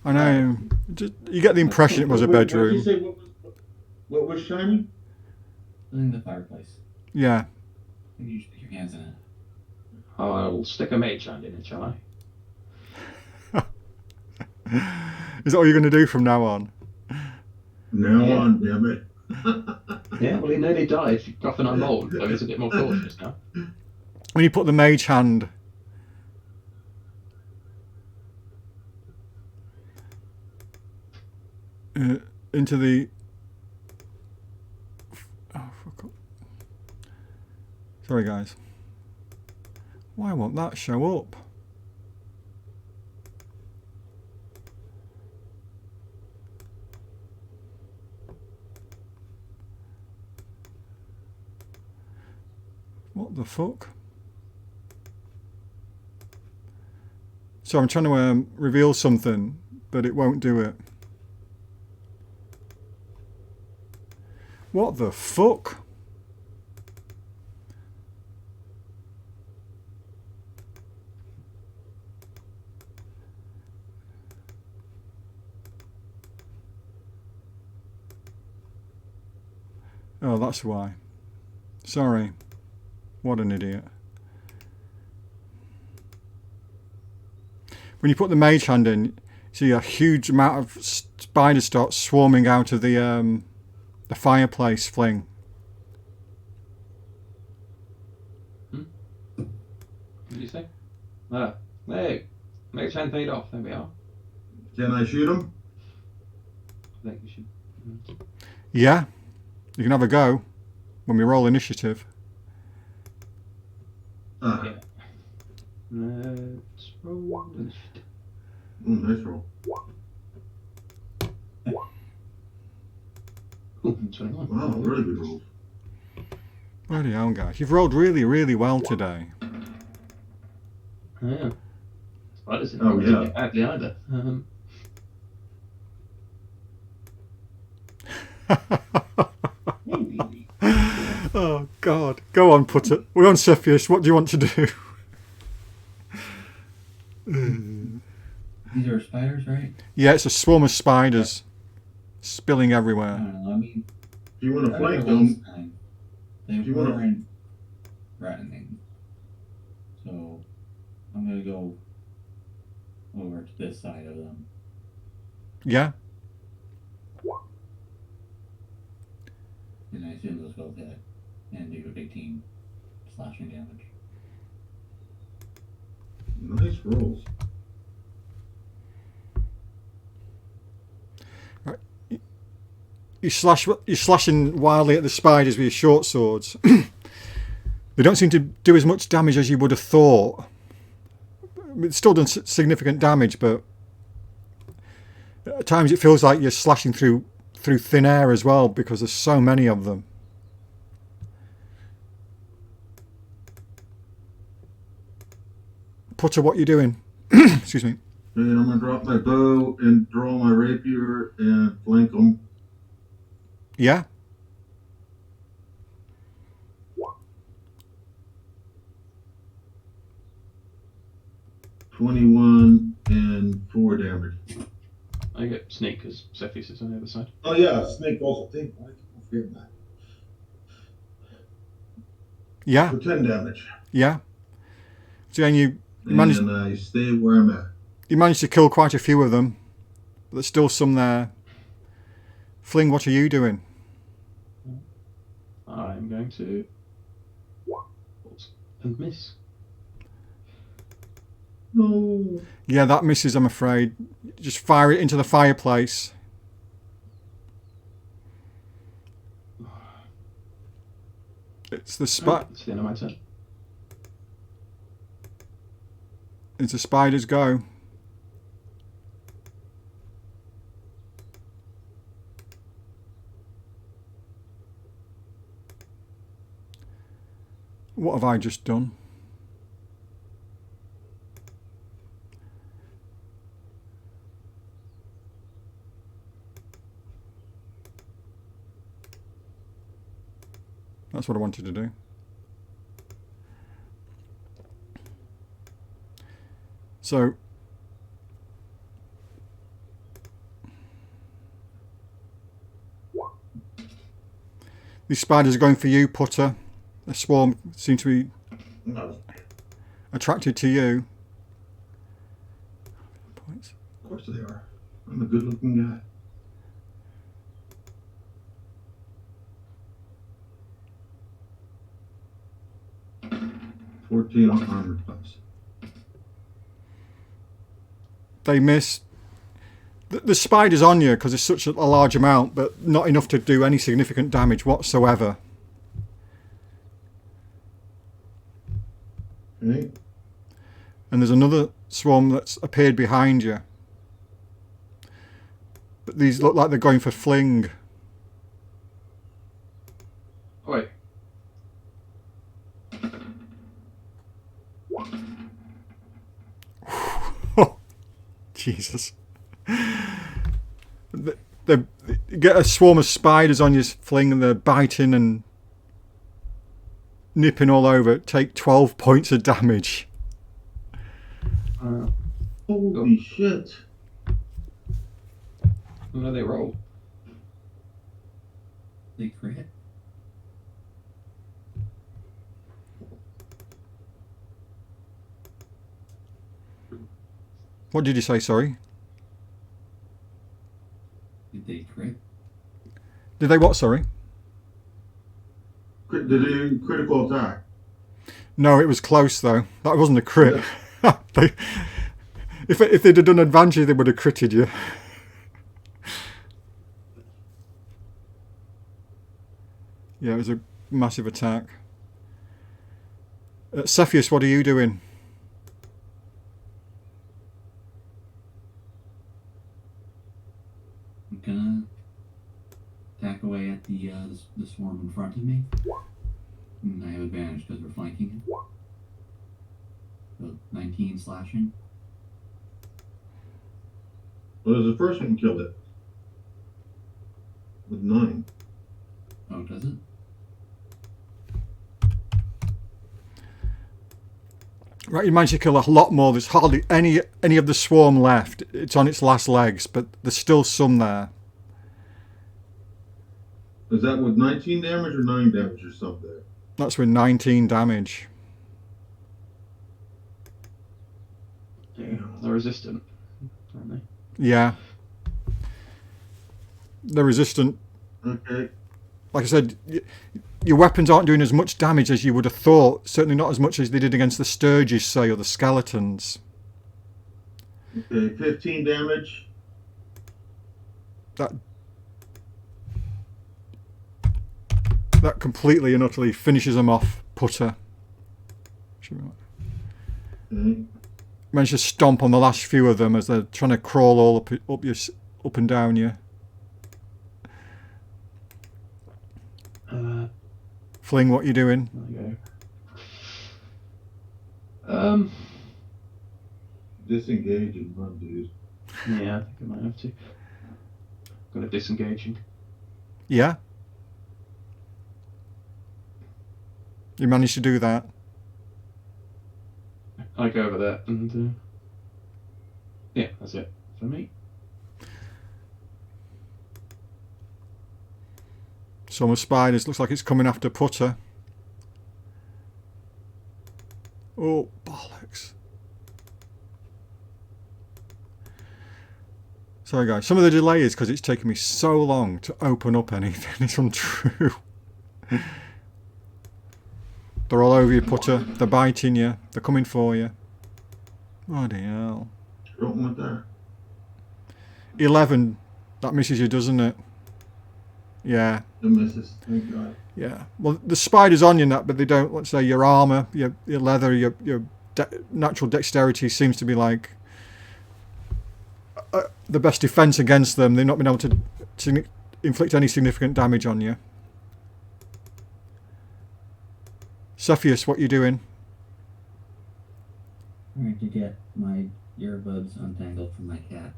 I know, you get the impression it was a What did you bedroom. say? What was shining? In the fireplace. Yeah. Maybe you should put your hands in it. I'll stick a mage hand in it, shall I? Is that what you're going to do from now on? Now Yeah. on, damn it. Yeah, well, he nearly died coughing on mold, so he's a bit more cautious now. When you put the mage hand into the Sorry, guys. Why won't that show up? What the fuck? So I'm trying to reveal something, but it won't do it. What the fuck? Oh, that's why. Sorry. What an idiot. When you put the mage hand in, see a huge amount of spiders start swarming out of the fireplace fling. What did you say? Ah, hey, mage hand paid off. There we are. Can I shoot him? I think you should. Yeah, you can have a go when we roll initiative. Ah, Let's roll initiative. nice roll. Ooh, 21. Wow, really good rolls. Bloody hell, guys. You've rolled really, really well today. Yeah. Spiders didn't Oh, roll yeah. too badly either. Oh, God. Go on, put it. We're on Cepheus. What do you want to do? These are spiders, right? Yeah, it's a swarm of spiders spilling I everywhere. don't know. I mean, If you want to earlier flank last them, time, they If you wanna- weren't threatening. So, I'm gonna go over to this side of them. Yeah? And I assume those both hit and do 18 slashing damage. nice rolls. You're slashing wildly at the spiders with your short swords. They don't seem to do as much damage as you would have thought. It's still done significant damage, but at times it feels like you're slashing through thin air as well because there's so many of them. Putter, what you doing? Excuse me. And I'm going to drop my bow and draw my rapier and flank them. Yeah? .21 and 4 damage. I get sneak because Cepheus is on the other side. Oh yeah, snake also. Think, why did I forget that? Yeah? For 10 damage. Yeah? So then you managed, And I stay where I'm at. you managed to kill quite a few of them. But there's still some there. Fling, what are you doing? I'm going to and miss. No. Yeah, that misses, I'm afraid. Just fire it into the fireplace. It's the It's the end of my turn. It's the spiders go. What have I just done? That's what I wanted to do. So these spiders are going for you, Putter. The swarm seem to be No. attracted to you. Points. Of course they are. I'm a good looking guy. 14 on armor class. They miss. The spider's on you because it's such a large amount, but not enough to do any significant damage whatsoever. Okay. And there's another swarm that's appeared behind you. But these look like they're going for fling. Oh, wait. Jesus. You get a swarm of spiders on your fling and they're biting and nipping all over. Take 12 points of damage. Holy shit. What do they roll? They crit. What did you say, sorry? Did they crit? Did they what, sorry? Did they critical attack? No, it was close though. That wasn't a crit. If they'd have done advantage, they would have critted you. Yeah, it was a massive attack. Cepheus, what are you doing? I'm gonna attack away at the swarm in front of me. And I have advantage because we're flanking it. So 19 slashing. Well, does the first one kill it? With 9. Oh, does it? Right, you managed to kill a lot more. There's hardly any of the swarm left. It's on its last legs, but there's still some there. Is that with 19 damage or 9 damage or something? That's with 19 damage. Yeah, they're resistant, aren't they? Yeah. They're resistant. Okay. Like I said, your weapons aren't doing as much damage as you would have thought. Certainly not as much as they did against the Sturges, say, or the Skeletons. Okay, 15 damage. That completely and utterly finishes them off, Putter. Okay. Managed to stomp on the last few of them as they're trying to crawl all up and down you. Fling, what you doing? There you go. Disengage and run, dude. Yeah, I think I might have to. Got a disengaging. Yeah? You managed to do that? I go over there and yeah, that's it for me. Some of spiders. Looks like it's coming after Putter. Oh, bollocks. Sorry guys, some of the delay is because it's taken me so long to open up anything. It's untrue. They're all over you, Putter. They're biting you. They're coming for you. Bloody hell. Don't want that. 11. That misses you, doesn't it? Yeah. It misses. Thank God. Yeah. Well, the spiders on you in that, but they don't. Let's say your armour, your leather, your natural dexterity seems to be like the best defence against them. They've not been able to inflict any significant damage on you. Cepheus, what you doing? Trying to get my earbuds untangled from my cat.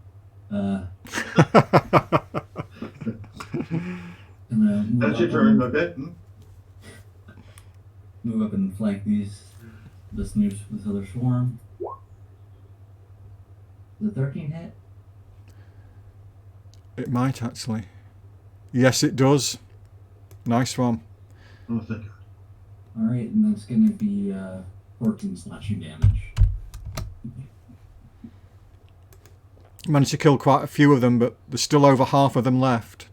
That's your turn, okay? Move up and flank this other swarm. The 13 hit? It might actually. Yes, it does. Nice one. Oh, thank God. Alright, and that's gonna be 14 slashing damage. Managed to kill quite a few of them, but there's still over half of them left.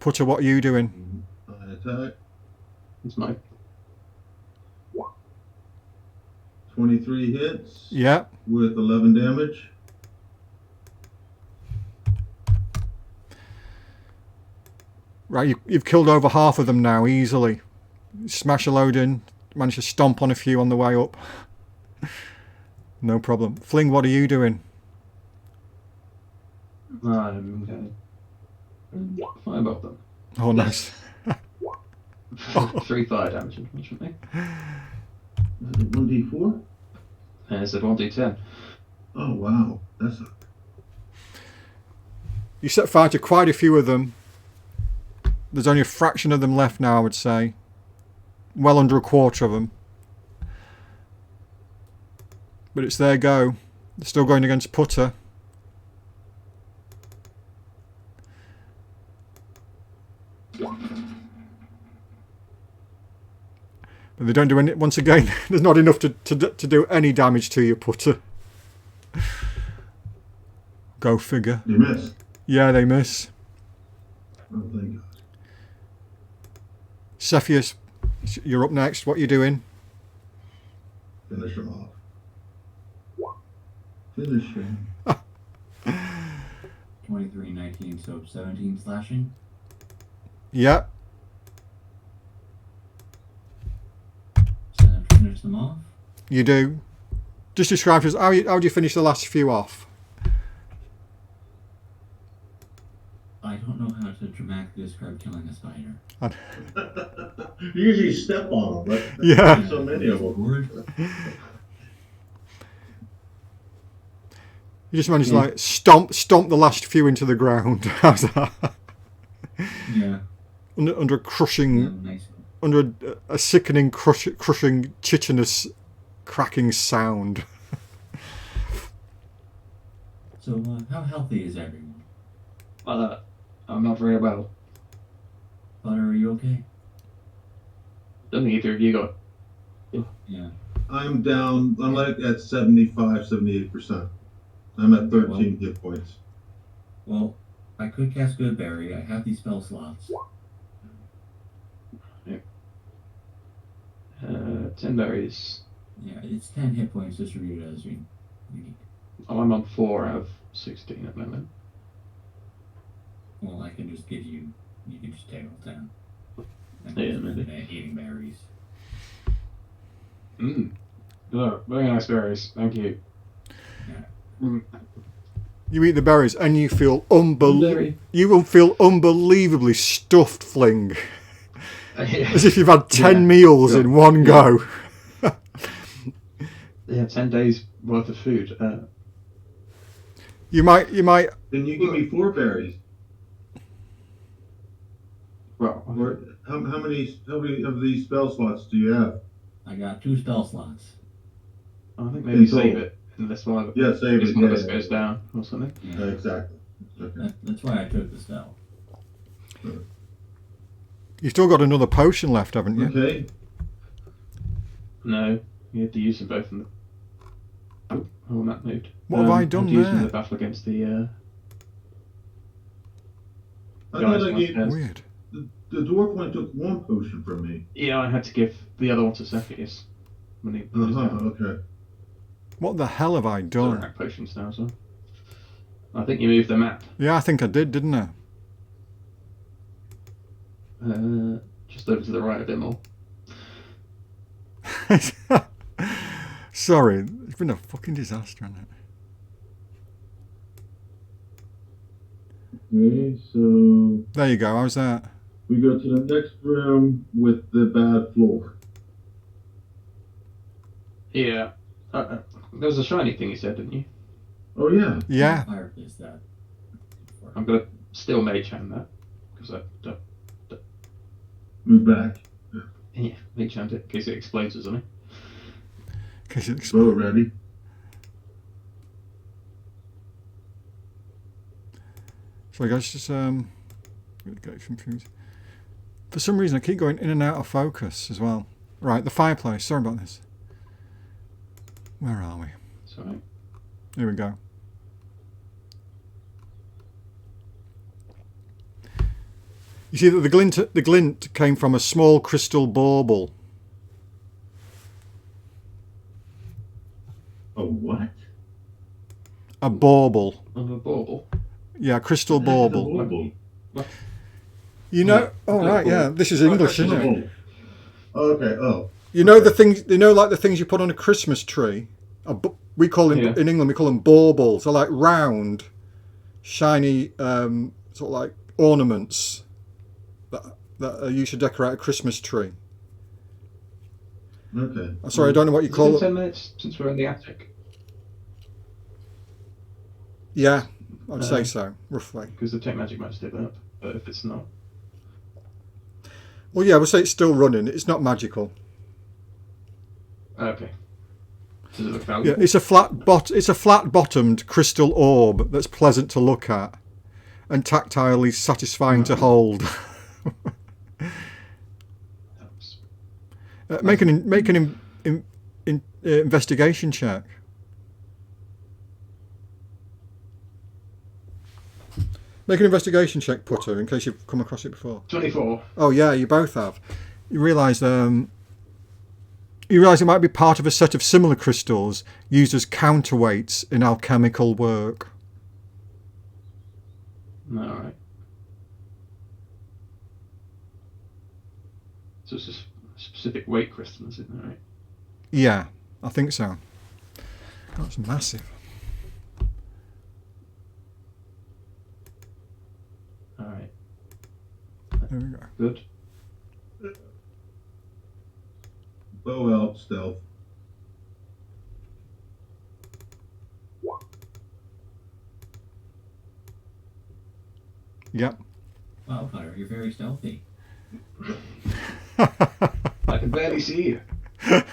Putter, what are you doing? I attack. It's my 23 hits. Yeah. With 11 damage. Right, you've killed over half of them now, easily. Smash a load in. Manage to stomp on a few on the way up. No problem. Fling, what are you doing? I'm going to firebolt them. Oh, nice. 3 fire damage, unfortunately. 1d4? And it's a 1d10. Oh, wow. That's a... You set fire to quite a few of them. There's only a fraction of them left now, I would say. Well under a quarter of them. But it's their go. They're still going against Putter. But they don't do any. Once again, there's not enough to do any damage to you, Putter. Go figure. You miss. Yeah, they miss. Oh, thank God. Cepheus, you're up next. What are you doing? Finish him off. Finish him. 23, 19, so 17 slashing. Yeah. So I finish them off. You do. Just describe to us, how do you finish the last few off? I don't know how to dramatically describe killing a spider. You usually step on them, but Yeah. there's so many of them. You just manage to like stomp the last few into the ground. How's that? Yeah. Under a crushing, Nice. under a sickening, crushing, chitinous, cracking sound. So, how healthy is everyone? I'm not very well. Butter, are you okay? Don't think either of you got. Yeah. I'm down, I'm like at 75, 78%. I'm at 13 hit points. Well, I could cast Good Berry. I have these spell slots. 10 berries. Yeah, it's 10 hit points distributed as we need. Oh, I'm on 4 out of 16 at the moment. Well, I can just give you. You can just take all 10. And Yeah, spend maybe. it eating berries. Oh, very nice berries. Thank you. Yeah. You eat the berries and you feel Berry. You will feel unbelievably stuffed, Fling. As if you've had 10 meals in one go. Yeah, 10 days worth of food. You might. Then you give me 4 berries. Well, Or how many of these spell slots do you have? I got 2 spell slots. I think maybe save it unless one of Yeah, save it. one of us goes down or something. Yeah. Exactly. Okay. That's why I took the spell. You've still got another potion left, haven't you? Okay. No, you had to use them both in the. Oh, that moved. What have I done to use them in there? the battle against the. I thought I guys, gave yes. Weird. the dwarf one took 1 potion from me. Yeah, I had to give the other one to Cepheus when he put his down. Okay. What the hell have I done? Direct potions now, so. I think you moved the map. Yeah, I think I did, didn't I? Just over to the right a bit more. Sorry, it's been a fucking disaster, hasn't it? Okay, so There you go. How's that? we go to the next room with the bad floor. Yeah. There was a shiny thing you said, didn't you? Oh yeah. Yeah. Fireplace that. I'm gonna still mage hand that because I don't. Move back. Yeah, mage hand it in case it explodes or something. In case it Bow ready. So guys, just get confused. For some reason, I keep going in and out of focus as well. Right, the fireplace. Sorry about this. Where are we? Sorry. Here we go. You see that the glint came from a small crystal bauble. A what? A bauble. On a bauble. Yeah, crystal bauble. Bauble. You know? Oh right, yeah. This is English, isn't it? Okay. Oh. You know the things. You know, like the things you put on a Christmas tree. We call them in England. We call them baubles. They're like round, shiny, sort of like ornaments that are used to decorate a Christmas tree. Okay. I'm sorry, I don't know what you Has it call been it. 10 minutes since we're in the attic? Yeah, I'd say so, roughly. Because the Detect Magic might stick up, but if it's not. Well, yeah, we'll say it's still running. It's not magical. Okay. Does it look valuable? Yeah, it's a flat-bottomed crystal orb that's pleasant to look at and tactilely satisfying to hold. Make an investigation check. Make an investigation check, Putter, in case you've come across it before. 24. Oh yeah, you both have. You realise it might be part of a set of similar crystals used as counterweights in alchemical work. Alright. So it's a specific weight crystal, is it? Alright. Yeah, I think so. That's massive. Alright. There we go. Good. Bow out stealth. Yep. Wow, Potter, you're very stealthy. I can barely see you. Can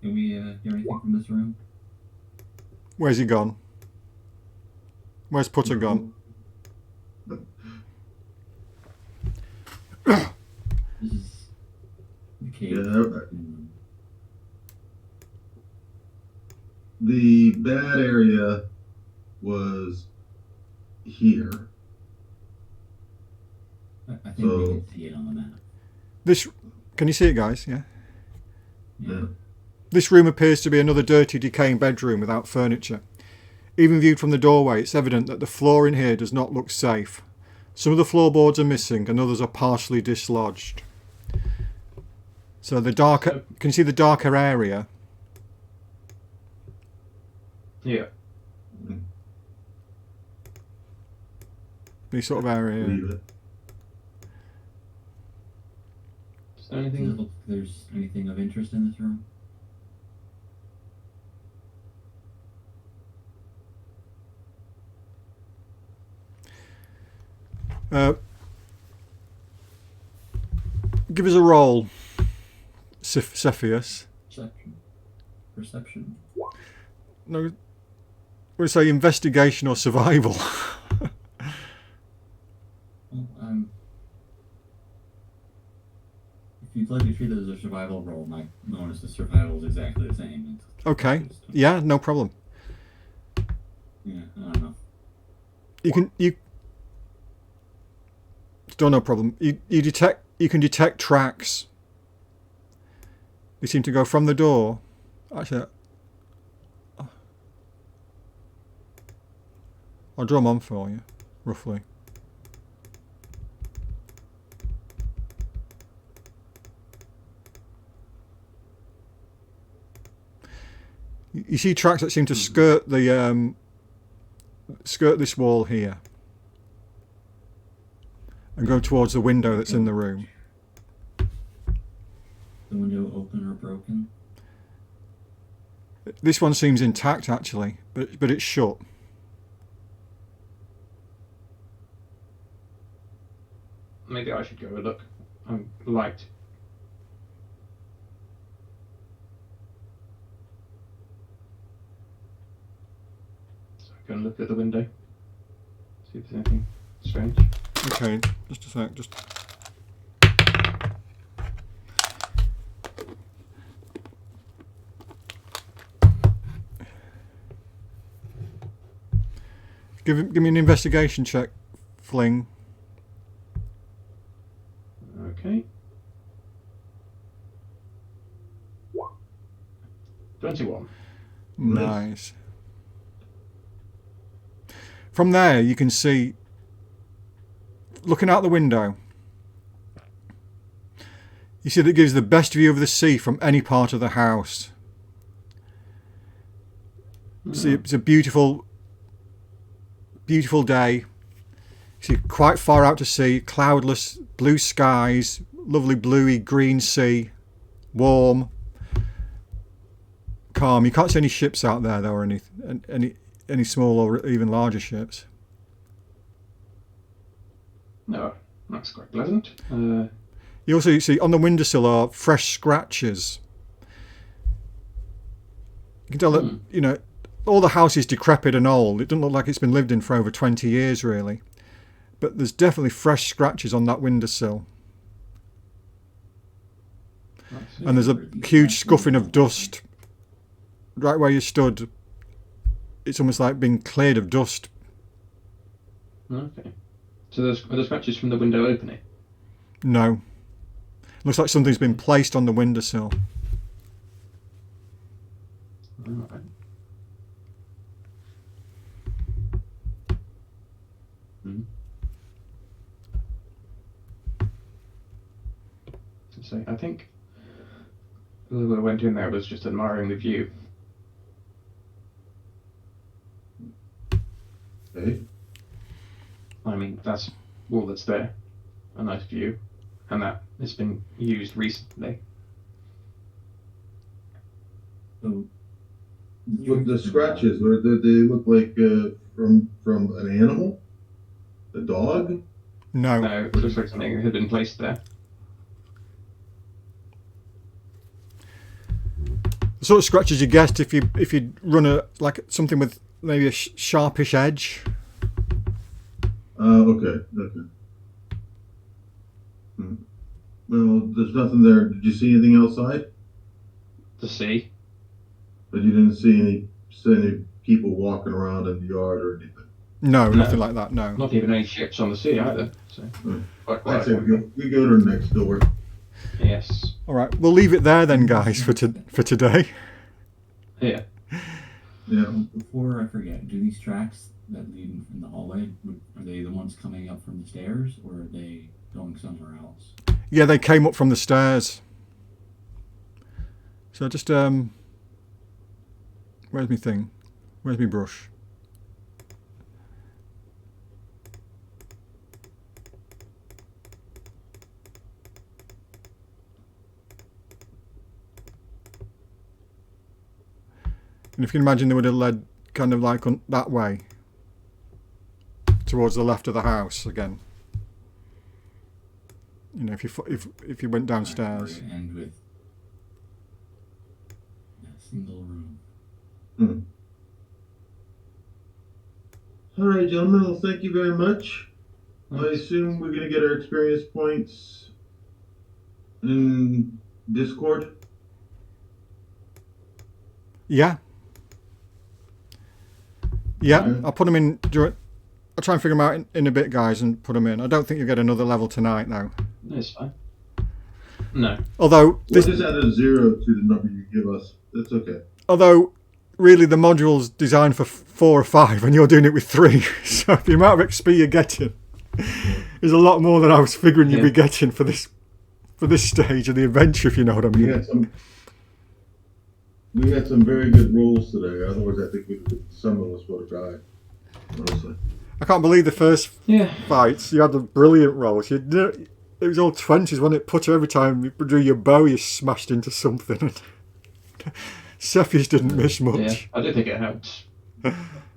we hear anything from this room? Where's he gone? Where's Putter gone? This is the cave. Yeah. The bad area was here. I think we can see it on the map. Can you see it, guys? Yeah. Yeah. This room appears to be another dirty, decaying bedroom without furniture. Even viewed from the doorway, it's evident that the floor in here does not look safe. Some of the floorboards are missing and others are partially dislodged. So can you see the darker area? Yeah. This sort of area. Leave it. Is there Does it anything? look like there's anything of interest in this room? Give us a roll, Cepheus. Perception. No, we'll say investigation or survival. Well, if you'd like to treat it as a survival roll, my bonus to survival is exactly the same. Okay. Yeah, no problem. Yeah, I don't know. Still no problem. You can detect tracks. They seem to go from the door. Actually, I'll draw them on for you, roughly. You see tracks that seem to skirt this wall here and go towards the window that's in the room. The window open or broken? This one seems intact actually, but it's shut. Maybe I should go a look. I'm light. So I go and look at the window. See if there's anything strange. Okay, just a sec. Just. Give me an investigation check, Fling. Okay. 21. Nice. From there, you can see looking out the window, you see that it gives the best view of the sea from any part of the house. See, it's a beautiful, beautiful day. You see quite far out to sea, cloudless, blue skies, lovely bluey green sea, warm, calm. You can't see any ships out there though, or any small or even larger ships. No, that's quite pleasant. You also see on the windowsill are fresh scratches. You can tell that, you know, all the house is decrepit and old. It doesn't look like it's been lived in for over 20 years, really. But there's definitely fresh scratches on that windowsill. And there's a huge scuffing of dust right where you stood. It's almost like being cleared of dust. Okay. So are the scratches from the window opening? No. Looks like something's been placed on the windowsill. Alright. So I think whoever went in there was just admiring the view. Okay. I mean, that's all that's there. A nice view. And that has been used recently. So, With the scratches, or did they look like from an animal? A dog? No. No, it looks like something had been placed there. The sort of scratches you get if you run like something with maybe a sharpish edge. Okay. Well, there's nothing there. Did you see anything outside? To see. But you didn't see any people walking around in the yard or anything? No, nothing like that, no. Not even any ships on the sea either. So, quite I say quiet. we go to the next door. Yes. All right, we'll leave it there then, guys, for today. Yeah. Yeah. before I forget, do these tracks that lead from the hallway, are they the ones coming up from the stairs, or are they going somewhere else? Yeah, they came up from the stairs. So just where's my thing? Where's my brush? And if you can imagine, they would have led kind of like on that way towards the left of the house again. You know, if you went downstairs. Right, and with a single room. All right, gentlemen. Well, thank you very much. I assume we're going to get our experience points in Discord. Yeah. Yeah, Okay. I'll put them in. I'll try and figure them out in a bit, guys, and put them in. I don't think you'll get another level tonight, though. No, it's fine. No. Although We'll just add a 0 to the number you give us. That's okay. Although, really, the module's designed for 4 or 5, and you're doing it with 3. So the amount of XP you're getting is a lot more than I was figuring you'd be getting for this stage of the adventure, if you know what I mean. We had some very good rolls today. Otherwise, I think some of us would have died. Honestly. I can't believe the first fights you had the brilliant rolls. It was all 20s, wasn't it? Putter every time you drew your bow, you smashed into something. Cepheus didn't miss much. Yeah, I don't think it helps.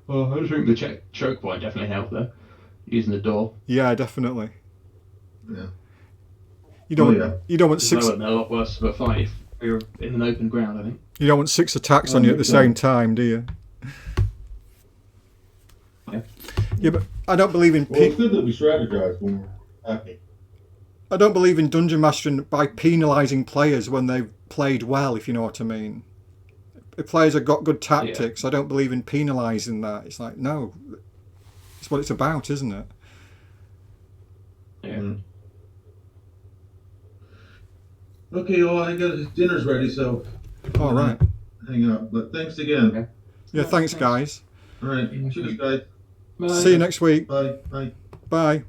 Well, I think the choke point definitely helped though. Using the door. Yeah, definitely. Yeah. You don't want 6. That would a lot worse of a fight if we were in an open ground, I think. You don't want 6 attacks on you at the same time, do you? Yeah, but I don't believe in. Well, it's good that we strategize when we're happy. I don't believe in dungeon mastering by penalising players when they've played well, if you know what I mean. If players have got good tactics, I don't believe in penalising that. It's like, no, it's what it's about, isn't it? Yeah. Mm. Okay, well, I got dinner's ready, so. All right. Hang up. But thanks again. Okay. Yeah, thanks, guys. All right. Cheers, guys. Bye. See you next week. Bye. Bye. Bye.